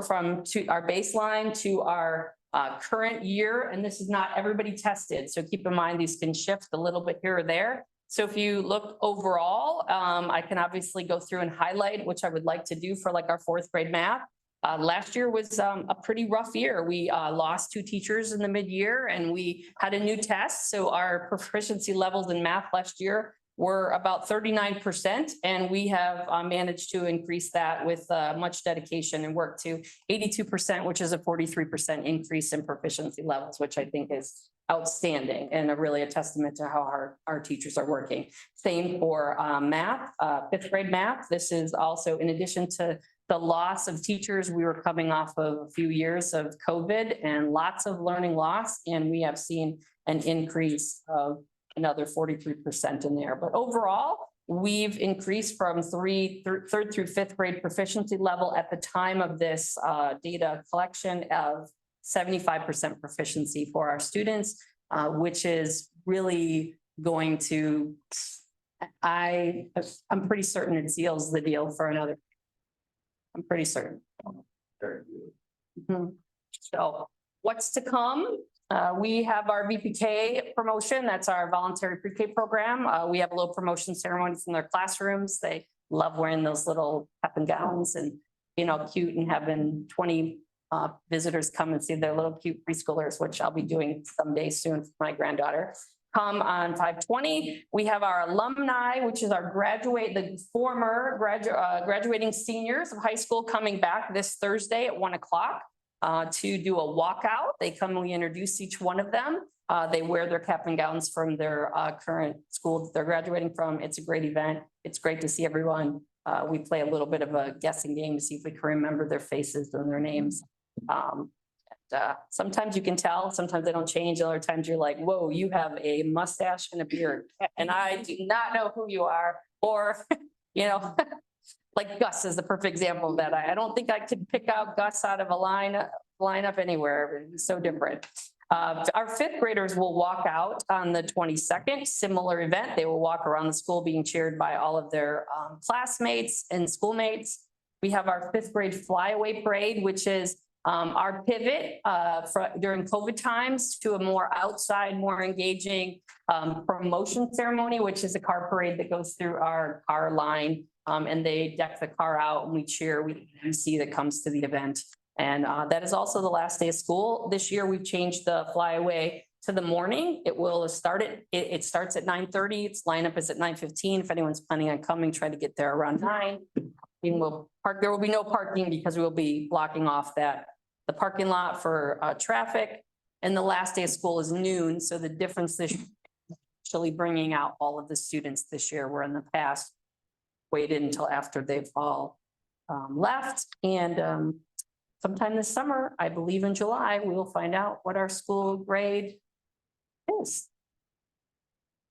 from our baseline to our current year. And this is not everybody tested. So keep in mind, these can shift a little bit here or there. So if you look overall, I can obviously go through and highlight, which I would like to do for like our 4th grade math. Last year was a pretty rough year. We lost 2 teachers in the mid-year and we had a new test. So our proficiency levels in math last year were about 39%. And we have managed to increase that with much dedication and work to 82%, which is a 43% increase in proficiency levels, which I think is outstanding and really a testament to how hard our teachers are working. Same for math, 5th grade math. This is also in addition to the loss of teachers. We were coming off of a few years of COVID and lots of learning loss. And we have seen an increase of another 43% in there. But overall, we've increased from 3rd through 5th grade proficiency level at the time of this data collection of 75% proficiency for our students, which is really going to, I'm pretty certain it seals the deal for another. I'm pretty certain. So what's to come? We have our VPK promotion. That's our voluntary pre-K program. We have a little promotion ceremonies in their classrooms. They love wearing those little cap and gowns and being all cute and having 20 visitors come and see their little cute preschoolers, which I'll be doing someday soon for my granddaughter. Come on 5/20. We have our alumni, which is our the former graduating seniors of high school coming back this Thursday at 1 o'clock. To do a walkout. They come, we introduce each one of them. They wear their cap and gowns from their current school that they're graduating from. It's a great event. It's great to see everyone. We play a little bit of a guessing game to see if we can remember their faces and their names. Sometimes you can tell, sometimes they don't change. Other times you're like, whoa, you have a mustache and a beard and I do not know who you are. Or, like Gus is the perfect example of that. I don't think I could pick out Gus out of a lineup anywhere. It's so different. Our 5th graders will walk out on the 22nd, similar event. They will walk around the school being cheered by all of their classmates and schoolmates. We have our 5th grade flyaway parade, which is our pivot during COVID times to a more outside, more engaging promotion ceremony, which is a car parade that goes through our car line. And they deck the car out and we cheer, we MC that comes to the event. And that is also the last day of school. This year, we've changed the flyaway to the morning. It will start it starts at 9:30. Its lineup is at 9:15. If anyone's planning on coming, try to get there around 9. there will be no parking because we'll be blocking off the parking lot for traffic. And the last day of school is noon, so the difference this actually bringing out all of the students this year, where in the past waited until after they've all left. And sometime this summer, I believe in July, we will find out what our school grade is.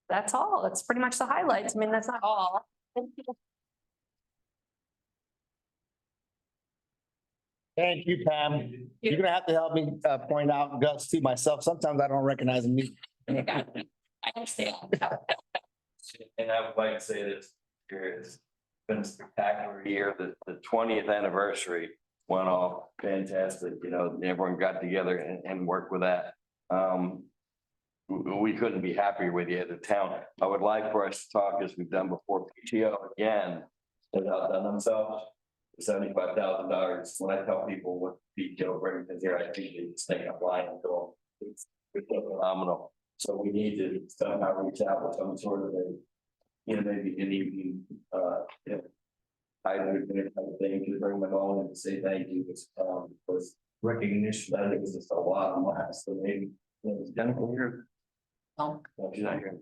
That's all. That's pretty much the highlights. I mean, that's not all. Thank you. Thank you, Pam. You're gonna have to help me point out Gus to myself. Sometimes I don't recognize him. I understand. And I would like to say this, it's been a spectacular year. The 20th anniversary went off fantastic. You know, everyone got together and worked with that. We couldn't be happier with you as a town. I would like for us to talk, as we've done before, PTO again, has outdone themselves. $75,000. When I tell people what PTO brings in here, I think they just think I'm lying to them. It's phenomenal. So we need to somehow reach out with some sort of a, you know, maybe an evening, I don't know, type of thing to bring them on and say thank you. Was recognition. I think it's just a lot of laughs. So maybe, is Jennifer here? No, she's not here.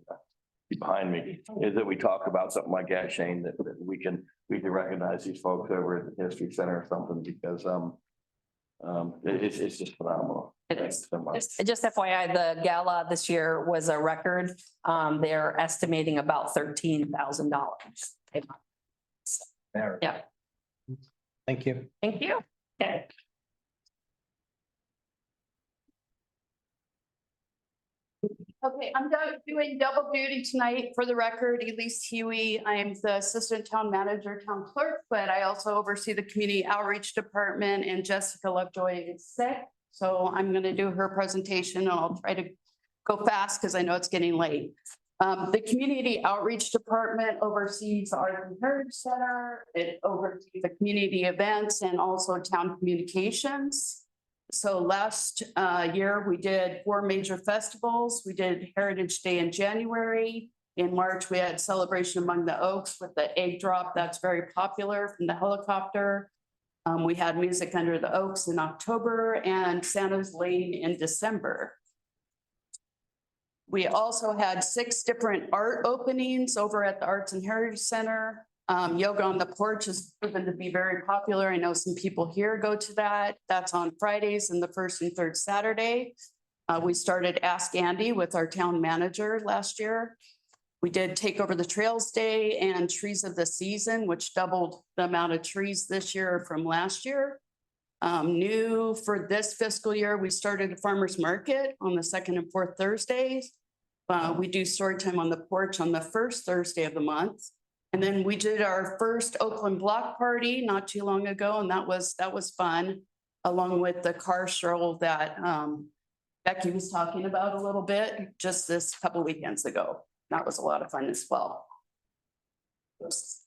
Behind me is that we talk about something like that, Shane, that we can recognize these folks over at the History Center or something, because it's just phenomenal. Thanks so much. Just FYI, the gala this year was a record. They're estimating about $13,000. Yeah. Thank you. Thank you. Okay. Okay, I'm doing double duty tonight. For the record, Elise Huey. I am the Assistant Town Manager, Town Clerk, but I also oversee the Community Outreach Department, and Jessica Lovejoy is sick. So I'm going to do her presentation and I'll try to go fast because I know it's getting late. The Community Outreach Department oversees the Art and Heritage Center. It oversees the community events and also town communications. So last year, we did 4 major festivals. We did Heritage Day in January. In March, we had Celebration Among the Oaks with the egg drop. That's very popular from the helicopter. We had Music Under the Oaks in October and Santa's Lane in December. We also had 6 different art openings over at the Arts and Heritage Center. Yoga on the Porch has proven to be very popular. I know some people here go to that. That's on Fridays and the first and third Saturday. We started Ask Andy with our town manager last year. We did Take Over the Trails Day and Trees of the Season, which doubled the amount of trees this year from last year. New for this fiscal year, we started a farmer's market on the 2nd and 4th Thursdays. We do story time on the porch on the 1st Thursday of the month. And then we did our first Oakland Block Party not too long ago, and that was fun, along with the car show that Becky was talking about a little bit just this couple weekends ago. That was a lot of fun as well. Oops.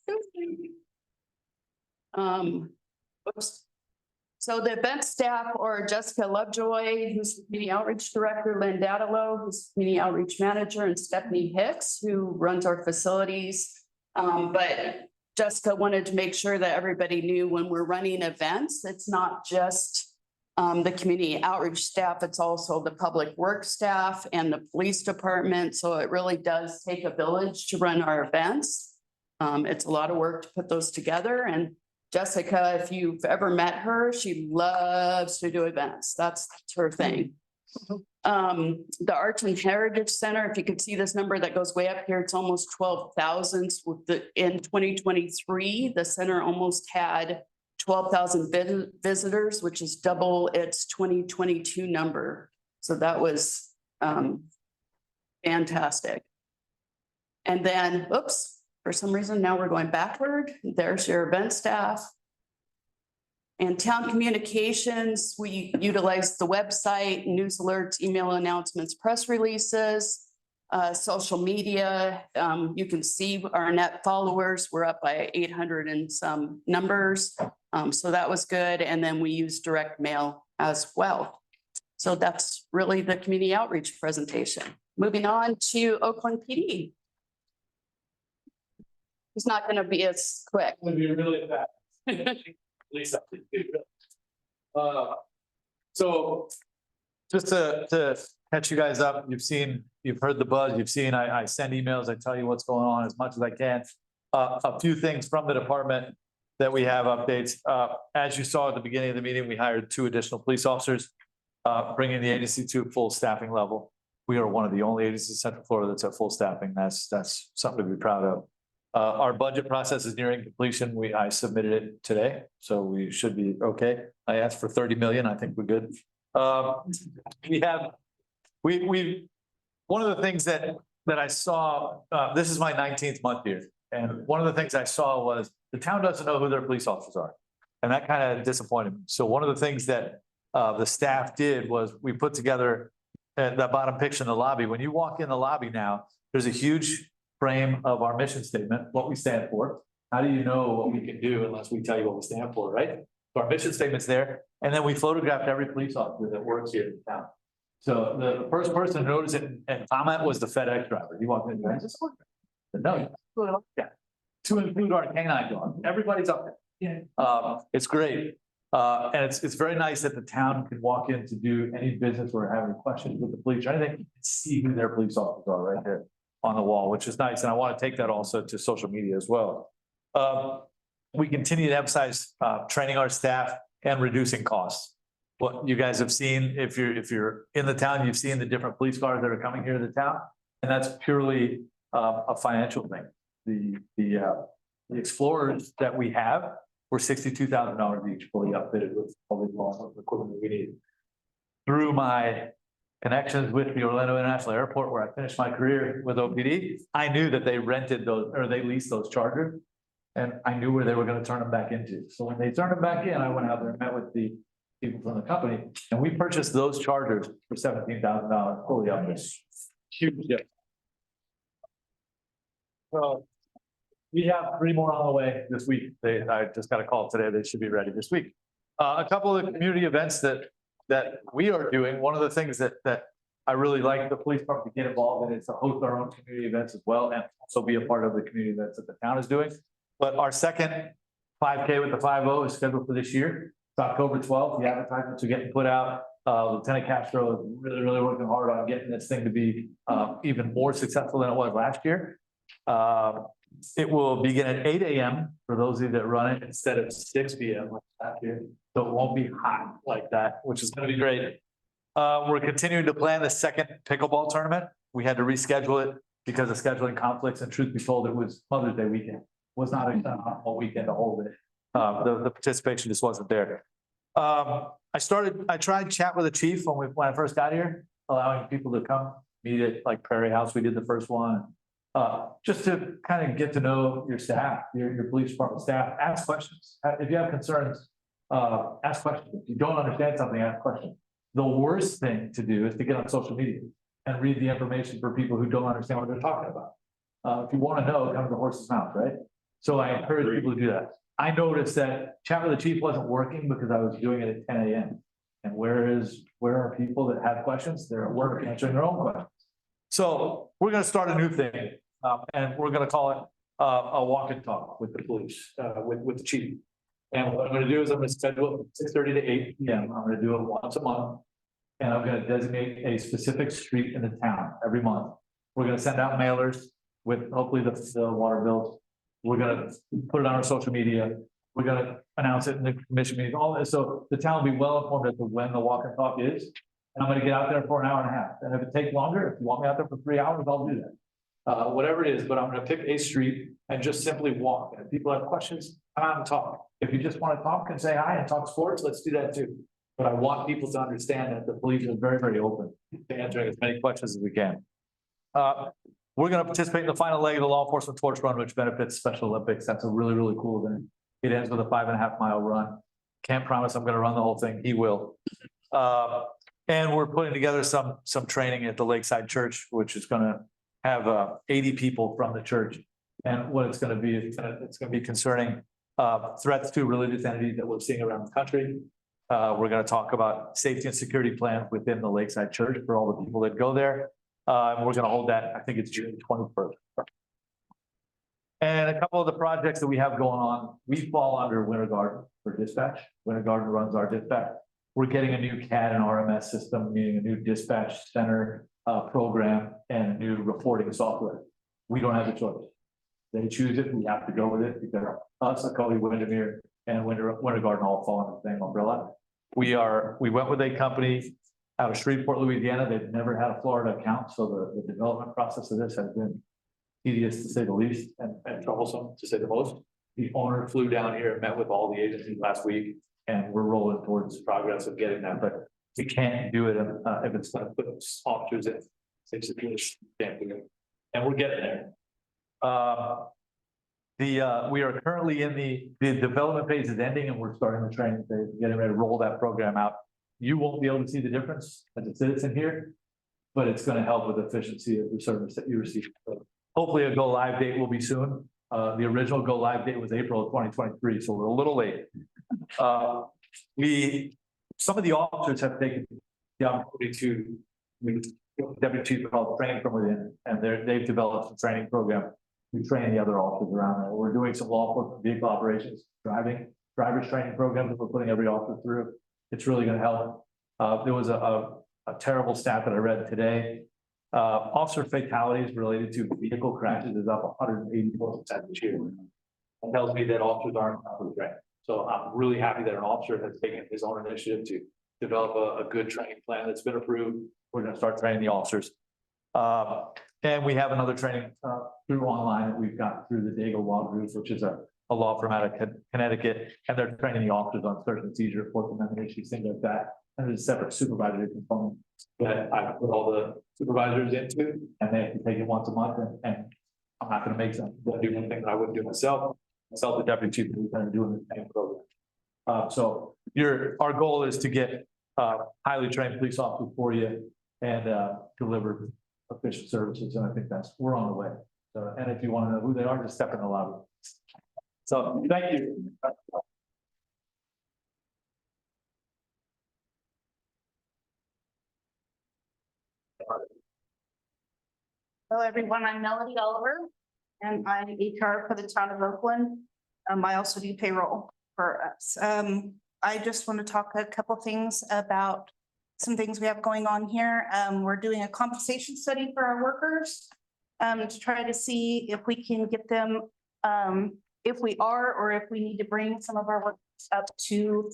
So the event staff are Jessica Lovejoy, who's the Community Outreach Director, Lynn Dadalow, who's Community Outreach Manager, and Stephanie Hicks, who runs our facilities. But Jessica wanted to make sure that everybody knew when we're running events, it's not just the community outreach staff, it's also the public works staff and the police department. So it really does take a village to run our events. It's a lot of work to put those together. And Jessica, if you've ever met her, she loves to do events. That's her thing. The Arts and Heritage Center, if you could see this number that goes way up here, it's almost 12,000. In 2023, the center almost had 12,000 visitors, which is double its 2022 number. So that was fantastic. And then, oops, for some reason, now we're going backward. There's your event staff. And town communications, we utilize the website, news alerts, email announcements, press releases, social media. You can see our net followers. We're up by 800 and some numbers. So that was good. And then we use direct mail as well. So that's really the community outreach presentation. Moving on to Oakland PD. It's not going to be as quick. It'll be really fast. Lisa. So just to catch you guys up, you've heard the buzz, you've seen, I send emails, I tell you what's going on as much as I can. A few things from the department that we have updates. As you saw at the beginning of the meeting, we hired 2 additional police officers, bringing the agency to full staffing level. We are one of the only agencies in Central Florida that's at full staffing. That's something to be proud of. Our budget process is nearing completion. I submitted it today, so we should be okay. I asked for 30 million. I think we're good. One of the things that I saw, this is my 19th month here. And one of the things I saw was the town doesn't know who their police officers are. And that kind of disappointed me. So one of the things that the staff did was we put together that bottom picture in the lobby. When you walk in the lobby now, there's a huge frame of our mission statement, what we stand for. How do you know what we can do unless we tell you what we stand for, right? So our mission statement's there. And then we photographed every police officer that works here in town. So the first person to notice it and comment was the FedEx driver. He walked in there and just no, yeah. To include our canine dog. Everybody's up there. It's great. And it's very nice that the town can walk in to do any business or have any questions with the police or anything, and see who their police officers are right there on the wall, which is nice. And I want to take that also to social media as well. We continue to emphasize training our staff and reducing costs. What you guys have seen, if you're in the town, you've seen the different police cars that are coming here to the town, and that's purely a financial thing. The Explorers that we have were $62,000 each, fully outfitted with all the law equipment that we need. Through my connections with the Orlando International Airport, where I finished my career with OPD, I knew that they rented those, or they leased those Chargers, and I knew where they were going to turn them back into. So when they turned them back in, I went out there and met with the people from the company, and we purchased those Chargers for $17,000 fully outfitted. Huge difference. So we have 3 more on the way this week. I just got a call today. They should be ready this week. A couple of community events that we are doing. One of the things that I really like the police department to get involved in is to host our own community events as well, and also be a part of the community events that the town is doing. But our second 5K with the 5-0 is scheduled for this year. It's October 12th. The advertisements are getting put out. Lieutenant Castro is really working hard on getting this thing to be even more successful than it was last year. It will begin at 8 a.m. for those of you that run it instead of 6 p.m. like last year. So it won't be hot like that, which is going to be great. We're continuing to plan the second pickleball tournament. We had to reschedule it because of scheduling conflicts, and truth be told, it was Mother's Day weekend. It was not a weekend to hold it. The participation just wasn't there. I tried to chat with the chief when I first got here, allowing people to come meet at like Prairie House. We did the first one. Just to kind of get to know your staff, your police department staff, ask questions. If you have concerns, ask questions. If you don't understand something, ask questions. The worst thing to do is to get on social media and read the information for people who don't understand what they're talking about. If you want to know, come to the horse's mouth, right? So I encourage people to do that. I noticed that chat with the chief wasn't working because I was doing it at 10 a.m. And where are people that have questions? They're at work answering their own questions. So we're going to start a new thing. And we're gonna call it a walk and talk with the police, with the chief. And what I'm gonna do is I'm gonna schedule it from 6:30 to 8 p.m. I'm gonna do it once a month. And I'm gonna designate a specific street in the town every month. We're gonna send out mailers with hopefully the water bills. We're gonna put it on our social media. We're gonna announce it in the commission meeting, all this. So the town will be well informed as to when the walk and talk is. And I'm gonna get out there for an hour and a half. And if it takes longer, if you want me out there for 3 hours, I'll do that. Whatever it is, but I'm gonna pick a street and just simply walk. And if people have questions, come out and talk. If you just want to talk and say hi and talk sports, let's do that too. But I want people to understand that the police are very, very open to answering as many questions as we can. We're gonna participate in the final leg of the Law Enforcement Torch Run, which benefits Special Olympics. That's a really, really cool event. It ends with a 5.5 mile run. Can't promise I'm gonna run the whole thing. He will. And we're putting together some training at the Lakeside Church, which is gonna have 80 people from the church. And what it's going to be, it's going to be concerning threats to religious entities that we're seeing around the country. We're going to talk about safety and security plan within the Lakeside Church for all the people that go there. We're going to hold that, I think it's June 21st. And a couple of the projects that we have going on, we fall under Winter Garden for dispatch. Winter Garden runs our dispatch. We're getting a new CAD and RMS system, meaning a new dispatch center program and a new reporting software. We don't have a choice. They choose it, we have to go with it because us, Acadia Windermere and Winter Garden all fall under the same umbrella. We went with a company out of Shreveport, Louisiana. They've never had a Florida account, so the development process of this has been tedious to say the least and troublesome to say the most. The owner flew down here and met with all the agencies last week, and we're rolling towards progress of getting that, but we can't do it if it's gonna put officers in. It's a can't do it. And we're getting there. We are currently in the development phase is ending and we're starting the training phase, getting ready to roll that program out. You won't be able to see the difference as a citizen here, but it's gonna help with efficiency of the service that you receive. So hopefully a go live date will be soon. The original go live date was April of 2023, so we're a little late. Some of the officers have taken the opportunity to, Deputy Chief called training from within, and they've developed a training program to train the other officers around there. We're doing some law enforcement vehicle operations, drivers training programs that we're putting every officer through. It's really gonna help. There was a terrible stat that I read today. Officer fatalities related to vehicle crashes is up 184% this year. It tells me that officers aren't properly trained. So I'm really happy that an officer has taken his own initiative to develop a good training plan that's been approved. We're gonna start training the officers. And we have another training through online that we've got through the Dago Law Group, which is a law firm out of Connecticut, and they're training the officers on search and seizure, Fourth Amendment issues, things like that. And there's a separate supervisory component that I put all the supervisors into, and they have to take it once a month, and I'm not gonna make them do anything that I wouldn't do myself. Myself, the deputy chief, who's gonna do the same program. So our goal is to get highly trained police officers for you and deliver efficient services, and I think we're on the way. So, and if you want to know who they are, just step in the lobby. So thank you. Hello, everyone. I'm Melody Oliver, and I'm HR for the town of Oakland. I also do payroll for us. I just want to talk a couple things about some things we have going on here. We're doing a compensation study for our workers to try to see if we can get them, if we are, or if we need to bring some of our workers up to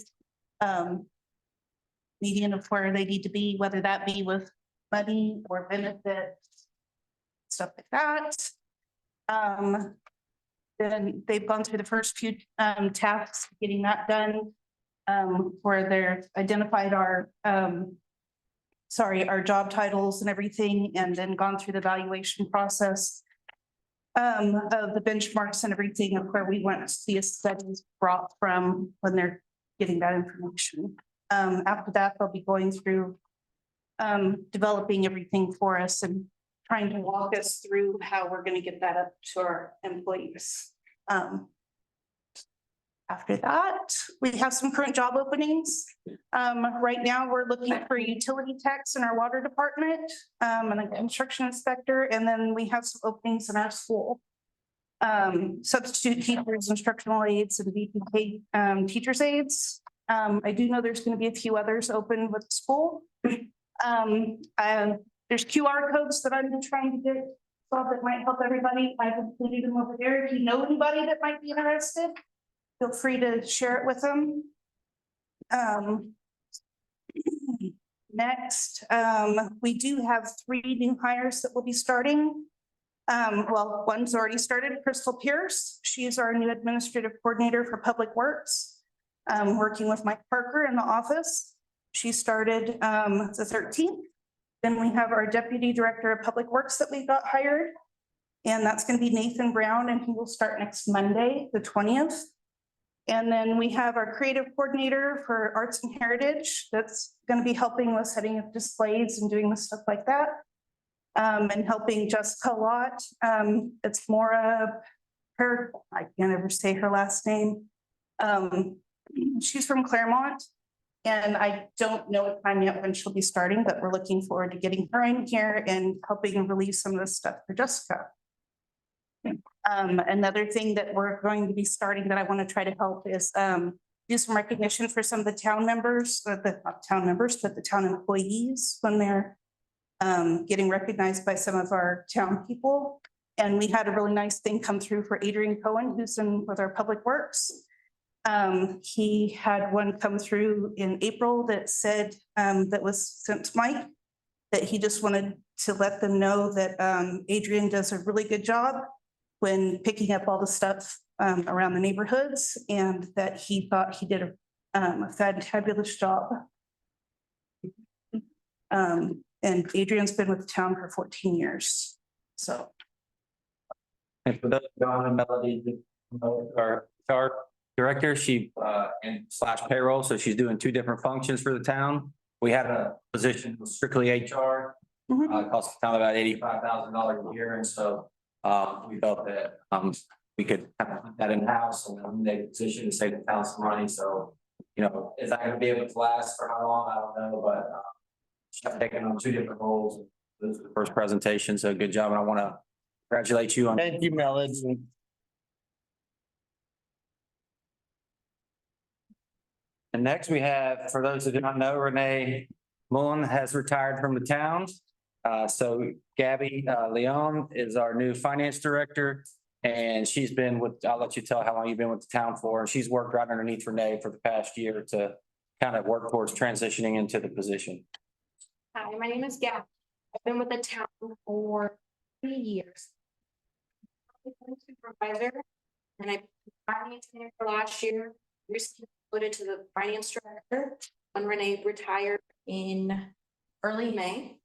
median of where they need to be, whether that be with money or benefits, stuff like that. Then they've gone through the first few tasks, getting that done, where they're identified our job titles and everything, and then gone through the evaluation process of the benchmarks and everything of where we want to see a studies brought from when they're getting that information. After that, they'll be going through developing everything for us and trying to walk us through how we're going to get that up to our employees. After that, we have some current job openings. Right now, we're looking for utility techs in our water department, and a construction inspector, and then we have some openings in our school. Substitute teachers, instructional aides, and VPK teachers aides. I do know there's going to be a few others open with the school. There's QR codes that I'm trying to get solved that might help everybody. I've included them over there. If you know anybody that might be interested, feel free to share it with them. Next, we do have 3 new hires that will be starting. Well, one's already started, Crystal Pierce. She's our new administrative coordinator for Public Works, working with Mike Parker in the office. She started the 13th. Then we have our deputy director of Public Works that we got hired. And that's going to be Nathan Brown, and he will start next Monday, the 20th. And then we have our creative coordinator for Arts and Heritage that's going to be helping with setting up displays and doing the stuff like that. And helping Jessica a lot. It's Maura, I can't ever say her last name. She's from Claremont. And I don't know a time yet when she'll be starting, but we're looking forward to getting her in here and helping relieve some of the stuff for Jessica. Another thing that we're going to be starting that I want to try to help is do some recognition for some of the town members, not town members, but the town employees when they're getting recognized by some of our town people. And we had a really nice thing come through for Adrian Cohen, who's in with our Public Works. He had one come through in April that said, that was sent to Mike, that he just wanted to let them know that Adrian does a really good job when picking up all the stuff around the neighborhoods, and that he thought he did a fabulous job. And Adrian's been with the town for 14 years, so. And for those, Dawn and Melody, our director, she and / payroll, so she's doing 2 different functions for the town. We had a position strictly HR, cost the town about $85,000 a year, and so we felt that we could have that in-house and eliminate the position to save the town some money. So, you know, is that going to be able to last for how long? I don't know, but she's taken on 2 different roles. This is the first presentation, so good job, and I want to congratulate you on. Thank you, Melody. And next we have, for those who do not know, Renee Mullen has retired from the town. So Gabby Leon is our new finance director. And she's been with, I'll let you tell how long you've been with the town for. And she's worked right underneath Renee for the past year to kind of work towards transitioning into the position. Hi, my name is Gabby. I've been with the town for 3 years. I'm a supervisor, and I've been finance manager for last year. Recently promoted to the finance director when Renee retired in early May.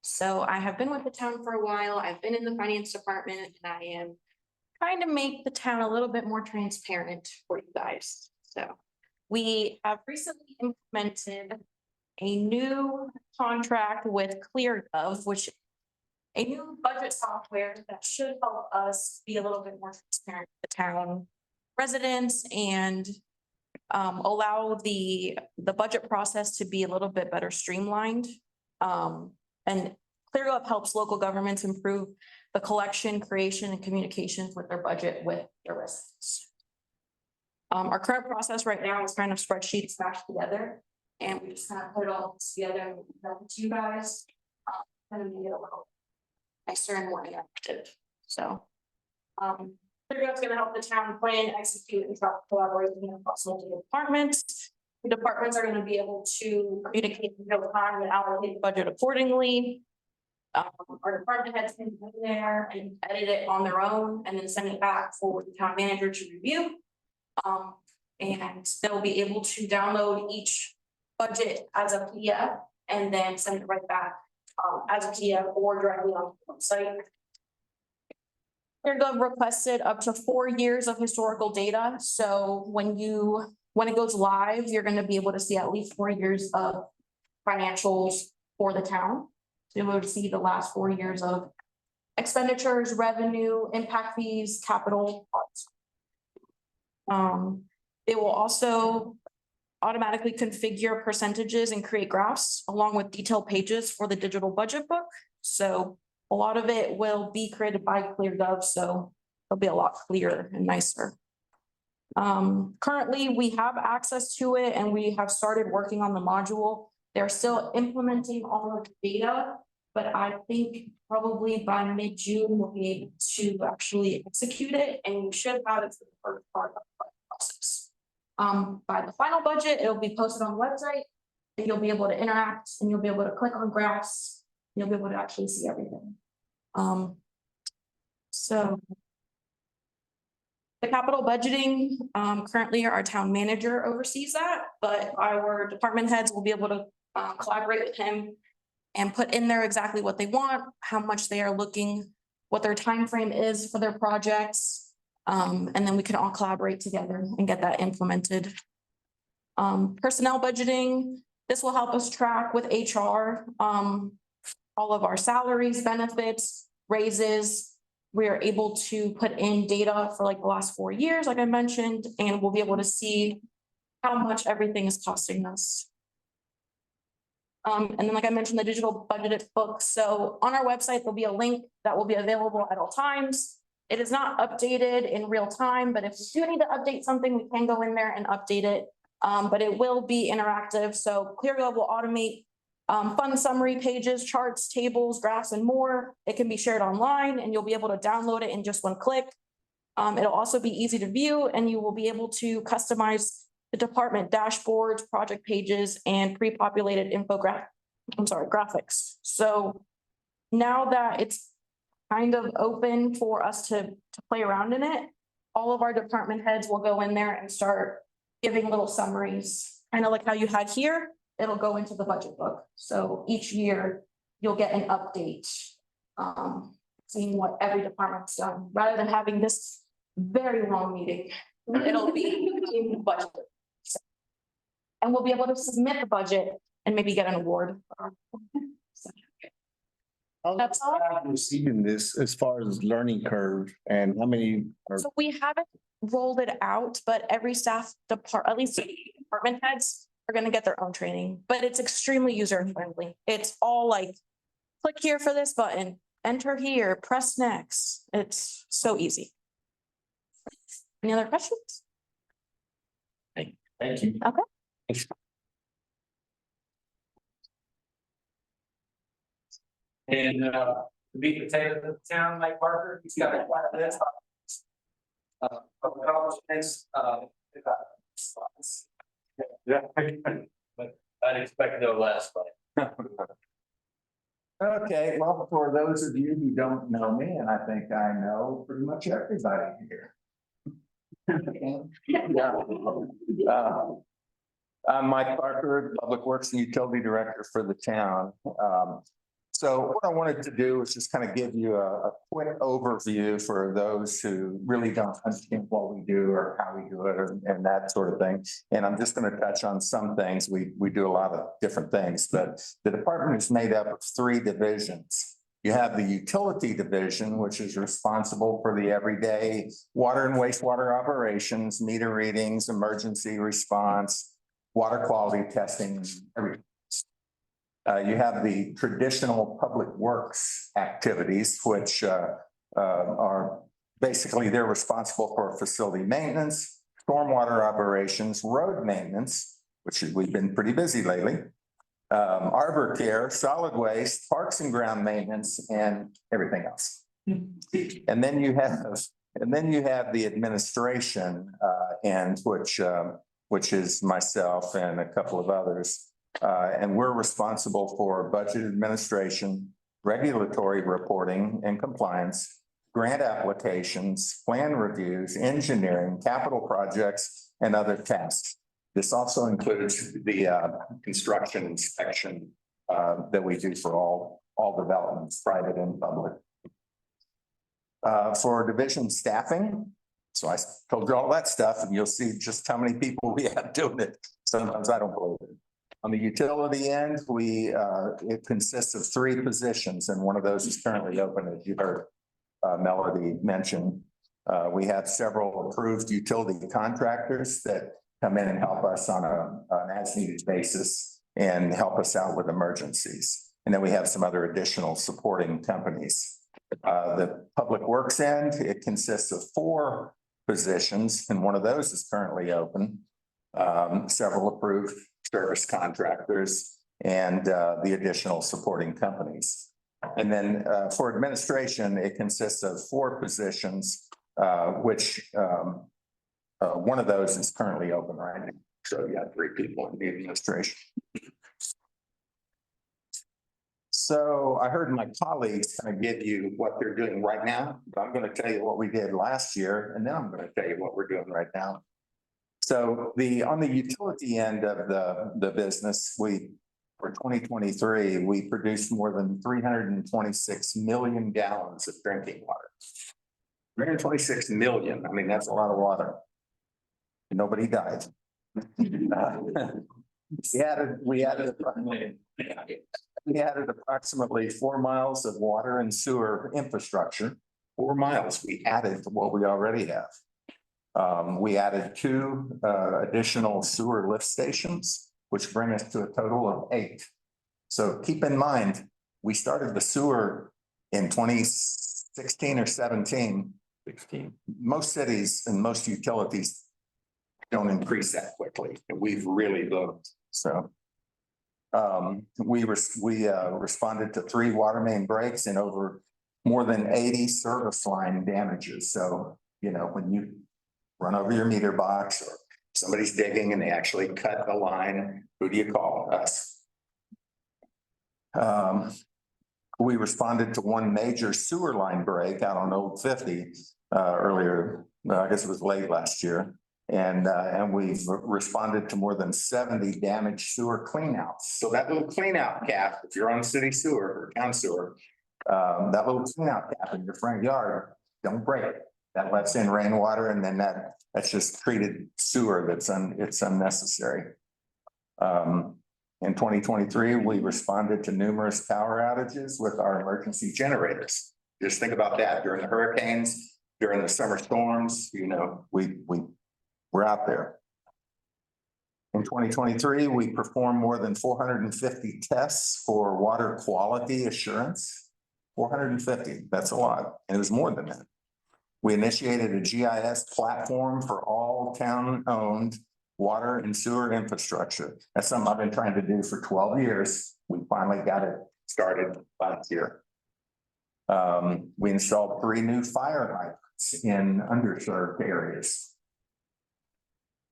So I have been with the town for a while. I've been in the finance department, and I am trying to make the town a little bit more transparent for you guys. So we have recently implemented a new contract with ClearGov, which is a new budget software that should help us be a little bit more transparent with the town residents and allow the budget process to be a little bit better streamlined. And ClearGov helps local governments improve the collection, creation, and communications with their budget with their residents. Our current process right now is kind of spreadsheets smashed together, and we just kind of put it all together and present it to you guys. Kind of make it a little nicer and more interactive. So ClearGov's going to help the town plan, execute, and collaborate across multiple departments. The departments are going to be able to communicate in real time and allocate the budget accordingly. Our department heads can go in there and edit it on their own and then send it back for the town manager to review. And they'll be able to download each budget as a PDF and then send it right back as a PDF or directly on the website. ClearGov requested up to 4 years of historical data. So when it goes live, you're going to be able to see at least 4 years of financials for the town. So you'll be able to see the last 4 years of expenditures, revenue, impact fees, capital. It will also automatically configure percentages and create graphs along with detailed pages for the digital budget book. So a lot of it will be created by ClearGov, so it'll be a lot clearer and nicer. Currently, we have access to it and we have started working on the module. They're still implementing all of the data, but I think probably by mid-June, we'll be able to actually execute it, and you should have it for the first part of the process. By the final budget, it'll be posted on the website, and you'll be able to interact, and you'll be able to click on graphs. You'll be able to actually see everything. So the capital budgeting, currently our town manager oversees that, but our department heads will be able to collaborate with him and put in there exactly what they want, how much they are looking, what their time frame is for their projects. And then we can all collaborate together and get that implemented. Personnel budgeting, this will help us track with HR, all of our salaries, benefits, raises. We are able to put in data for like the last 4 years, like I mentioned, and we'll be able to see how much everything is costing us. And then, like I mentioned, the digital budgeted book. So on our website, there'll be a link that will be available at all times. It is not updated in real time, but if we do need to update something, we can go in there and update it. But it will be interactive, so ClearGov will automate fund summary pages, charts, tables, graphs, and more. It can be shared online and you'll be able to download it in just one click. It'll also be easy to view and you will be able to customize the department dashboards, project pages, and pre-populated graphics. So now that it's kind of open for us to play around in it, all of our department heads will go in there and start giving little summaries, kind of like how you had here. It'll go into the budget book. So each year you'll get an update, seeing what every department's done, rather than having this very long meeting. It'll be in the budget. And we'll be able to submit the budget and maybe get an award. That's all. Receiving this as far as learning curve and how many are. So we haven't rolled it out, but every at least department heads are gonna get their own training, but it's extremely user friendly. It's all like, click here for this button, enter here, press next. It's so easy. Any other questions? Thank you. Okay. And meat and potatoes of the town, Mike Parker, he's got a lot of this. Accomplishments, Yeah. But I'd expect no less, but. Okay, well, for those of you who don't know me, and I think I know pretty much everybody here. I'm Mike Parker, Public Works and Utility Director for the town. So what I wanted to do is just kind of give you a quick overview for those who really don't understand what we do or how we do it and that sort of thing. And I'm just going to touch on some things. We do a lot of different things, but the department is made up of 3 divisions. You have the utility division, which is responsible for the everyday water and wastewater operations, meter readings, emergency response, water quality testing, everything. You have the traditional public works activities, which are basically they're responsible for facility maintenance, stormwater operations, road maintenance, which we've been pretty busy lately, arbor care, solid waste, parks and ground maintenance, and everything else. And then you have the administration, and which is myself and a couple of others. And we're responsible for budget administration, regulatory reporting and compliance, grant applications, plan reviews, engineering, capital projects, and other tasks. This also includes the construction inspection that we do for all developments, private and public. For division staffing, so I told you all that stuff, and you'll see just how many people we have doing it. Sometimes I don't believe it. On the utility end, it consists of 3 positions, and one of those is currently open, as you heard Melody mention. We have several approved utility contractors that come in and help us on an as-needed basis and help us out with emergencies. And then we have some other additional supporting companies. The public works end, it consists of 4 positions, and one of those is currently open. Several approved service contractors and the additional supporting companies. And then for administration, it consists of 4 positions, which one of those is currently open right now. So you got 3 people in the administration. So I heard my colleagues kind of give you what they're doing right now, but I'm going to tell you what we did last year, and then I'm going to tell you what we're doing right now. So on the utility end of the business, for 2023, we produced more than 326 million gallons of drinking water. 326 million. I mean, that's a lot of water. Nobody died. We added approximately 4 miles of water and sewer infrastructure. 4 miles we added to what we already have. We added 2 additional sewer lift stations, which bring us to a total of 8. So keep in mind, we started the sewer in 2016 or 17, 16. Most cities and most utilities don't increase that quickly, and we've really looked, so. We responded to 3 water main breaks and over more than 80 service line damages. So, you know, when you run over your meter box or somebody's digging and they actually cut the line, who do you call? Us. We responded to 1 major sewer line break out on Old 50 earlier, I guess it was late last year. And we've responded to more than 70 damaged sewer cleanouts. So that little cleanout cap, if you're on city sewer or town sewer, that little cleanout cap in your front yard, don't break it. That lets in rainwater, and then that's just treated sewer it's unnecessary. In 2023, we responded to numerous power outages with our emergency generators. Just think about that during the hurricanes, during the summer storms, you know, we're out there. In 2023, we performed more than 450 tests for water quality assurance. 450, that's a lot, and it was more than that. We initiated a GIS platform for all town-owned water and sewer infrastructure. That's something I've been trying to do for 12 years. We finally got it started last year. We installed 3 new fire hydrants in underserved areas.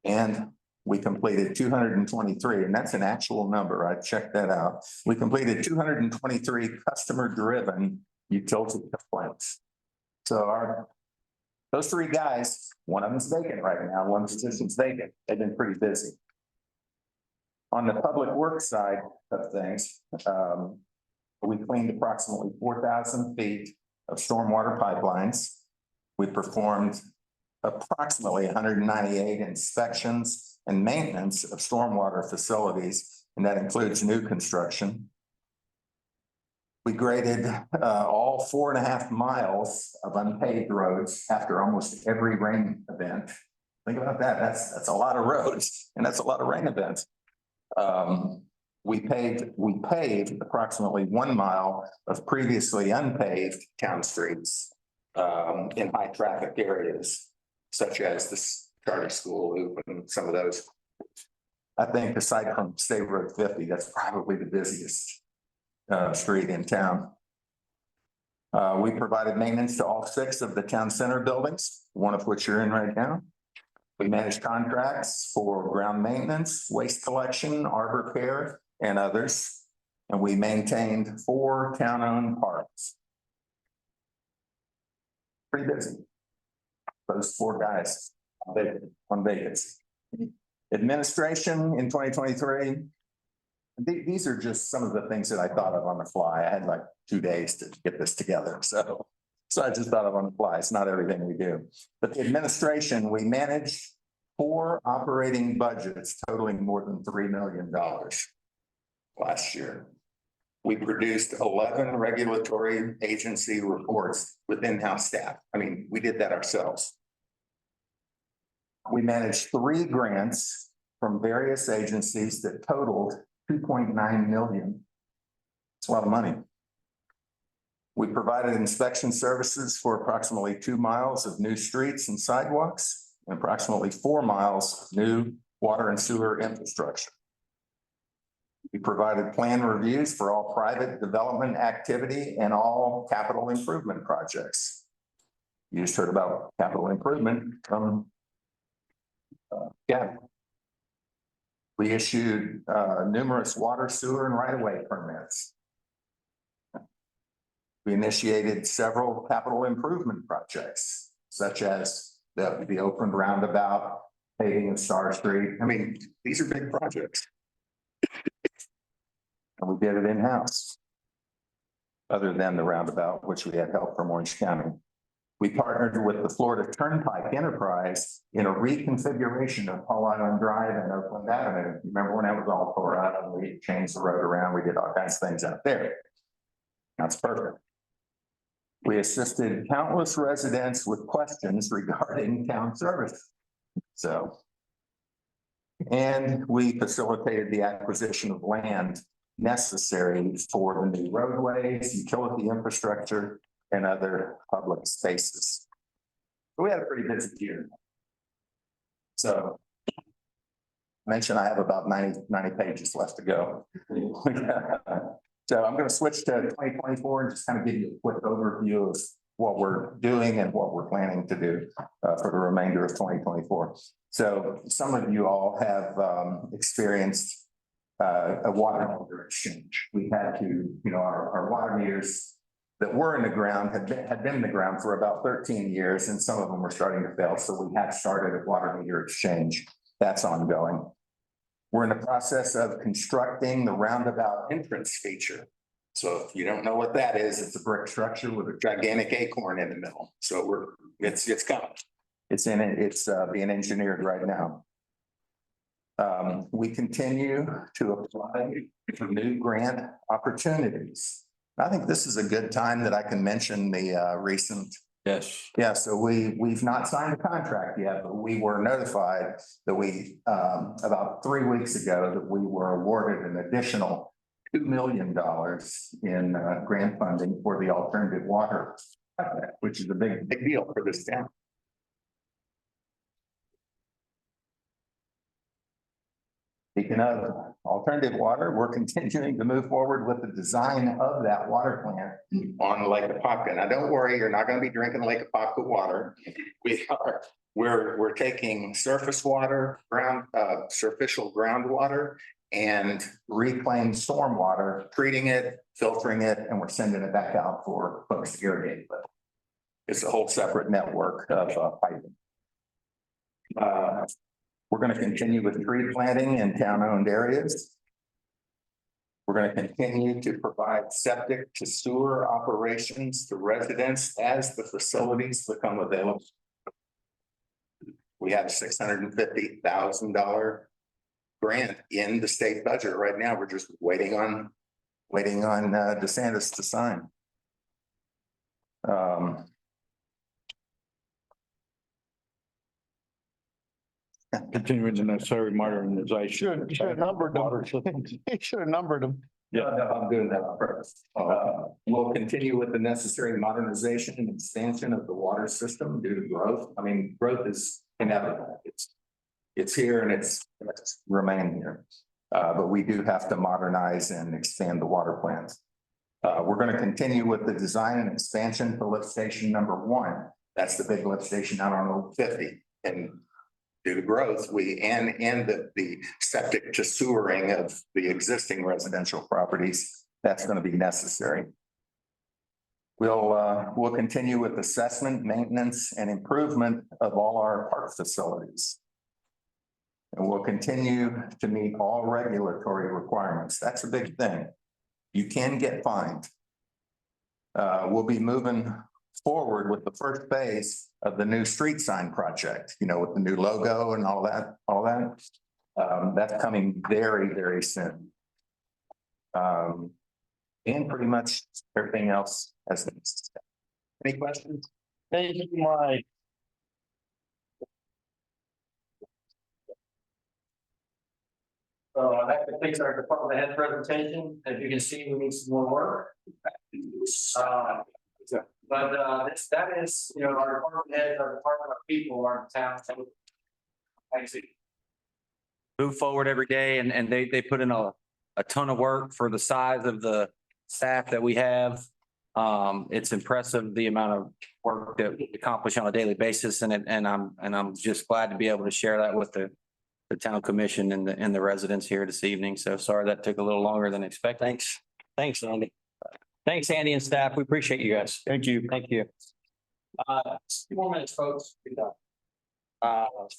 And we completed 223, and that's an actual number. I checked that out. We completed 223 customer-driven utility complaints. So those 3 guys, one of them's vacant right now, one position's vacant. They've been pretty busy. On the public works side of things, we cleaned approximately 4,000 feet of stormwater pipelines. We performed approximately 198 inspections and maintenance of stormwater facilities, and that includes new construction. We graded all 4.5 miles of unpaved roads after almost every rain event. Think about that. That's a lot of roads, and that's a lot of rain events. We paved approximately 1 mile of previously unpaved town streets in high traffic areas, such as the charter school loop and some of those. I think aside from State Road 50, that's probably the busiest street in town. We provided maintenance to all 6 of the town center buildings, one of which you're in right now. We managed contracts for ground maintenance, waste collection, arbor care, and others. And we maintained 4 town-owned parks. Pretty busy. Those 4 guys on vacancy. Administration in 2023. These are just some of the things that I thought of on the fly. I had like 2 days to get this together. So I just thought of on the fly. It's not everything we do. But the administration, we managed 4 operating budgets totaling more than $3 million last year. We produced 11 regulatory agency reports with in-house staff. I mean, we did that ourselves. We managed 3 grants from various agencies that totaled $2.9 million. It's a lot of money. We provided inspection services for approximately 2 miles of new streets and sidewalks and approximately 4 miles of new water and sewer infrastructure. We provided plan reviews for all private development activity and all capital improvement projects. You just heard about capital improvement from we issued numerous water, sewer, and right-of-way permits. We initiated several capital improvement projects, such as the Oakland Roundabout, paving of Star Street. I mean, these are big projects. And we did it in-house, other than the roundabout, which we had help from Orange County. We partnered with the Florida Turnpike Enterprise in a reconfiguration of Paul Island Drive and Oakland Avenue. Remember when that was all tore up and we changed the road around? We did all kinds of things out there. That's perfect. We assisted countless residents with questions regarding town service. And we facilitated the acquisition of land necessary for the new roadways, utility infrastructure, and other public spaces. we had a pretty busy year. So. Mentioned I have about 90 pages left to go. So I'm gonna switch to 2024 and just kind of give you a quick overview of what we're doing and what we're planning to do for the remainder of 2024. So some of you all have experienced a water meter exchange. We had to, you know, our water meters that were in the ground had been in the ground for about 13 years, and some of them were starting to fail. So we had started a water meter exchange. That's ongoing. We're in the process of constructing the roundabout entrance feature. So if you don't know what that is, it's a brick structure with a gigantic acorn in the middle. So it's coming. It's being engineered right now. We continue to apply for new grant opportunities. I think this is a good time that I can mention the recent. Yes. Yeah, so we've not signed a contract yet, but we were notified that we about 3 weeks ago that we were awarded an additional $2 million in grant funding for the alternative water project, which is a big deal for this town. Speaking of alternative water, we're continuing to move forward with the design of that water plant on Lake Apopka. Now, don't worry, you're not going to be drinking Lake Apopka water. We're taking surface water, surficial groundwater, and reclaimed storm water, treating it, filtering it, and we're sending it back out for folks to irrigate. But it's a whole separate network of piping. We're going to continue with tree planting in town-owned areas. We're going to continue to provide septic to sewer operations to residents as the facilities become available. We have a $650,000 grant in the state budget right now. We're just waiting on DeSantis to sign. Continuing the necessary modernization. Should have numbered them. He should have numbered them. Yeah, no, I'm doing that on purpose. We'll continue with the necessary modernization and expansion of the water system due to growth. I mean, growth is inevitable. It's here and it's remain here. But we do have to modernize and expand the water plants. We're going to continue with the design and expansion for lift station number 1. That's the big lift station out on Route 50. And due to growth, and the septic to sewering of the existing residential properties, that's going to be necessary. We'll continue with assessment, maintenance, and improvement of all our park facilities. And we'll continue to meet all regulatory requirements. That's a big thing. You can get fined. We'll be moving forward with the first phase of the new street sign project, you know, with the new logo and all that. That's coming very, very soon. And pretty much everything else as needs. Any questions? Thank you, Mike. So that completes our department head presentation. As you can see, we need some more work. That is, you know, our department heads, our department of people, our town. I see. Move forward every day and they put in a ton of work for the size of the staff that we have. It's impressive the amount of work that we accomplish on a daily basis and I'm just glad to be able to share that with the town commission and the residents here this evening. So sorry that took a little longer than expected. Thanks, Andy. Thanks, Andy and staff. We appreciate you guys. Thank you. Thank you. 2 more minutes, folks. So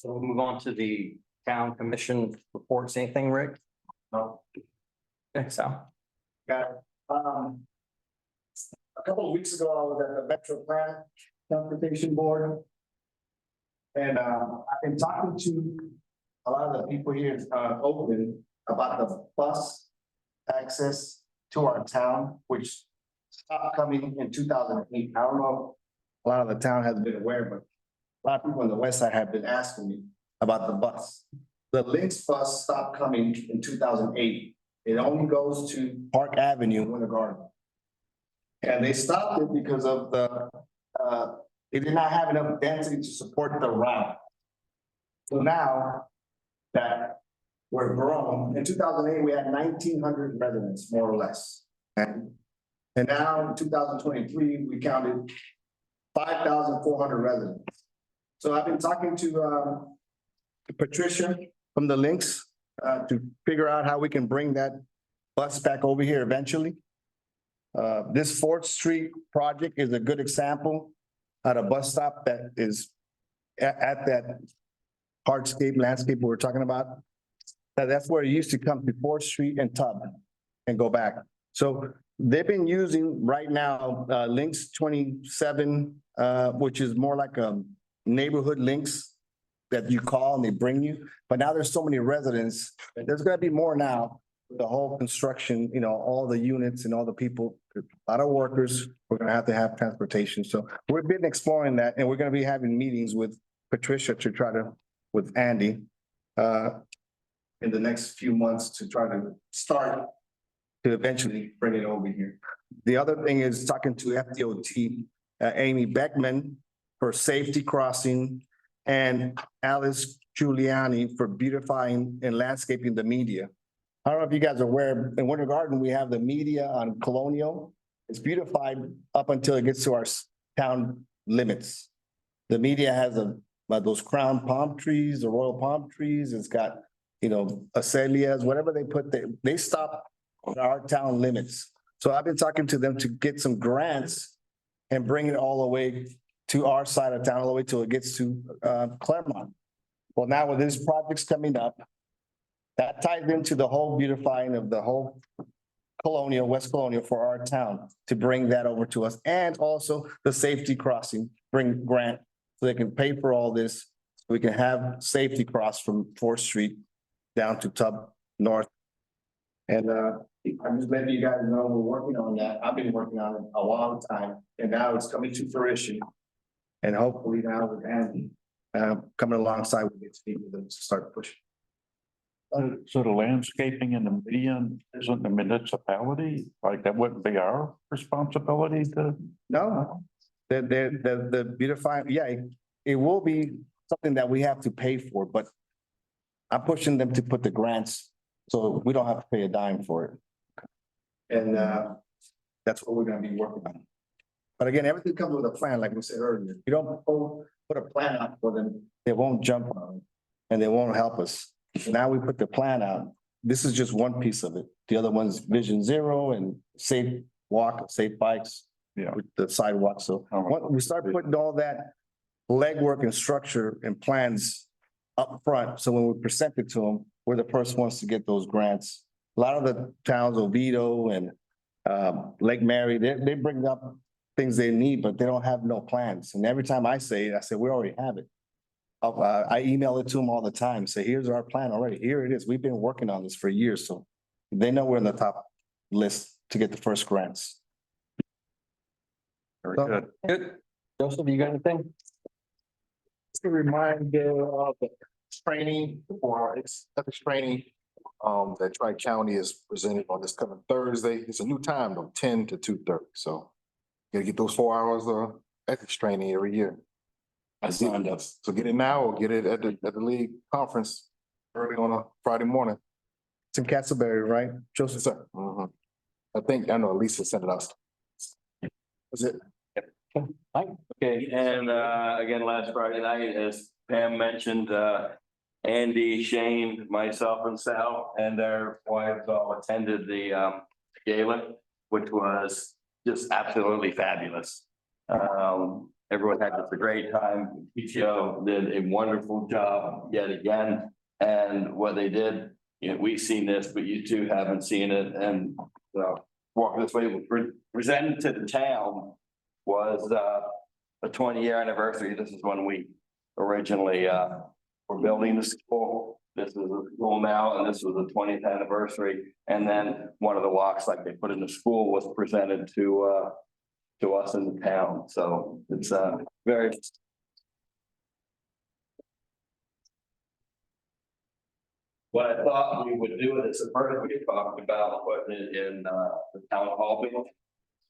we'll move on to the town commission reports. Anything, Rick? No. Okay, Sal. Got it. A couple of weeks ago, I was at the Metro Plan Transportation Board. And I've been talking to a lot of the people here in Oakland about the bus access to our town, which stopped coming in 2008. I don't know, a lot of the town has been aware, but a lot of people on the west side have been asking me about the bus. The Lynx bus stopped coming in 2008. It only goes to Park Avenue in Winter Garden. And they stopped it because of the it did not have enough density to support the route. So now that we're grown, in 2008, we had 1,900 residents, more or less. And now in 2023, we counted 5,400 residents. So I've been talking to Patricia from the Links to figure out how we can bring that bus back over here eventually. This Fourth Street project is a good example at a bus stop that is at that hardscape landscape we were talking about. That's where it used to come to Fourth Street and Tub and go back. So they've been using right now Links 27, which is more like a neighborhood links that you call and they bring you. But now there's so many residents, there's gonna be more now. The whole construction, you know, all the units and all the people, a lot of workers, we're gonna have to have transportation. So we've been exploring that and we're gonna be having meetings with Patricia to try to, with Andy, in the next few months to try to start to eventually bring it over here. The other thing is talking to FDOT, Amy Beckman for safety crossing and Alice Giuliani for beautifying and landscaping the media. I don't know if you guys are aware, in Winter Garden, we have the media on Colonial. It's beautified up until it gets to our town limits. The media has those crown palm trees, the royal palm trees. It's got, you know, azaleas, whatever they put there. They stop at our town limits. So I've been talking to them to get some grants and bring it all the way to our side of town, all the way till it gets to Claremont. Well, now with this project's coming up, that ties into the whole beautifying of the whole Colonial, West Colonial for our town to bring that over to us. And also the safety crossing, bring grant so they can pay for all this. So we can have safety cross from Fourth Street down to Tub North. And I'm just letting you guys know we're working on that. I've been working on it a long time and now it's coming to fruition. And hopefully now with Andy coming alongside, we get to speak with them to start pushing. So the landscaping in the median isn't the municipality, like that wouldn't be our responsibility to? No, the beautifying, yeah, it will be something that we have to pay for, but I'm pushing them to put the grants, so we don't have to pay a dime for it. And that's what we're gonna be working on. But again, everything comes with a plan, like we said earlier. You don't put a plan out for them, they won't jump on it and they won't help us. Now we put the plan out. This is just one piece of it. The other one's Vision Zero and safe walk, safe bikes. Yeah. With the sidewalks. So once we start putting all that legwork and structure and plans up front, so when we present it to them, we're the first ones to get those grants. A lot of the towns, Oviedo and Lake Mary, they bring up things they need, but they don't have no plans. And every time I say it, I say, we already have it. I email it to them all the time, say, here's our plan already. Here it is. We've been working on this for years, so they know we're in the top list to get the first grants. Very good. Good. Joseph, you got anything? Just a reminder of the training or ethics training that Tri-County is presenting on this coming Thursday. It's a new time though, 10 to 2:30. So you gotta get those 4 hours of ethics training every year. I signed up. So get it now or get it at the league conference early on a Friday morning. It's in Castleberry, right? Joseph, sir. I know Lisa sent it out. That's it. Okay, and again, last Friday night, as Pam mentioned, Andy, Shane, myself and Sal and their wives all attended the gala, which was just absolutely fabulous. Everyone had just a great time. PTO did a wonderful job yet again. And what they did, you know, we've seen this, but you two haven't seen it. And walk this way, presented to the town was a 20-year anniversary. This is when we originally were building the school. This is a school now, and this was the 20th anniversary. And then one of the walks like they put in the school was presented to us in the town. So it's very. What I thought we would do is at first we talked about putting it in the town hall building,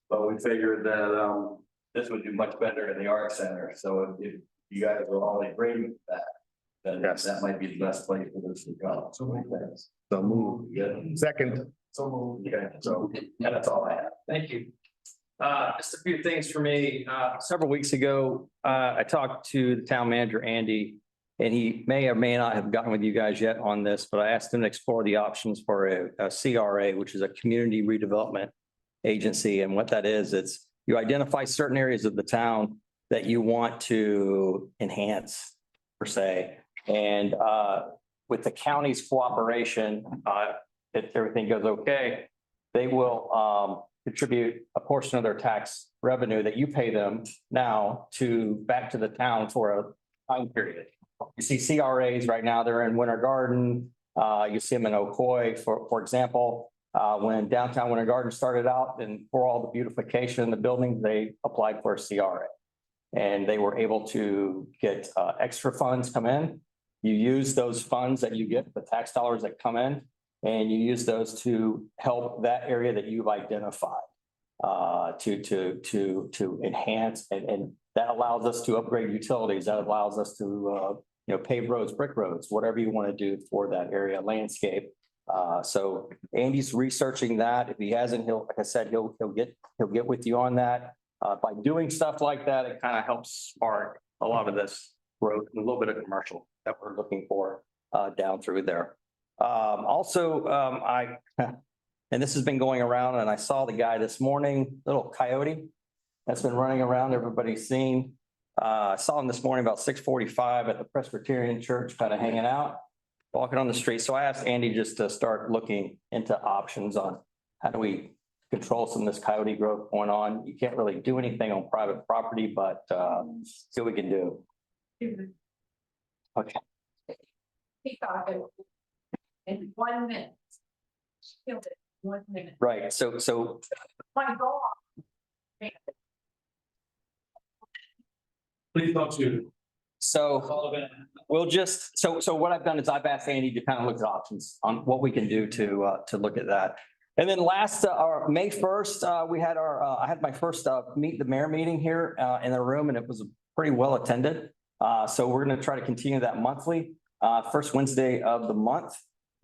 but we figured that this would do much better in the art center. So if you guys are all in agreement with that, then that might be the best place for this to go. So many things. So move. Yeah. Second. So moved. Okay, so yeah, that's all I have. Thank you. Just a few things for me. Several weeks ago, I talked to the town manager, Andy, and he may or may not have gotten with you guys yet on this, but I asked him to explore the options for a CRA, which is a community redevelopment agency. And what that is, it's you identify certain areas of the town that you want to enhance per se. And with the county's cooperation, if everything goes okay, they will contribute a portion of their tax revenue that you pay them now back to the town for a time period. You see CRAs right now, they're in Winter Garden. You see them in Ocoee, for example. When downtown Winter Garden started out and for all the beautification in the buildings, they applied for a CRA. And they were able to get extra funds come in. You use those funds that you get, the tax dollars that come in, and you use those to help that area that you've identified to enhance, and that allows us to upgrade utilities. That allows us to pave roads, brick roads, whatever you want to do for that area landscape. So Andy's researching that. If he hasn't, like I said, he'll get with you on that. By doing stuff like that, it kind of helps spark a lot of this growth and a little bit of commercial that we're looking for down through there. And this has been going around, and I saw the guy this morning, little coyote that's been running around, everybody's seen. I saw him this morning about 6:45 at the Presbyterian Church, kind of hanging out, walking on the street. So I asked Andy just to start looking into options on how do we control some of this coyote growth going on. You can't really do anything on private property, but see what we can do. Okay. In 1 minute. Killed it, 1 minute. Right, so My God. Please don't shoot. So we'll just, so what I've done is I've asked Andy to kind of look at options on what we can do to look at that. And then last, May 1st, we had I had my first meet the mayor meeting here in the room, and it was pretty well attended. So we're going to try to continue that monthly, first Wednesday of the month.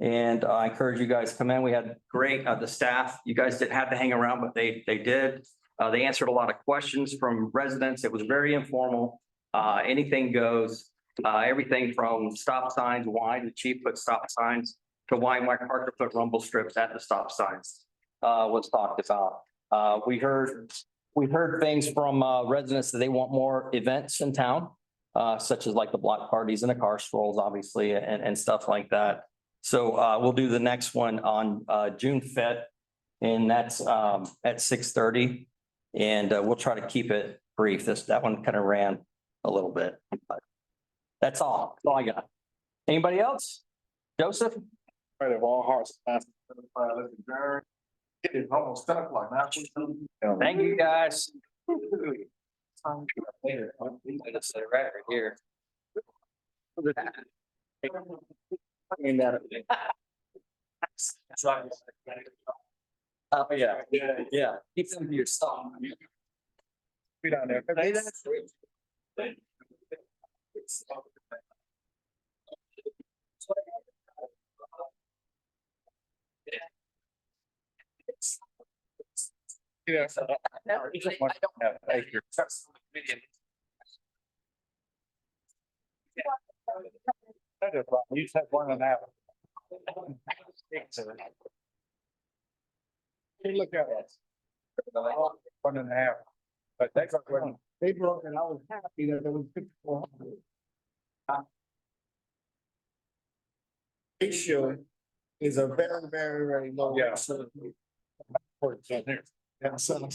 And I encourage you guys to come in. We had great, the staff, you guys didn't have to hang around, but they did. They answered a lot of questions from residents. It was very informal. Anything goes, everything from stop signs, why the chief put stop signs, to why Mike Parker put rumble strips at the stop signs, was talked about. We heard things from residents that they want more events in town, such as like the block parties and the car strolls, obviously, and stuff like that. So we'll do the next one on June 5th, and that's at 6:30. And we'll try to keep it brief. That one kind of ran a little bit. But that's all. That's all I got. Anybody else? Joseph? Right, of all hearts. It's almost 10 o'clock now. Thank you, guys. Later. That's right here. Oh, yeah, yeah. Keep them to yourself. Be down there. Yeah. I don't have. Thank you. You said 1.5. Hey, look at it. 1.5. But that's when they broke, and I was happy that there was 5,400. Ratio is a very, very, very low. Yeah. And so.